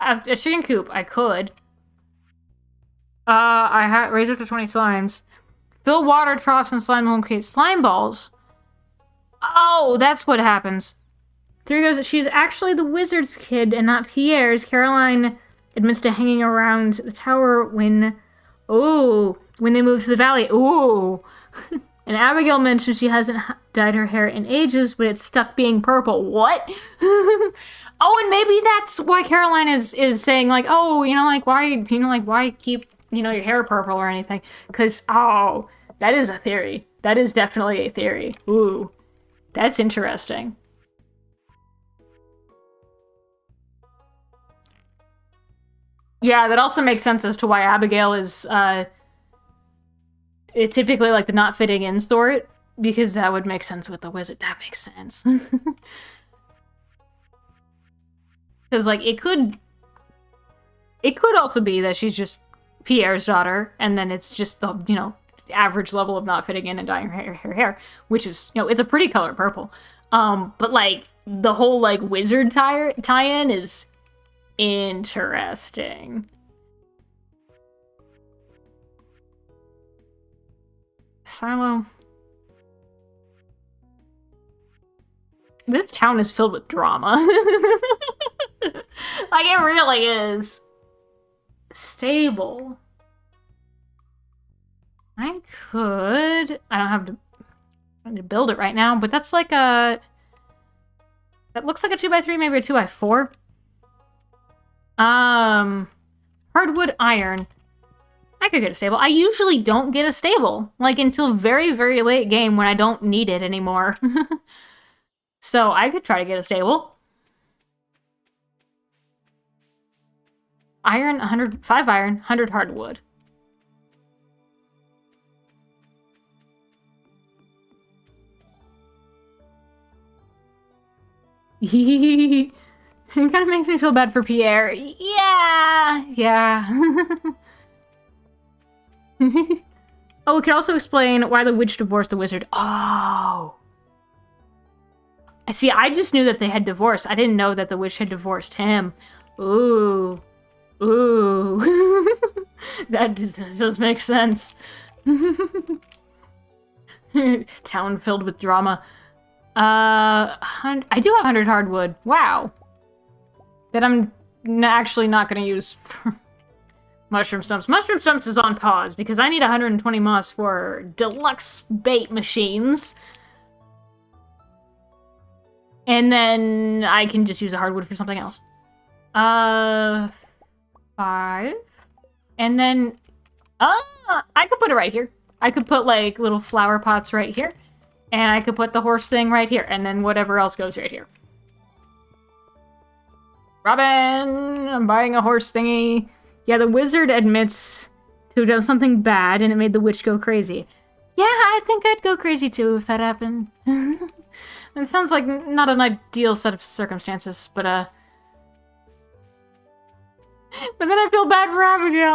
A chicken coop, I could. I raise up to 20 slimes. Fill water troughs and slime home case slime balls. Oh, that's what happens. There goes that she's actually the wizard's kid and not Pierre's. Caroline admits to hanging around the tower when they move to the valley. Ooh. And Abigail mentions she hasn't dyed her hair in ages, but it's stuck being purple. What? Oh, and maybe that's why Caroline is saying, like, oh, why keep, your hair purple or anything? Because, that is a theory. That is definitely a theory. Ooh. That's interesting. Yeah, that also makes sense as to why Abigail is, it's typically like the not fitting in sort, because that would make sense with the wizard. That makes sense. Because, like, it could also be that she's just Pierre's daughter, and then it's just the, average level of not fitting in and dyeing her hair, which is, it's a pretty color purple. But, like, the whole, like, wizard tie-in is interesting. Silo. This town is filled with drama. Like, it really is. Stable. I don't have to build it right now, but that's like that looks like a 2x3, maybe a 2x4. Hardwood iron. I could get a stable. I usually don't get a stable, like, until very, very late game when I don't need it anymore. So I could try to get a stable. Iron, 5 iron, 100 hardwood. It kind of makes me feel bad for Pierre. Yeah. Oh, it could also explain why the witch divorced the wizard. Oh. See, I just knew that they had divorced. I didn't know that the witch had divorced him. Ooh. That does make sense. Town filled with drama. I do have 100 hardwood. Wow. That I'm actually not going to use for mushroom stumps. Mushroom stumps is on pause because I need 120 moss for deluxe bait machines. And then I can just use a hardwood for something else. 5. And then, I could put it right here. I could put, like, little flower pots right here. And I could put the horse thing right here. And then whatever else goes right here. Robin, I'm buying a horse thingy. Yeah, the wizard admits to have done something bad and it made the witch go crazy. Yeah, I think I'd go crazy too if that happened. It sounds like not an ideal set of circumstances, but then I feel bad for Abigail.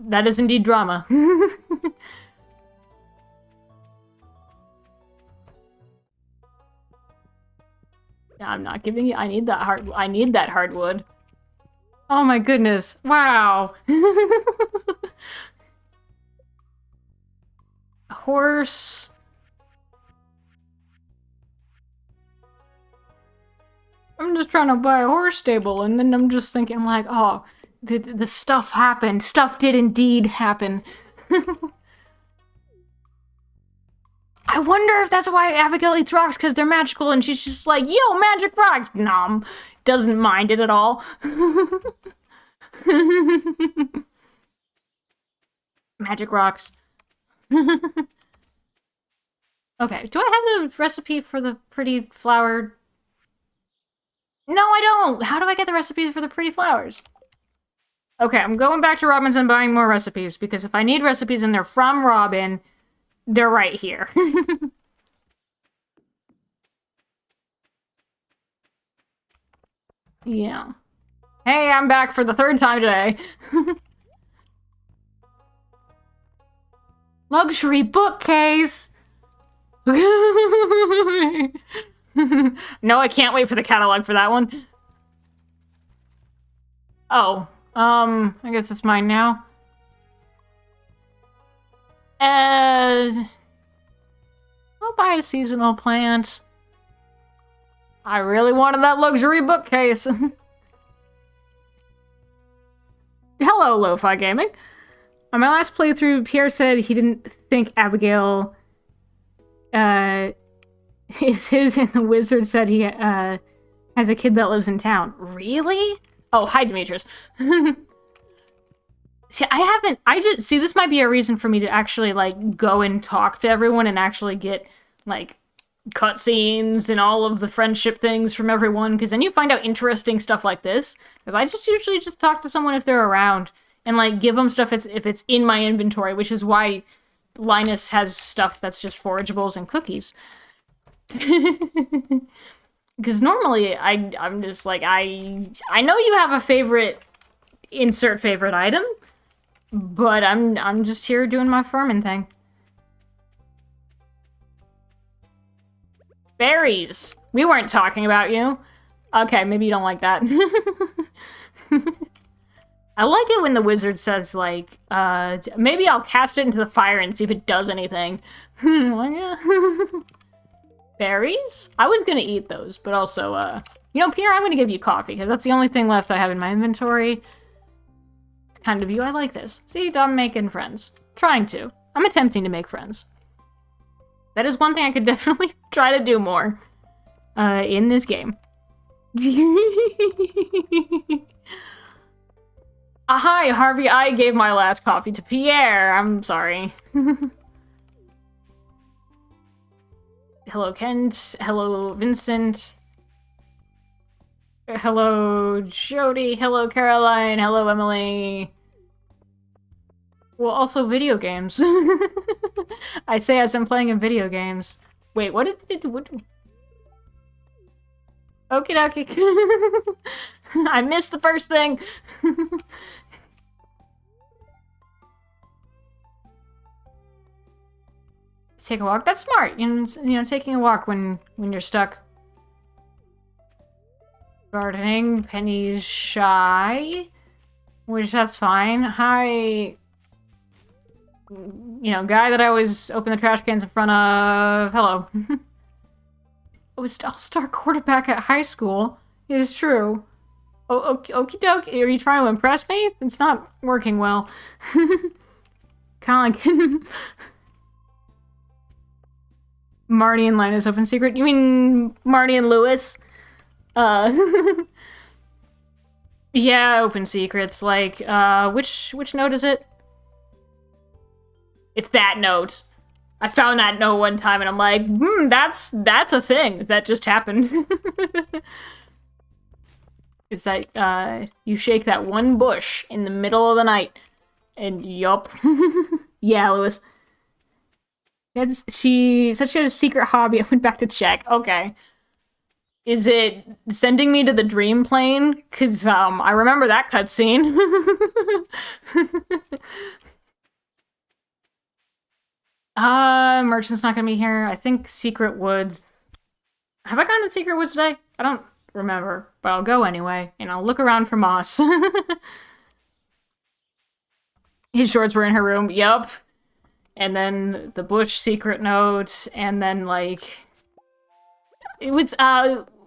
That is indeed drama. I'm not giving you. I need that hardwood. Oh my goodness! Wow. Horse. I'm just trying to buy a horse stable, and then I'm just thinking, like, oh, the stuff happened. Stuff did indeed happen. I wonder if that's why Abigail eats rocks, because they're magical, and she's just like, yo, magic rocks! Nom. Doesn't mind it at all. Magic rocks. Okay, do I have the recipe for the pretty flower? No, I don't! How do I get the recipes for the pretty flowers? Okay, I'm going back to Robin's and buying more recipes, because if I need recipes and they're from Robin, they're right here. Yeah. Hey, I'm back for the 3rd time today. Luxury bookcase! No, I can't wait for the catalog for that one. Oh, I guess it's mine now. Oh, buy a seasonal plant. I really wanted that luxury bookcase. Hello, Lo-Fi Gaming. On my last playthrough, Pierre said he didn't think Abigail is his, and the wizard said he has a kid that lives in town. Really? Oh, hi, Demetrius. See, this might be a reason for me to actually, like, go and talk to everyone and actually get, like, cutscenes and all of the friendship things from everyone, because then you find out interesting stuff like this. Because I just usually just talk to someone if they're around and, like, give them stuff if it's in my inventory, which is why Linus has stuff that's just forageables and cookies. Because normally I'm just like, I know you have a favorite, insert favorite item, but I'm just here doing my farming thing. Berries! We weren't talking about you. Okay, maybe you don't like that. I like it when the wizard says, like, maybe I'll cast it into the fire and see if it does anything. Berries? I was gonna eat those, but also, you know, Pierre, I'm gonna give you coffee, because that's the only thing left I have in my inventory. It's kind of you. I like this. See, I'm making friends. Trying to. I'm attempting to make friends. That is one thing I could definitely try to do more in this game. Hi, Harvey. I gave my last coffee to Pierre. I'm sorry. Hello, Kent. Hello, Vincent. Hello, Jody. Hello, Caroline. Hello, Emily. Well, also video games. I say as I'm playing in video games. Wait, what did it do? Okie dokie. I missed the first thing. Take a walk. That's smart. You know, taking a walk when you're stuck. Gardening. Penny's shy. Which, that's fine. Hi. You know, guy that I always open the trash cans in front of. Hello. I was all-star quarterback at high school. It is true. Oh, okie dokie. Are you trying to impress me? It's not working well. Kind of like Marty and Linus open secret. You mean Marty and Lewis? Yeah, open secrets. Like, which note is it? It's that note. I found that note one time and I'm like, that's a thing that just happened. It's that, you shake that one bush in the middle of the night. And yup. Yeah, Lewis. She said she had a secret hobby. I went back to check. Okay. Is it sending me to the dream plane? Because, I remember that cutscene. Merchant's not gonna be here. I think Secret Woods. Have I gone to Secret Woods today? I don't remember, but I'll go anyway, and I'll look around for Moss. His shorts were in her room. Yup. And then the Bush secret note, and then, like... It was,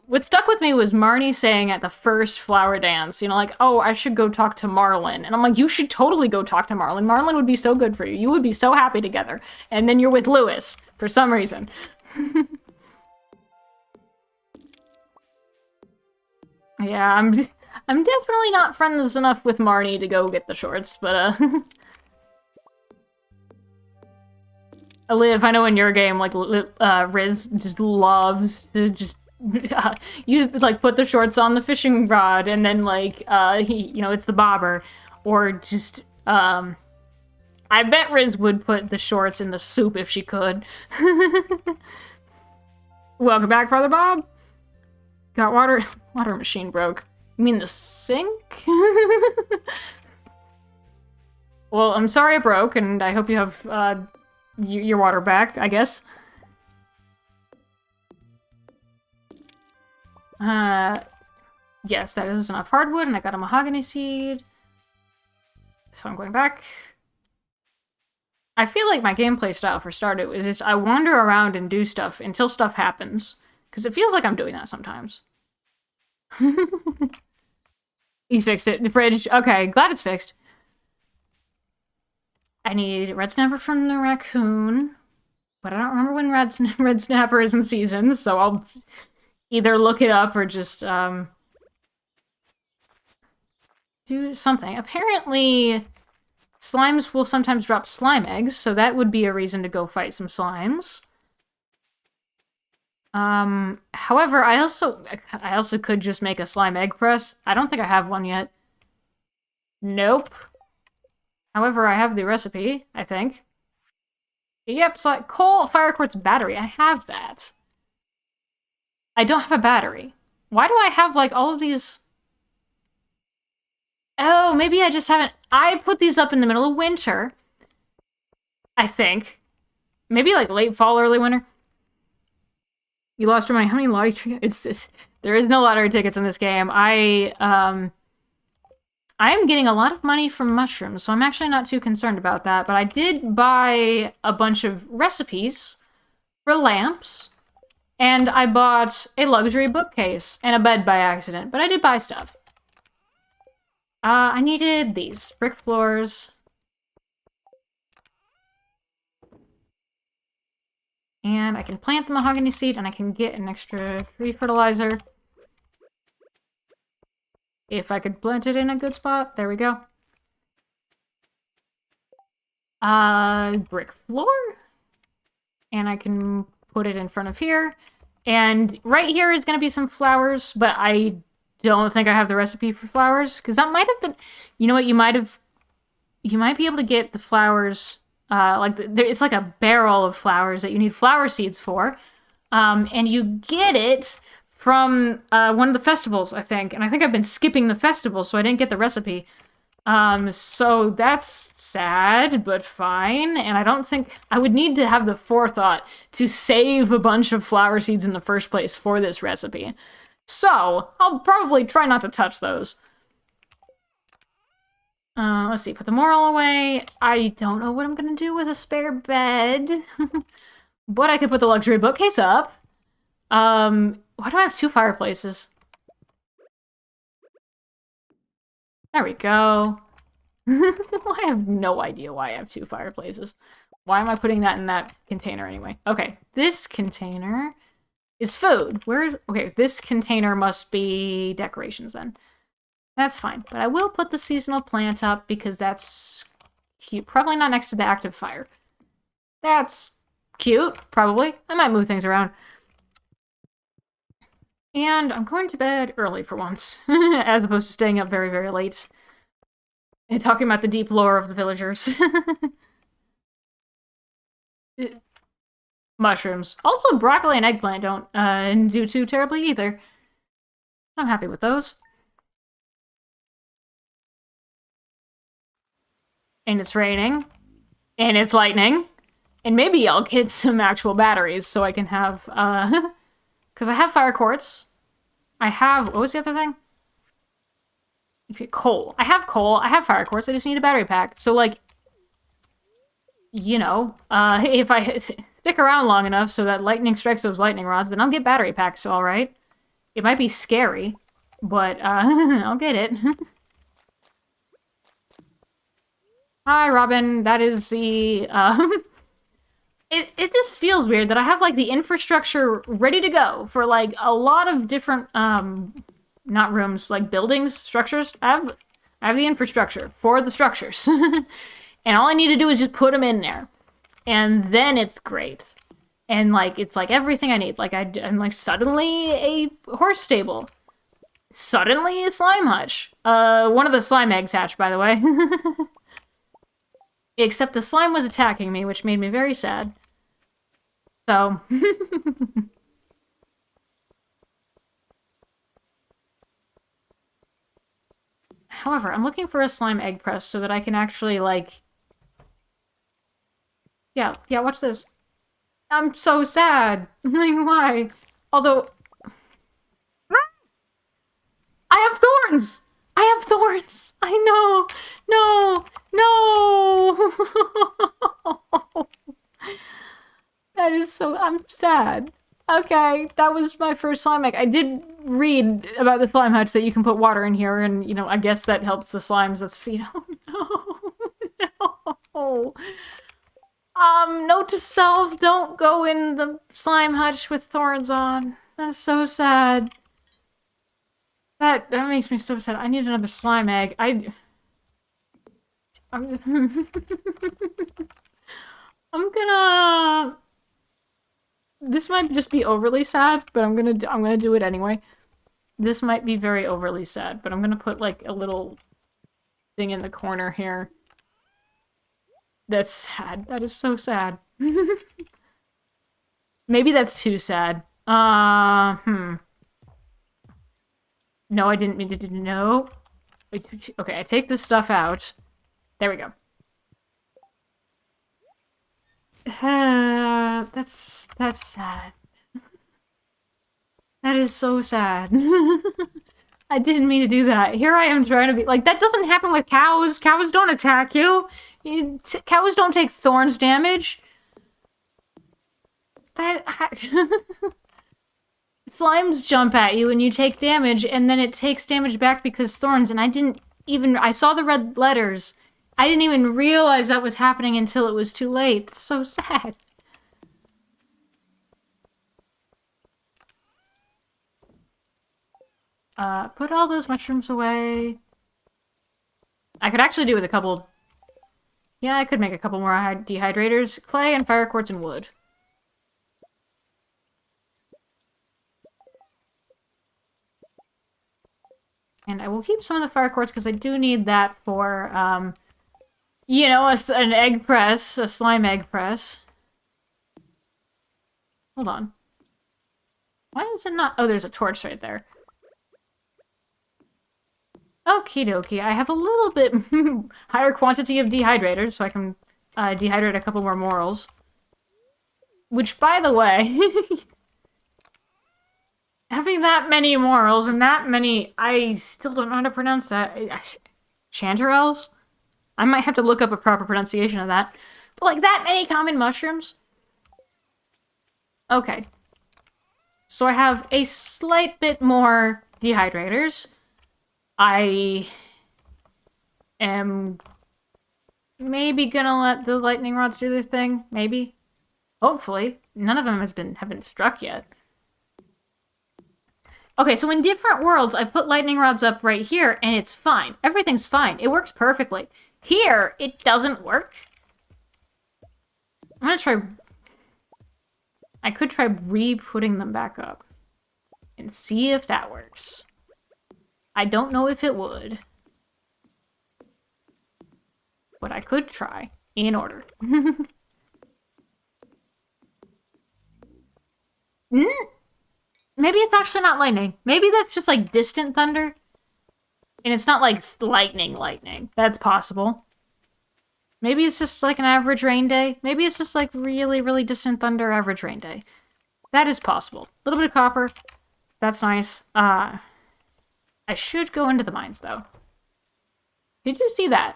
what stuck with me was Marnie saying at the first flower dance, you know, like, oh, I should go talk to Marlin. And I'm like, you should totally go talk to Marlin. Marlin would be so good for you. You would be so happy together. And then you're with Lewis, for some reason. Yeah, I'm definitely not friends enough with Marnie to go get the shorts, but, Liv, I know in your game, like, Riz just loves to just use, like, put the shorts on the fishing rod, and then, like, you know, it's the bobber. Or just, I bet Riz would put the shorts in the soup if she could. Welcome back, Father Bob. Got water. Water machine broke. You mean the sink? Well, I'm sorry it broke, and I hope you have, your water back, I guess. Yes, that is enough hardwood, and I got a mahogany seed. So I'm going back. I feel like my gameplay style for Stardew is just I wander around and do stuff until stuff happens. Because it feels like I'm doing that sometimes. He fixed it. The fridge. Okay, glad it's fixed. I need red snapper from the raccoon. But I don't remember when red snapper is in season, so I'll either look it up or just, do something. Apparently, slimes will sometimes drop slime eggs, so that would be a reason to go fight some slimes. However, I also could just make a slime egg press. I don't think I have one yet. Nope. However, I have the recipe, I think. Yep, it's like coal, fire quartz, battery. I have that. I don't have a battery. Why do I have, like, all of these... Oh, maybe I just haven't... I put these up in the middle of winter. I think. Maybe, like, late fall, early winter. You lost your money. How many lottery tickets? There is no lottery tickets in this game. I am getting a lot of money from mushrooms, so I'm actually not too concerned about that. But I did buy a bunch of recipes for lamps, and I bought a luxury bookcase and a bed by accident. But I did buy stuff. I needed these brick floors. And I can plant the mahogany seed, and I can get an extra tree fertilizer. If I could plant it in a good spot. There we go. Brick floor. And I can put it in front of here. And right here is going to be some flowers, but I don't think I have the recipe for flowers. Because that might have been... You know what? You might be able to get the flowers... it's like a barrel of flowers that you need flower seeds for. And you get it from one of the festivals, I think. And I think I've been skipping the festival, so I didn't get the recipe. So that's sad, but fine. And I don't think... I would need to have the forethought to save a bunch of flower seeds in the first place for this recipe. So, I'll probably try not to touch those. Let's see, put the moral away. I don't know what I'm gonna do with a spare bed. But I could put the luxury bookcase up. Why do I have two fireplaces? There we go. I have no idea why I have two fireplaces. Why am I putting that in that container anyway? Okay, this container is food. Okay, this container must be decorations then. That's fine, but I will put the seasonal plant up because that's cute. Probably not next to the active fire. That's cute, probably. I might move things around. And I'm going to bed early for once, as opposed to staying up very, very late. And talking about the deep lore of the villagers. Mushrooms. Also, broccoli and eggplant don't do too terribly either. I'm happy with those. And it's raining. And it's lightning. And maybe I'll get some actual batteries so I can have, because I have fire quartz. I have, what was the other thing? Coal. I have coal. I have fire quartz. I just need a battery pack. So, like, you know, if I stick around long enough so that lightning strikes those lightning rods, then I'll get battery packs, all right? It might be scary, but, I'll get it. Hi, Robin. That is the, It just feels weird that I have, like, the infrastructure ready to go for, like, a lot of different, not rooms, like, buildings, structures. I have the infrastructure for the structures. And all I need to do is just put them in there. And then it's great. And, like, it's, like, everything I need. Like, I'm, like, suddenly a horse stable. Suddenly a slime hutch. One of the slime eggs hatched, by the way. Except the slime was attacking me, which made me very sad. So... However, I'm looking for a slime egg press so that I can actually, like... Yeah, watch this. I'm so sad. Like, why? Although... I have thorns! I have thorns! I know! No! That is so... I'm sad. Okay, that was my first slime egg. I did read about the slime hutch that you can put water in here, and, you know, I guess that helps the slimes that's feed. Oh, no. No. Note to self, don't go in the slime hutch with thorns on. That's so sad. That makes me so sad. I need another slime egg. I'm gonna... This might just be overly sad, but I'm gonna do it anyway. This might be very overly sad, but I'm gonna put like a little thing in the corner here. That's sad. That is so sad. Maybe that's too sad. No, I didn't mean to. No. Wait, okay, I take this stuff out. There we go. That's sad. That is so sad. I didn't mean to do that. Here I am trying to be like, that doesn't happen with cows. Cows don't attack you. Cows don't take thorns damage. Slimes jump at you and you take damage, and then it takes damage back because thorns, and I saw the red letters. I didn't even realize that was happening until it was too late. It's so sad. Put all those mushrooms away. I could actually do with a couple... Yeah, I could make a couple more dehydrators. Clay and fire quartz and wood. And I will keep some of the fire quartz because I do need that for, you know, an egg press, a slime egg press. Hold on. Why is it not... Oh, there's a torch right there. Okie dokie. I have a little bit higher quantity of dehydrators, so I can dehydrate a couple more morels. Which, by the way... having that many morels and that many... I still don't know how to pronounce that. Chanterelles? I might have to look up a proper pronunciation of that. But, like, that many common mushrooms? Okay. So I have a slight bit more dehydrators. I am maybe gonna let the lightning rods do their thing. Maybe. Hopefully. None of them have been struck yet. Okay, so in different worlds, I put lightning rods up right here, and it's fine. Everything's fine. It works perfectly. Here, it doesn't work. I'm gonna try... I could try re-putting them back up. And see if that works. I don't know if it would. But I could try. In order. Maybe it's actually not lightning. Maybe that's just, like, distant thunder. And it's not, like, lightning. That's possible. Maybe it's just, like, an average rain day. Maybe it's just, like, really, really distant thunder average rain day. That is possible. A little bit of copper. That's nice. I should go into the mines, though. Did you see that?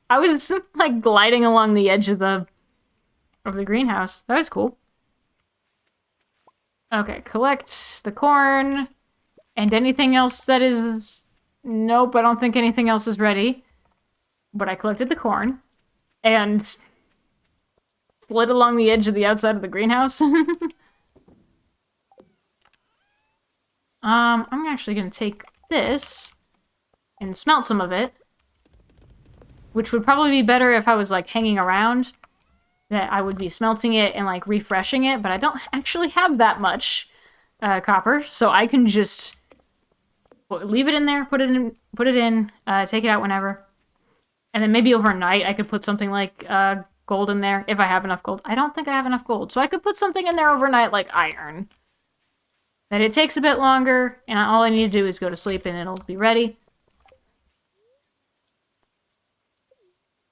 I was, like, gliding along the edge of the greenhouse. That was cool. Okay, collect the corn. And anything else that is... Nope, I don't think anything else is ready. But I collected the corn. And... slid along the edge of the outside of the greenhouse. I'm actually gonna take this and smelt some of it. Which would probably be better if I was, like, hanging around. That I would be smelting it and, like, refreshing it, but I don't actually have that much copper, so I can just leave it in there, put it in, take it out whenever. And then maybe overnight I could put something like gold in there, if I have enough gold. I don't think I have enough gold, so I could put something in there overnight like iron. That it takes a bit longer, and all I need to do is go to sleep and it'll be ready.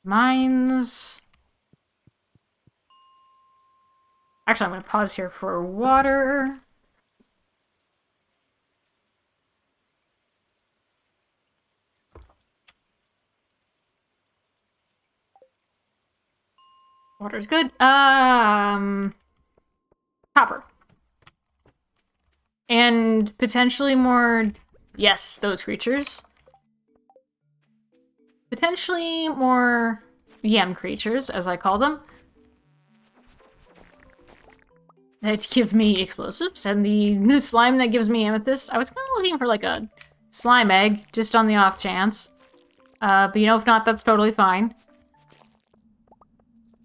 Mines... Actually, I'm going to pause here for water. Water's good. Copper. And potentially more... Yes, those creatures. Potentially more yam creatures, as I call them. That give me explosives, and the slime that gives me amethyst. I was kind of looking for like a slime egg, just on the off chance. But you know, if not, that's totally fine.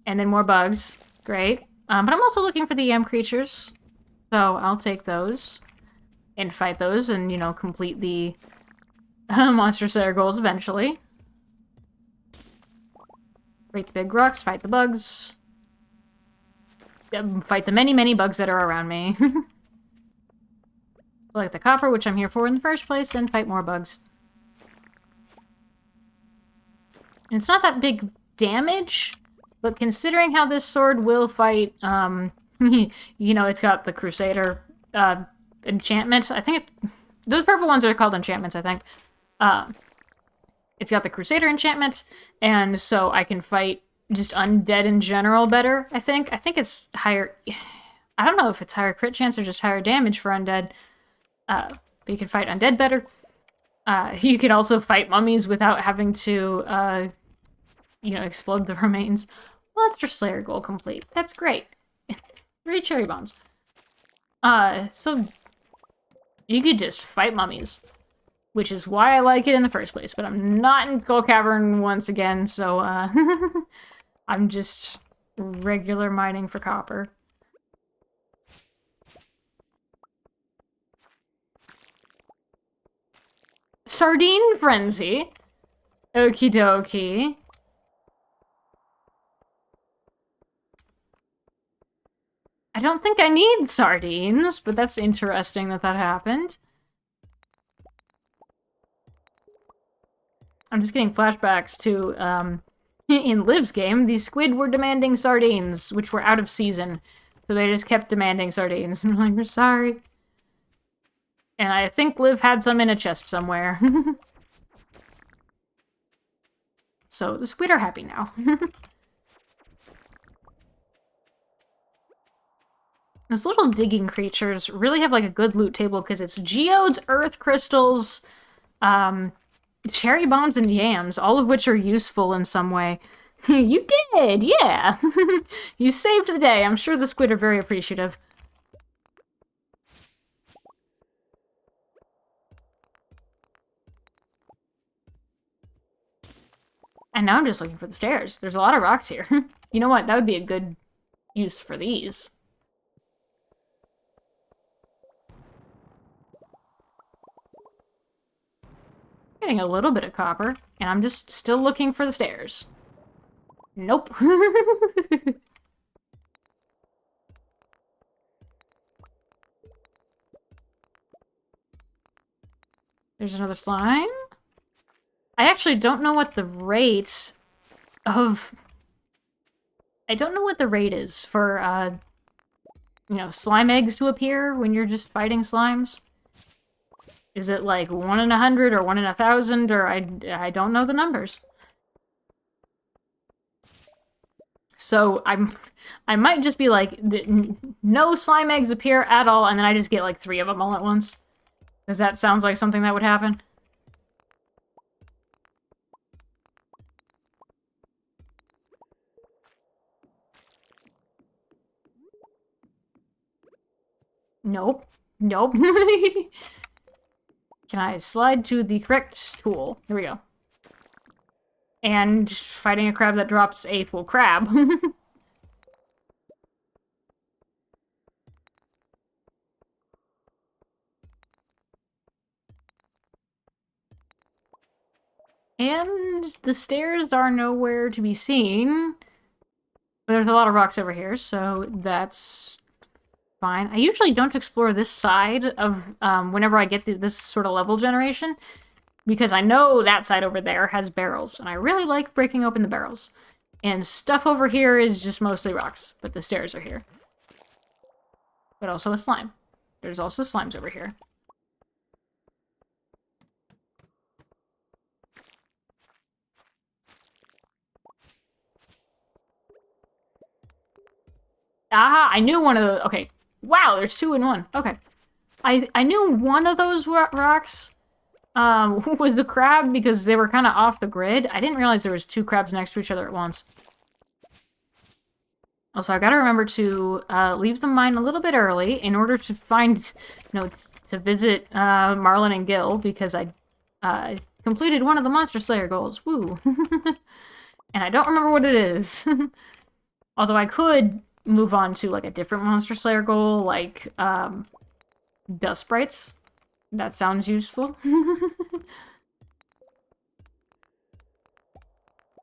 And then more bugs. Great. But I'm also looking for the yam creatures. So I'll take those. And fight those, and, you know, complete the Monster Slayer goals eventually. Break the big rocks, fight the bugs. Fight the many, many bugs that are around me. Collect the copper, which I'm here for in the first place, and fight more bugs. And it's not that big damage, but considering how this sword will fight, you know, it's got the Crusader enchantment. I think those purple ones are called enchantments, I think. It's got the Crusader enchantment, and so I can fight just undead in general better, I think. I think it's higher... I don't know if it's higher crit chance or just higher damage for undead. But you can fight undead better. You can also fight mummies without having to, you know, explode the remains. Monster Slayer goal complete. That's great. 3 cherry bombs. So... You could just fight mummies. Which is why I like it in the first place. But I'm not in Skull Cavern once again, so, I'm just regular mining for copper. Sardine Frenzy. Okie dokie. I don't think I need sardines, but that's interesting that that happened. I'm just getting flashbacks to, in Liv's game, the squid were demanding sardines, which were out of season. So they just kept demanding sardines. And we're like, we're sorry. And I think Liv had some in a chest somewhere. So the squid are happy now. Those little digging creatures really have like a good loot table because it's geodes, earth crystals, cherry bombs, and yams, all of which are useful in some way. You did, yeah! You saved the day. I'm sure the squid are very appreciative. And now I'm just looking for the stairs. There's a lot of rocks here. You know what? That would be a good use for these. Getting a little bit of copper, and I'm just still looking for the stairs. Nope. There's another slime. I actually don't know what the rate of... I don't know what the rate is for, you know, slime eggs to appear when you're just fighting slimes. Is it like 1 in 100 or 1 in 1,000 or I don't know the numbers. So I might just be like, no slime eggs appear at all, and then I just get like 3 of them all at once. Does that sound like something that would happen? Nope. Nope. Can I slide to the correct tool? Here we go. And fighting a crab that drops a full crab. And the stairs are nowhere to be seen. But there's a lot of rocks over here, so that's fine. I usually don't explore this side of whenever I get this sort of level generation, because I know that side over there has barrels, and I really like breaking open the barrels. And stuff over here is just mostly rocks, but the stairs are here. But also a slime. There's also slimes over here. Ah, I knew one of those. Okay. Wow, there's two in one. Okay. I knew one of those rocks was the crab because they were kind of off the grid. I didn't realize there was two crabs next to each other at once. Also, I gotta remember to leave the mine a little bit early in order to find, to visit Marlin and Gil, because I completed one of the Monster Slayer goals. Woo! And I don't remember what it is. Although I could move on to, like, a different Monster Slayer goal, like, Dust Sprites. That sounds useful.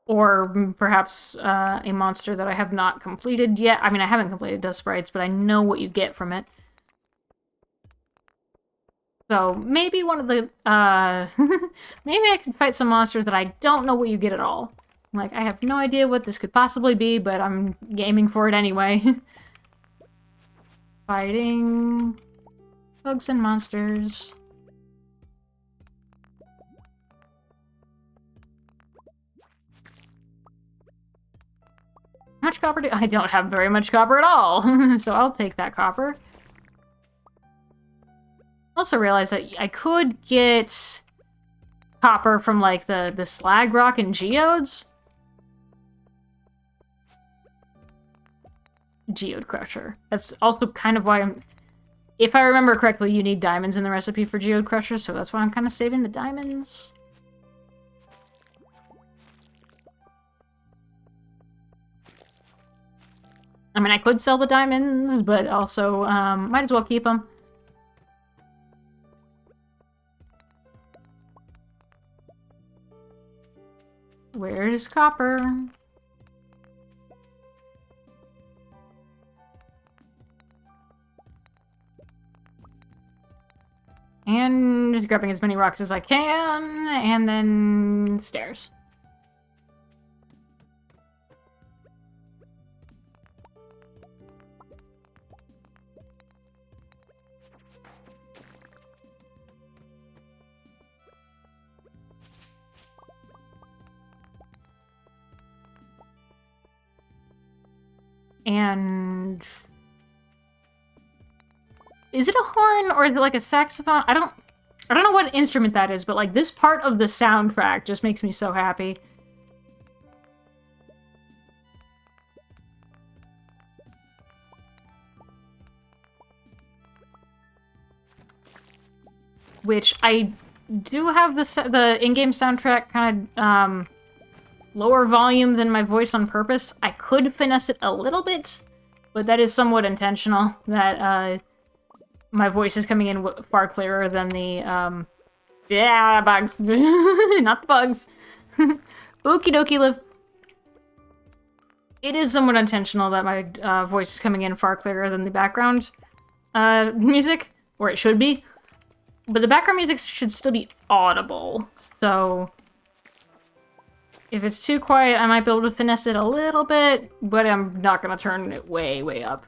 Or perhaps a monster that I have not completed yet. I mean, I haven't completed Dust Sprites, but I know what you get from it. So maybe one of the, maybe I can fight some monsters that I don't know what you get at all. Like, I have no idea what this could possibly be, but I'm aiming for it anyway. Fighting bugs and monsters. How much copper do I don't have very much copper at all, so I'll take that copper. Also realized that I could get copper from, like, the slag rock and geodes. Geode crusher. That's also kind of why I'm... If I remember correctly, you need diamonds in the recipe for geode crusher, so that's why I'm kind of saving the diamonds. I mean, I could sell the diamonds, but also, might as well keep them. Where's copper? And just grabbing as many rocks as I can, and then stairs. And... Is it a horn, or is it like a saxophone? I don't know what instrument that is, but like this part of the soundtrack just makes me so happy. Which I do have the in-game soundtrack kind of lower volume than my voice on purpose. I could finesse it a little bit, but that is somewhat intentional. That my voice is coming in far clearer than the yeah, bugs, not the bugs. Okie dokie, Liv. It is somewhat intentional that my voice is coming in far clearer than the background music, or it should be. But the background music should still be audible, so if it's too quiet, I might be able to finesse it a little bit, but I'm not going to turn it way, way up.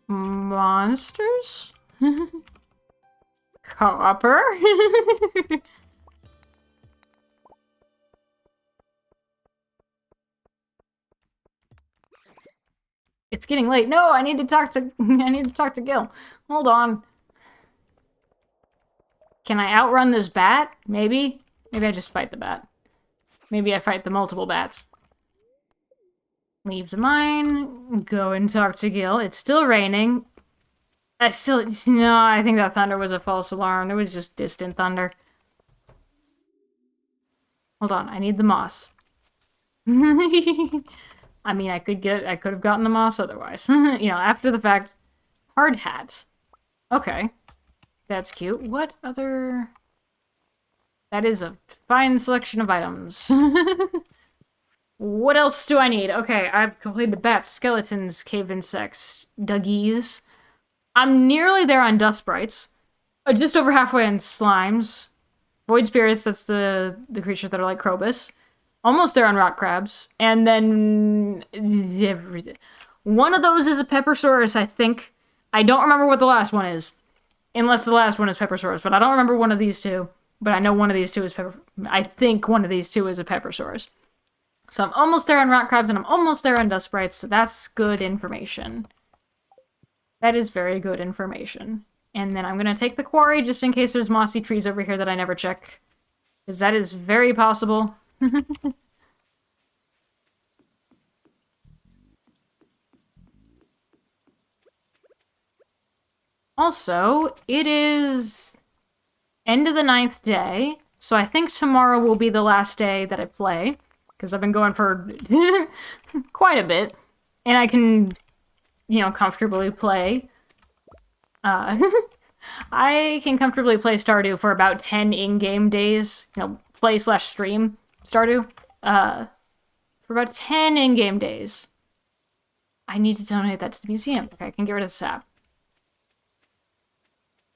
Monsters? Copper? It's getting late. No, I need to talk to Gil. Hold on. Can I outrun this bat? Maybe? Maybe I just fight the bat. Maybe I fight the multiple bats. Leave the mine. Go and talk to Gil. It's still raining. No, I think that thunder was a false alarm. It was just distant thunder. Hold on, I need the moss. I mean, I could have gotten the moss otherwise. You know, after the fact. Hard hat. Okay. That's cute. What other... That is a fine selection of items. What else do I need? Okay, I've completed the bats, skeletons, cave insects, duggies. I'm nearly there on dust sprites. Just over halfway on slimes. Void spirits, that's the creatures that are like Krobus. Almost there on rock crabs. And then... One of those is a Peppersaurus, I think. I don't remember what the last one is. Unless the last one is Peppersaurus, but I don't remember one of these two. But I know one of these two is pepper. I think one of these two is a pepper source. So I'm almost there on rock crabs, and I'm almost there on dust sprites, so that's good information. That is very good information. And then I'm gonna take the quarry, just in case there's mossy trees over here that I never check. Because that is very possible. Also, it is end of the 9th day, so I think tomorrow will be the last day that I play. Because I've been going for quite a bit. And I can, you know, comfortably play. I can comfortably play Stardew for about 10 in-game days. You know, play/stream Stardew. For about 10 in-game days. I need to donate that to the museum. Okay, I can get rid of the sap.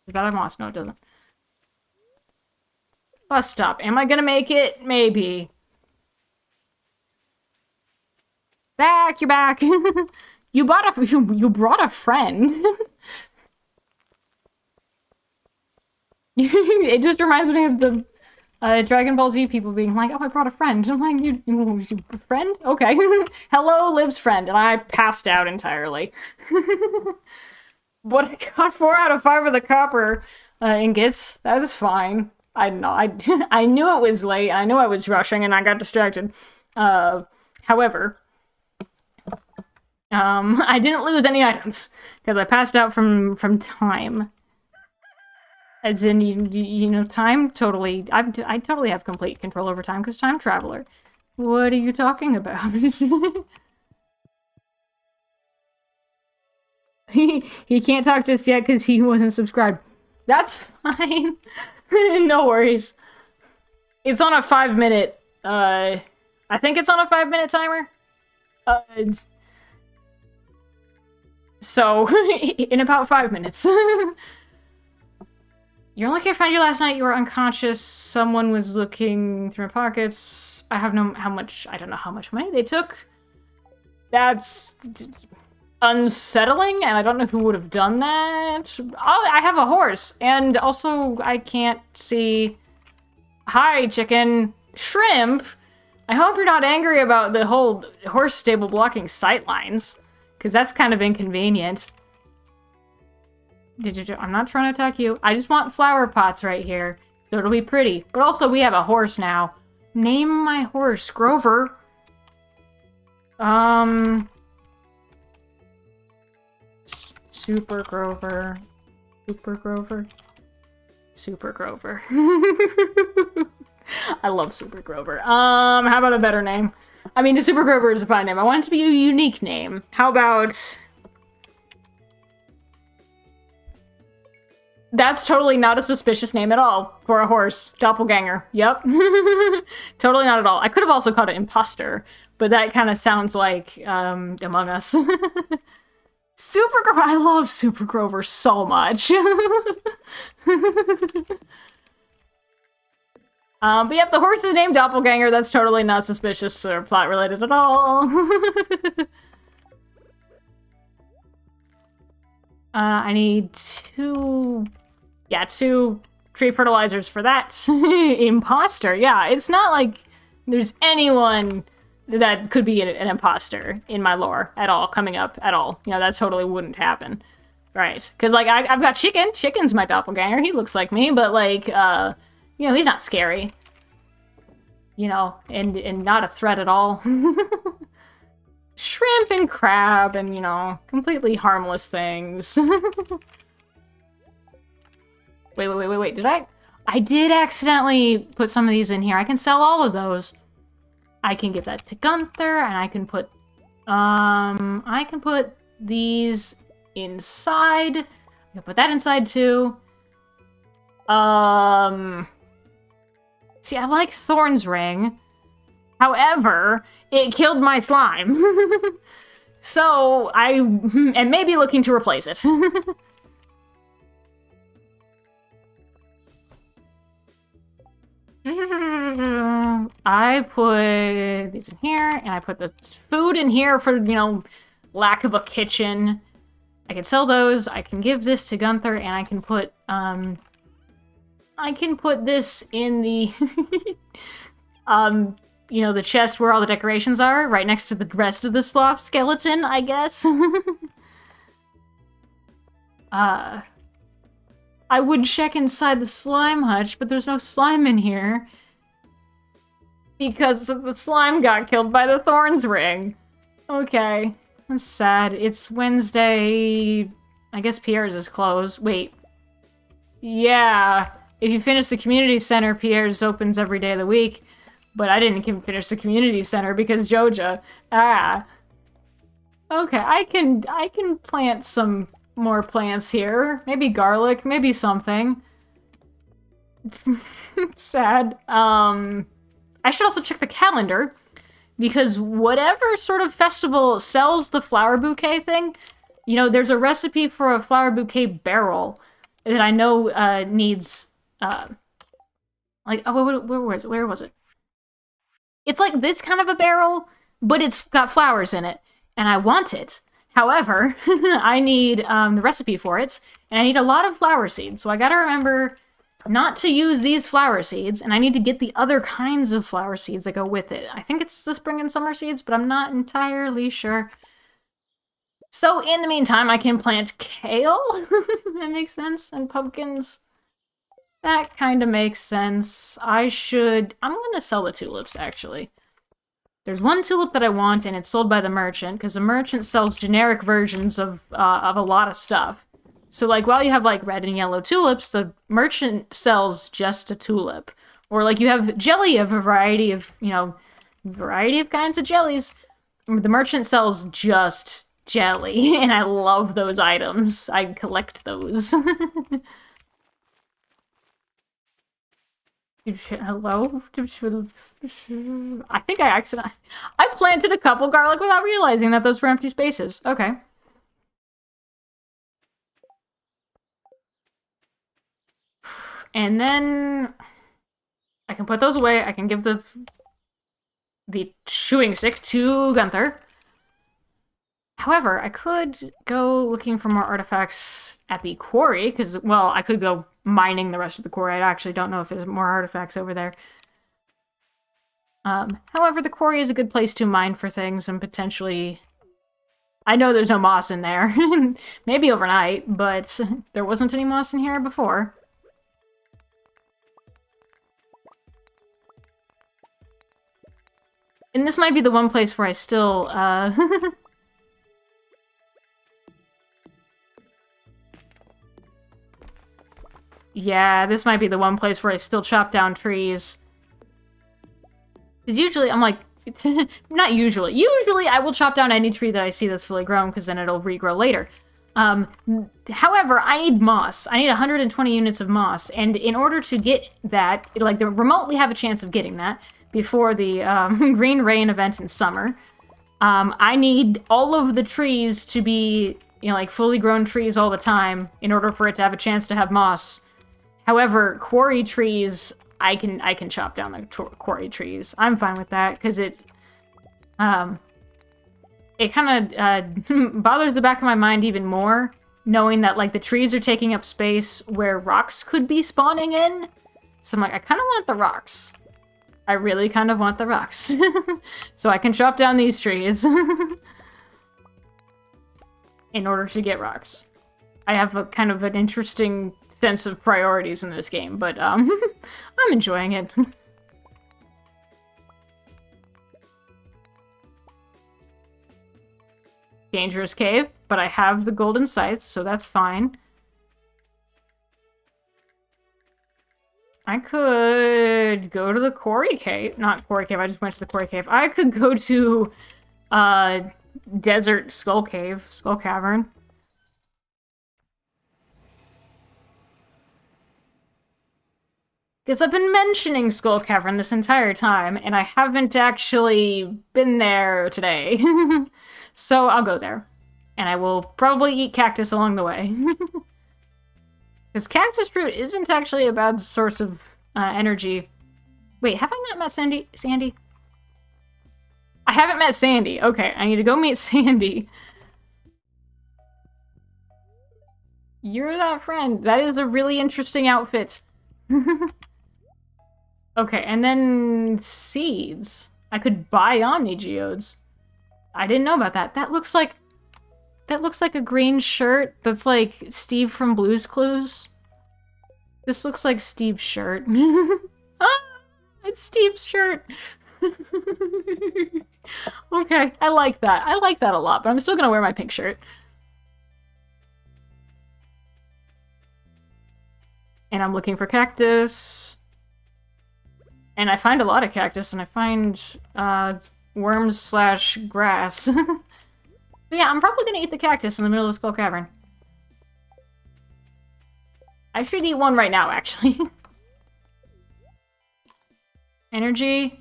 Is that a moss? No, it doesn't. Bus stop. Am I gonna make it? Maybe. Back, you're back. You brought a friend. It just reminds me of the Dragon Ball Z people being like, "Oh, I brought a friend." I'm like, "You a friend? Okay." Hello, Liv's friend, and I passed out entirely. But I got 4 out of 5 of the copper ingots. That is fine. I knew it was late. I knew I was rushing, and I got distracted. However. I didn't lose any items, because I passed out from time. As in, you know, time totally... I totally have complete control over time, because time traveler. What are you talking about? He can't talk just yet, because he wasn't subscribed. That's fine. No worries. It's on a 5-minute, I think it's on a 5-minute timer. So, in about 5 minutes. You're lucky I found you last night. You were unconscious. Someone was looking through my pockets. I don't know how much money they took. That's unsettling, and I don't know who would have done that. I have a horse, and also I can't see... Hi, chicken. Shrimp! I hope you're not angry about the whole horse stable blocking sight lines. Because that's kind of inconvenient. I'm not trying to attack you. I just want flower pots right here. So it'll be pretty. But also, we have a horse now. Name my horse. Grover. Super Grover. Super Grover. Super Grover. I love Super Grover. How about a better name? I mean, the Super Grover is a fine name. I want it to be a unique name. How about... That's totally not a suspicious name at all for a horse. Doppelganger. Yep. Totally not at all. I could have also called it Imposter, but that kind of sounds like Among Us. Super Grover. I love Super Grover so much. But yep, the horse is named Doppelganger. That's totally not suspicious or plot related at all. I need 2 tree fertilizers for that. Imposter. Yeah, it's not like there's anyone that could be an imposter in my lore at all, coming up at all. You know, that totally wouldn't happen. Right. Because, like, I've got Chicken. Chicken's my doppelganger. He looks like me, but, like, you know, he's not scary. You know, and not a threat at all. Shrimp and crab and, you know, completely harmless things. Wait, did I did accidentally put some of these in here. I can sell all of those. I can give that to Gunther, and I can put these inside. I can put that inside too. See, I like Thorn's Ring. However, it killed my slime. So, I am maybe looking to replace it. I put these in here, and I put the food in here for, you know, lack of a kitchen. I can sell those, I can give this to Gunther, and I can put, I can put this in the, you know, the chest where all the decorations are, right next to the rest of the sloth skeleton, I guess. I would check inside the slime hutch, but there's no slime in here. Because the slime got killed by the Thorns ring. Okay. That's sad. It's Wednesday. I guess Pierre's is closed. Wait. Yeah. If you finish the community center, Pierre's opens every day of the week. But I didn't finish the community center because Joja. Ah. Okay, I can plant some more plants here. Maybe garlic, maybe something. Sad. I should also check the calendar, because whatever sort of festival sells the flower bouquet thing, you know, there's a recipe for a flower bouquet barrel that I know needs, like, oh, where was it? It's like this kind of a barrel, but it's got flowers in it, and I want it. However, I need the recipe for it, and I need a lot of flower seeds, so I gotta remember not to use these flower seeds, and I need to get the other kinds of flower seeds that go with it. I think it's the spring and summer seeds, but I'm not entirely sure. So in the meantime, I can plant kale. That makes sense. And pumpkins. That kind of makes sense. I'm gonna sell the tulips, actually. There's one tulip that I want, and it's sold by the merchant, because the merchant sells generic versions of a lot of stuff. So, like, while you have, like, red and yellow tulips, the merchant sells just a tulip. Or, like, you have jelly of a variety of, you know, variety of kinds of jellies. The merchant sells just jelly, and I love those items. I collect those. Hello? I think I planted a couple garlic without realizing that those were empty spaces. Okay. And then I can put those away. I can give the chewing stick to Gunther. However, I could go looking for more artifacts at the quarry, because, well, I could go mining the rest of the quarry. I actually don't know if there's more artifacts over there. However, the quarry is a good place to mine for things and potentially... I know there's no moss in there. Maybe overnight, but there wasn't any moss in here before. And this might be the one place where I still, yeah, this might be the one place where I still chop down trees. Because usually, I'm like... not usually. Usually, I will chop down any tree that I see that's fully grown, because then it'll regrow later. However, I need moss. I need 120 units of moss, and in order to get that, like, to remotely have a chance of getting that, before the Green Rain event in summer, I need all of the trees to be, you know, like, fully grown trees all the time in order for it to have a chance to have moss. However, quarry trees, I can chop down the quarry trees. I'm fine with that, because it kind of bothers the back of my mind even more, knowing that, like, the trees are taking up space where rocks could be spawning in. So I'm like, I kind of want the rocks. I really kind of want the rocks. So I can chop down these trees in order to get rocks. I have a kind of an interesting sense of priorities in this game, but I'm enjoying it. Dangerous cave, but I have the golden scythe, so that's fine. I could go to the quarry cave. Not quarry cave, I just went to the quarry cave. I could go to Desert Skull Cave, Skull Cavern. Because I've been mentioning Skull Cavern this entire time, and I haven't actually been there today. So I'll go there. And I will probably eat cactus along the way. Because cactus fruit isn't actually a bad source of energy. Wait, have I not met Sandy? I haven't met Sandy. Okay, I need to go meet Sandy. You're that friend. That is a really interesting outfit. Okay, and then seeds. I could buy Omni Geodes. I didn't know about that. That looks like a green shirt. That's like Steve from Blue's Clues. This looks like Steve's shirt. Ah, it's Steve's shirt. Okay, I like that. I like that a lot, but I'm still gonna wear my pink shirt. And I'm looking for cactus. And I find a lot of cactus, and I find worms/grass. So yeah, I'm probably gonna eat the cactus in the middle of Skull Cavern. I should eat one right now, actually. Energy.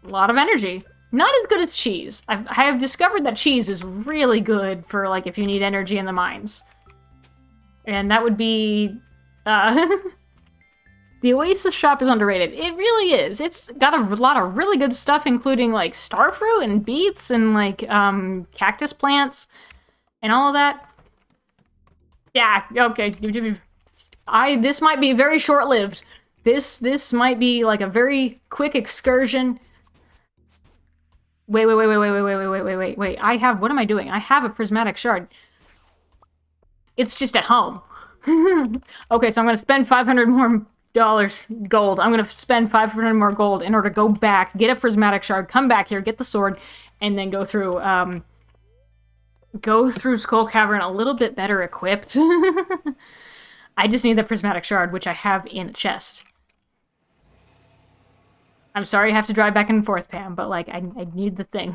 A lot of energy. Not as good as cheese. I have discovered that cheese is really good for, like, if you need energy in the mines. And that would be... The Oasis shop is underrated. It really is. It's got a lot of really good stuff, including, like, starfruit and beets and, like, cactus plants and all of that. Yeah, okay. This might be very short-lived. This might be, like, a very quick excursion. Wait. I have... What am I doing? I have a prismatic shard. It's just at home. Okay, so I'm gonna spend $500 more gold. I'm gonna spend 500 more gold in order to go back, get a prismatic shard, come back here, get the sword, and then go through Skull Cavern a little bit better equipped. I just need the prismatic shard, which I have in a chest. I'm sorry I have to drive back and forth, Pam, but, like, I need the thing.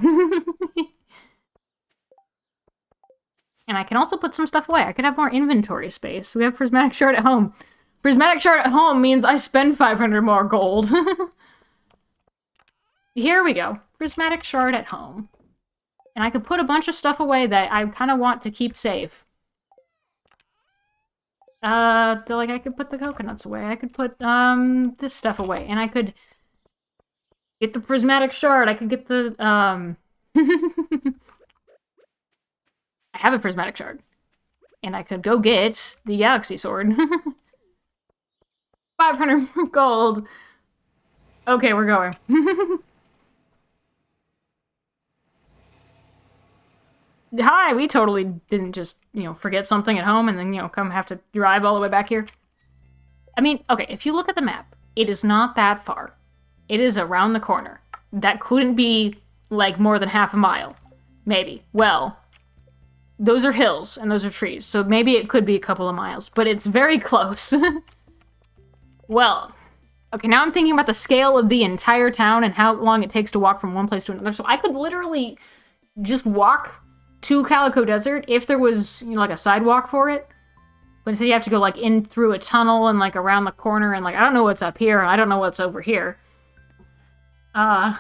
And I can also put some stuff away. I could have more inventory space. We have prismatic shard at home. Prismatic shard at home means I spend 500 more gold. Here we go. Prismatic shard at home. And I could put a bunch of stuff away that I kind of want to keep safe. Like, I could put the coconuts away. I could put, this stuff away. And I could get the prismatic shard. I could get the, I have a prismatic shard. And I could go get the galaxy sword. 500 gold. Okay, we're going. Hi, we totally didn't just, forget something at home and then, come have to drive all the way back here. I mean, okay, if you look at the map, it is not that far. It is around the corner. That couldn't be, like, more than half a mile. Maybe. Well, those are hills and those are trees, so maybe it could be a couple of miles, but it's very close. Well, okay, now I'm thinking about the scale of the entire town and how long it takes to walk from one place to another, so I could literally just walk to Calico Desert if there was, like, a sidewalk for it. But instead you have to go, like, in through a tunnel and, like, around the corner and, like, I don't know what's up here and I don't know what's over here. And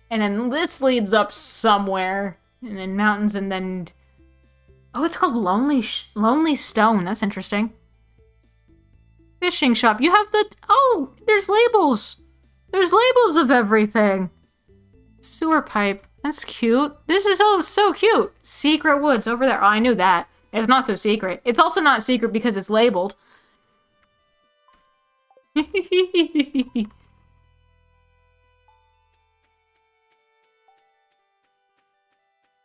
then this leads up somewhere. And then mountains, and then... Oh, it's called Lonely Stone. That's interesting. Fishing shop. You have the... Oh, there's labels. There's labels of everything. Sewer pipe. That's cute. This is so cute. Secret woods over there. Oh, I knew that. It's not so secret. It's also not secret because it's labeled.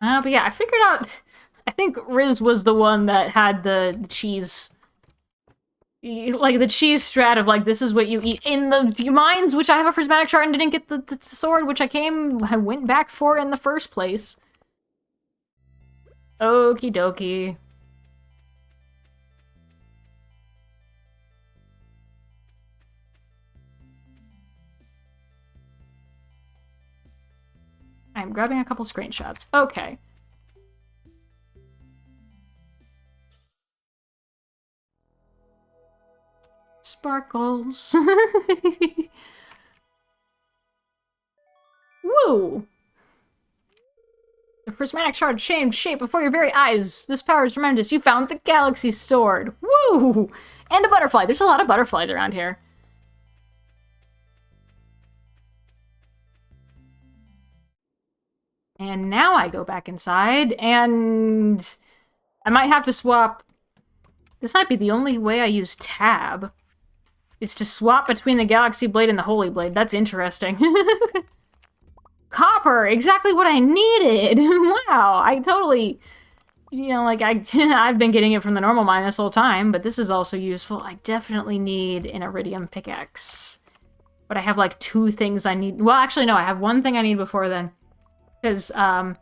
But yeah, I figured out... I think Riz was the one that had the cheese... Like, the cheese strat of, like, this is what you eat in the mines, which I have a prismatic shard and didn't get the sword, which I went back for in the first place. Okie dokie. I'm grabbing a couple screenshots. Okay. Sparkles. Woo! The prismatic shard changed shape before your very eyes. This power is tremendous. You found the galaxy sword. Woo! And a butterfly. There's a lot of butterflies around here. And now I go back inside, and I might have to swap... This might be the only way I use tab. is to swap between the Galaxy Blade and the Holy Blade. That's interesting. Copper! Exactly what I needed! Wow, I totally... You know, like, I've been getting it from the normal mine this whole time, but this is also useful. I definitely need an iridium pickaxe. But I have, like, 2 things I need... Well, actually, no, I have 1 thing I need before then. Because, the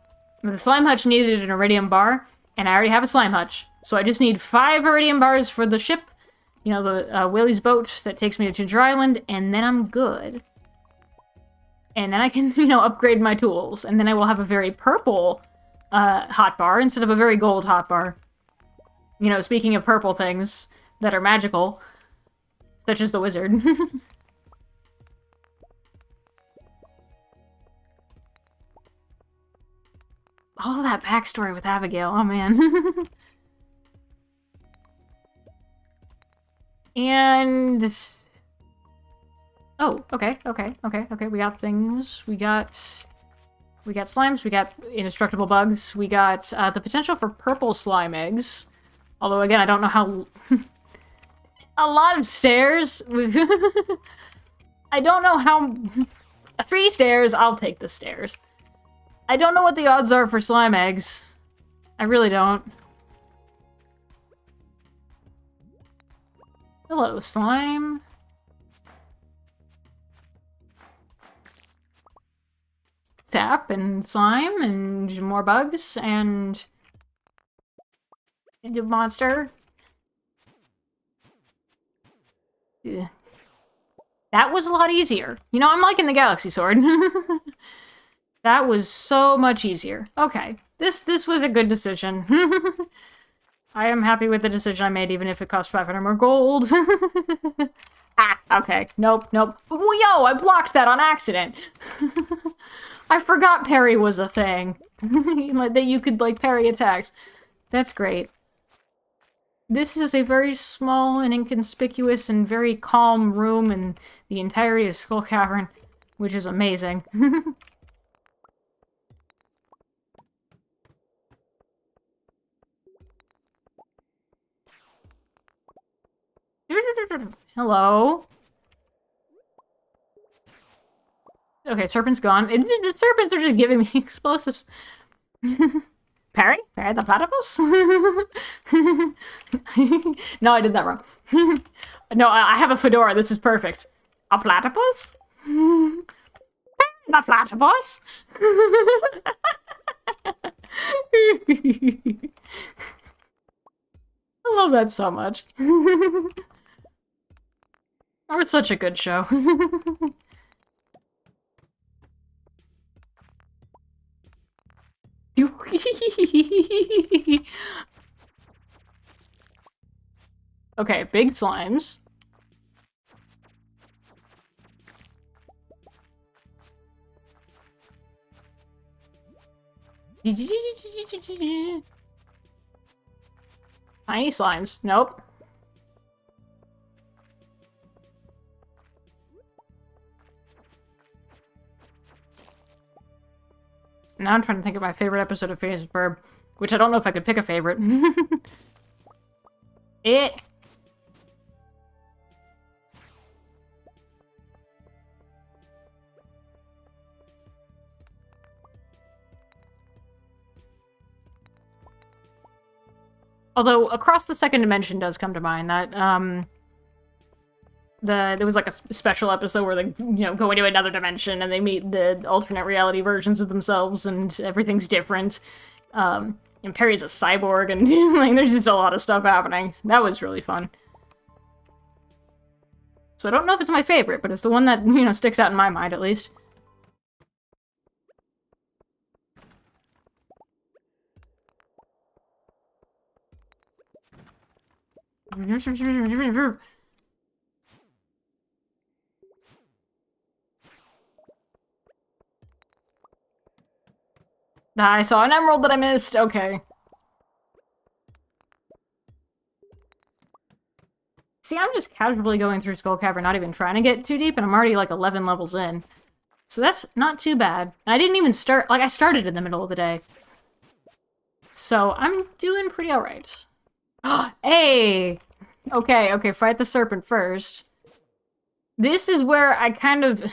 slime hutch needed an iridium bar, and I already have a slime hutch. So I just need 5 iridium bars for the ship. You know, the Willie's boat that takes me to Ginger Island, and then I'm good. And then I can, you know, upgrade my tools. And then I will have a very purple... hotbar instead of a very gold hotbar. You know, speaking of purple things that are magical, such as the wizard. All of that backstory with Abigail, oh man. And... Oh, okay, we got things. We got slimes, we got indestructible bugs, we got the potential for purple slime eggs. Although, again, I don't know how... A lot of stairs. I don't know how... 3 stairs, I'll take the stairs. I don't know what the odds are for slime eggs. I really don't. Hello, slime. Sap and slime and more bugs and the monster. Ugh. That was a lot easier. You know, I'm liking the Galaxy Sword. That was so much easier. Okay, this was a good decision. I am happy with the decision I made, even if it cost 500 more gold. Ah, okay. Nope. Yo, I blocked that on accident. I forgot parry was a thing. That you could, like, parry attacks. That's great. This is a very small and inconspicuous and very calm room in the entirety of Skull Cavern, which is amazing. Hello? Okay, serpent's gone. The serpents are just giving me explosives. Parry? Parry the platypus? No, I did that wrong. No, I have a fedora. This is perfect. A platypus? Parry the platypus? I love that so much. It's such a good show. Okay, big slimes. Tiny slimes. Nope. Now I'm trying to think of my favorite episode of Phineas and Ferb, which I don't know if I could pick a favorite. Although Across the Second Dimension does come to mind. That there was like a special episode where they, you know, go into another dimension and they meet the alternate reality versions of themselves and everything's different. And Perry's a cyborg and like, there's just a lot of stuff happening. That was really fun. So I don't know if it's my favorite, but it's the one that, you know, sticks out in my mind at least. I saw an emerald that I missed. Okay. See, I'm just casually going through Skull Cavern, not even trying to get too deep, and I'm already like 11 levels in. So that's not too bad. And I didn't even start, like I started in the middle of the day. So I'm doing pretty alright. Hey! Okay, fight the serpent first. This is where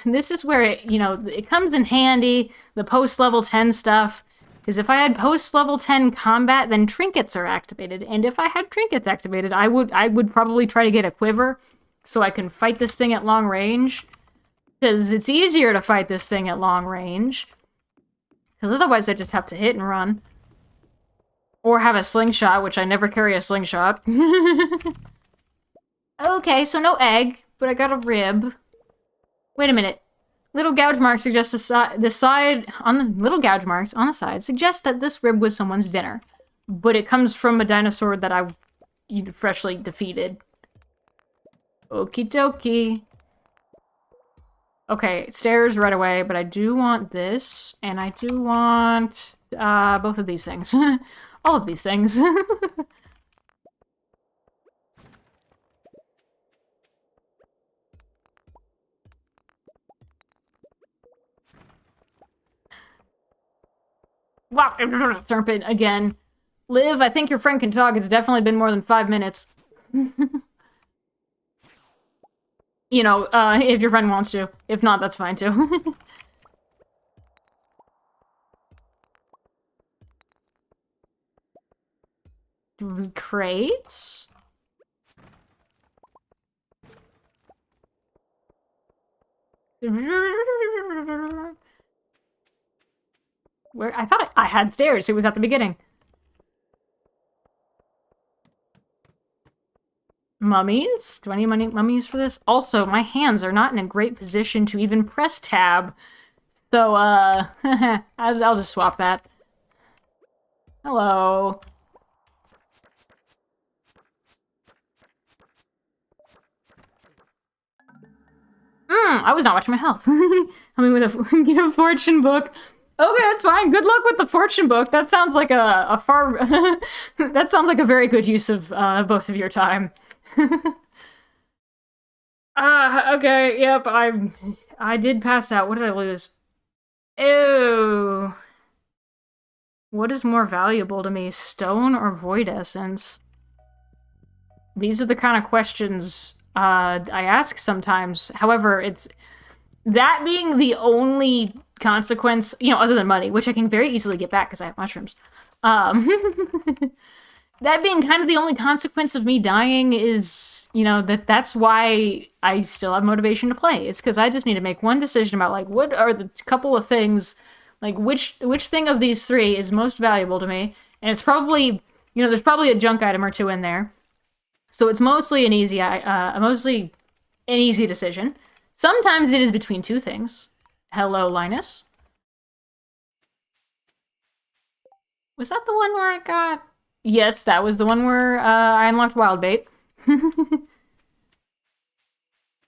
this is where it, it comes in handy, the post-level 10 stuff. Because if I had post-level 10 combat, then trinkets are activated. And if I had trinkets activated, I would probably try to get a quiver so I can fight this thing at long range. Because it's easier to fight this thing at long range. Because otherwise I just have to hit and run. Or have a slingshot, which I never carry a slingshot. Okay, so no egg, but I got a rib. Wait a minute. Little gouge marks suggest the side on the little gouge marks on the side suggest that this rib was someone's dinner, but it comes from a dinosaur that I freshly defeated. Okie dokie. Okay, stairs right away, but I do want this, and I do want both of these things. All of these things. Wow, serpent again. Liv, I think your friend can talk. It's definitely been more than 5 minutes. You know, if your friend wants to. If not, that's fine too. Crates? Where? I thought I had stairs. It was at the beginning. Mummies? Do I need mummies for this? Also, my hands are not in a great position to even press tab. So, I'll just swap that. Hello. I was not watching my health. I mean, with a fortune book. Okay, that's fine. Good luck with the fortune book. That sounds like a far... that sounds like a very good use of both of your time. Okay, yep, I did pass out. What did I lose? Ew. What is more valuable to me, stone or void essence? These are the kind of questions I ask sometimes. However, it's... That being the only consequence, other than money, which I can very easily get back because I have mushrooms. That being kind of the only consequence of me dying is, that's why I still have motivation to play. It's because I just need to make one decision about, like, what are the couple of things, like, which thing of these three is most valuable to me. And it's probably, there's probably a junk item or two in there. So it's mostly an easy decision. Sometimes it is between two things. Hello, Linus. Was that the one where I got... Yes, that was the one where I unlocked wild bait.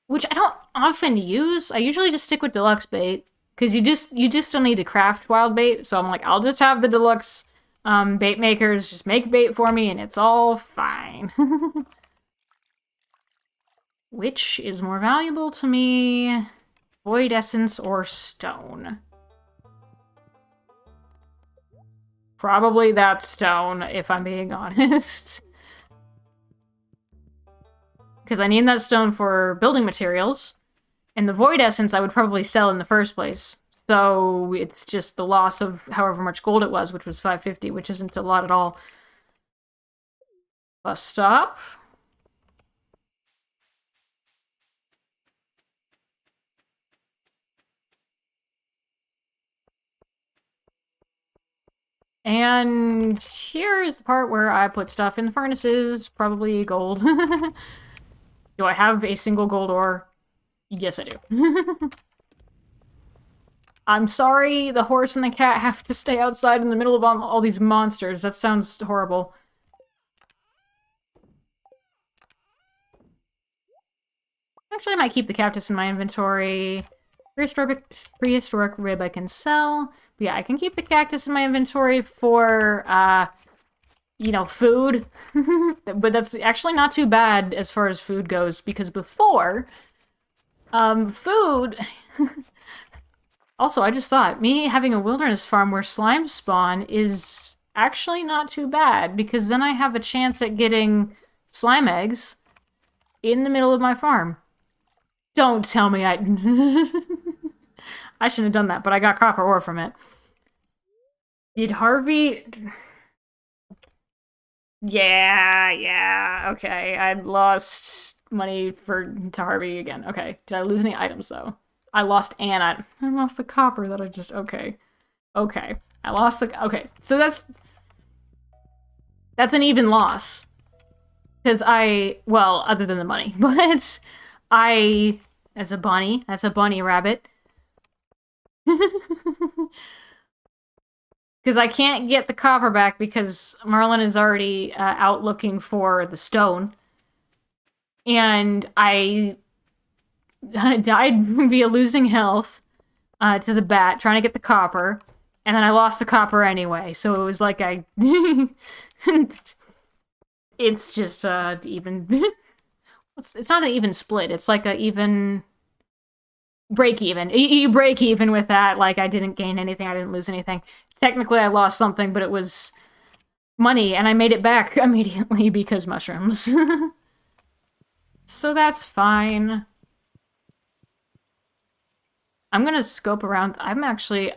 Which I don't often use. I usually just stick with deluxe bait. Because you just still need to craft wild bait. So I'm like, I'll just have the deluxe bait makers just make bait for me and it's all fine. Which is more valuable to me? Void essence or stone? Probably that stone, if I'm being honest. Because I need that stone for building materials. And the void essence I would probably sell in the first place. So it's just the loss of however much gold it was, which was 550, which isn't a lot at all. Bus stop. And here's the part where I put stuff in the furnaces, probably gold. Do I have a single gold ore? Yes, I do. I'm sorry the horse and the cat have to stay outside in the middle of all these monsters. That sounds horrible. Actually, I might keep the cactus in my inventory. Prehistoric rib I can sell. But yeah, I can keep the cactus in my inventory for, food. But that's actually not too bad as far as food goes, because before, food... Also, I just thought, me having a wilderness farm where slimes spawn is actually not too bad, because then I have a chance at getting slime eggs in the middle of my farm. Don't tell me I... I shouldn't have done that, but I got copper ore from it. Did Harvey... Yeah, okay. I lost money to Harvey again. Okay. Did I lose any items, though? I lost an item. I lost the copper that I just... Okay. Okay. I lost the... Okay. So that's an even loss. Because well, other than the money. But that's a bunny rabbit. Because I can't get the copper back because Marlin is already out looking for the stone. And I died via losing health to the bat, trying to get the copper. And then I lost the copper anyway, so it was like it's just even... It's not an even split, it's like a even... break even. You break even with that, like I didn't gain anything, I didn't lose anything. Technically I lost something, but it was money, and I made it back immediately because mushrooms. So that's fine. I'm gonna scope around. I'm actually...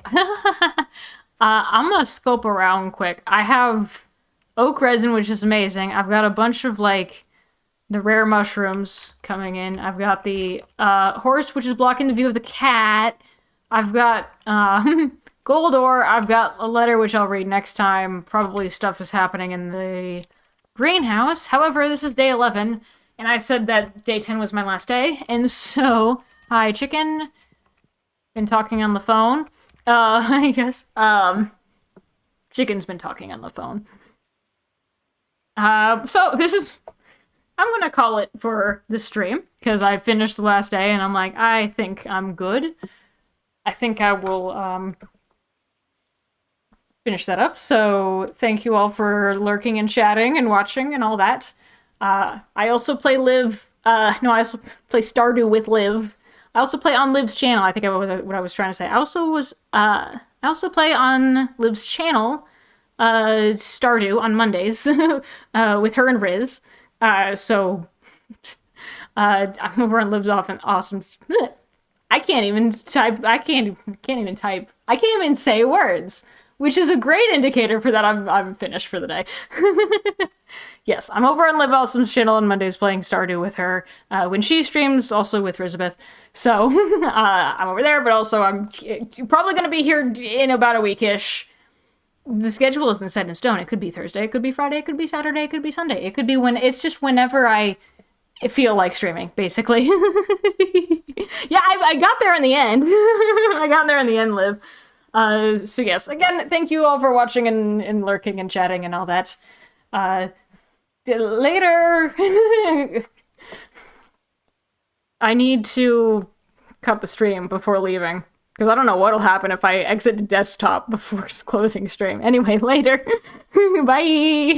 I'm gonna scope around quick. I have oak resin, which is amazing. I've got a bunch of, like, the rare mushrooms coming in. I've got the horse, which is blocking the view of the cat. I've got gold ore. I've got a letter, which I'll read next time. Probably stuff is happening in the greenhouse. However, this is day 11, and I said that day 10 was my last day. And so, hi, chicken. Been talking on the phone. I guess. Chicken's been talking on the phone. So this is... I'm gonna call it for the stream, because I finished the last day, and I'm like, I think I'm good. I think I will, finish that up, so thank you all for lurking and chatting and watching and all that. I also play I also play Stardew with Liv. I also play on Liv's channel. I think that was what I was trying to say. I also play on Liv's channel, Stardew on Mondays, with her and Riz. So, I'm over on Liv's awesome. I can't even type. I can't even type. I can't even say words, which is a great indicator for that I'm finished for the day. Yes, I'm over on Liv Awesome's channel on Mondays playing Stardew with her. When she streams, also with Elizabeth. So, I'm over there, but also I'm probably going to be here in about a weekish. The schedule isn't set in stone. It could be Thursday, it could be Friday, it could be Saturday, it could be Sunday. It could be it's just whenever I feel like streaming, basically. Yeah, I got there in the end. I got there in the end, Liv. So yes, again, thank you all for watching and lurking and chatting and all that. Later. I need to cut the stream before leaving. Because I don't know what'll happen if I exit the desktop before closing stream. Anyway, later. Bye!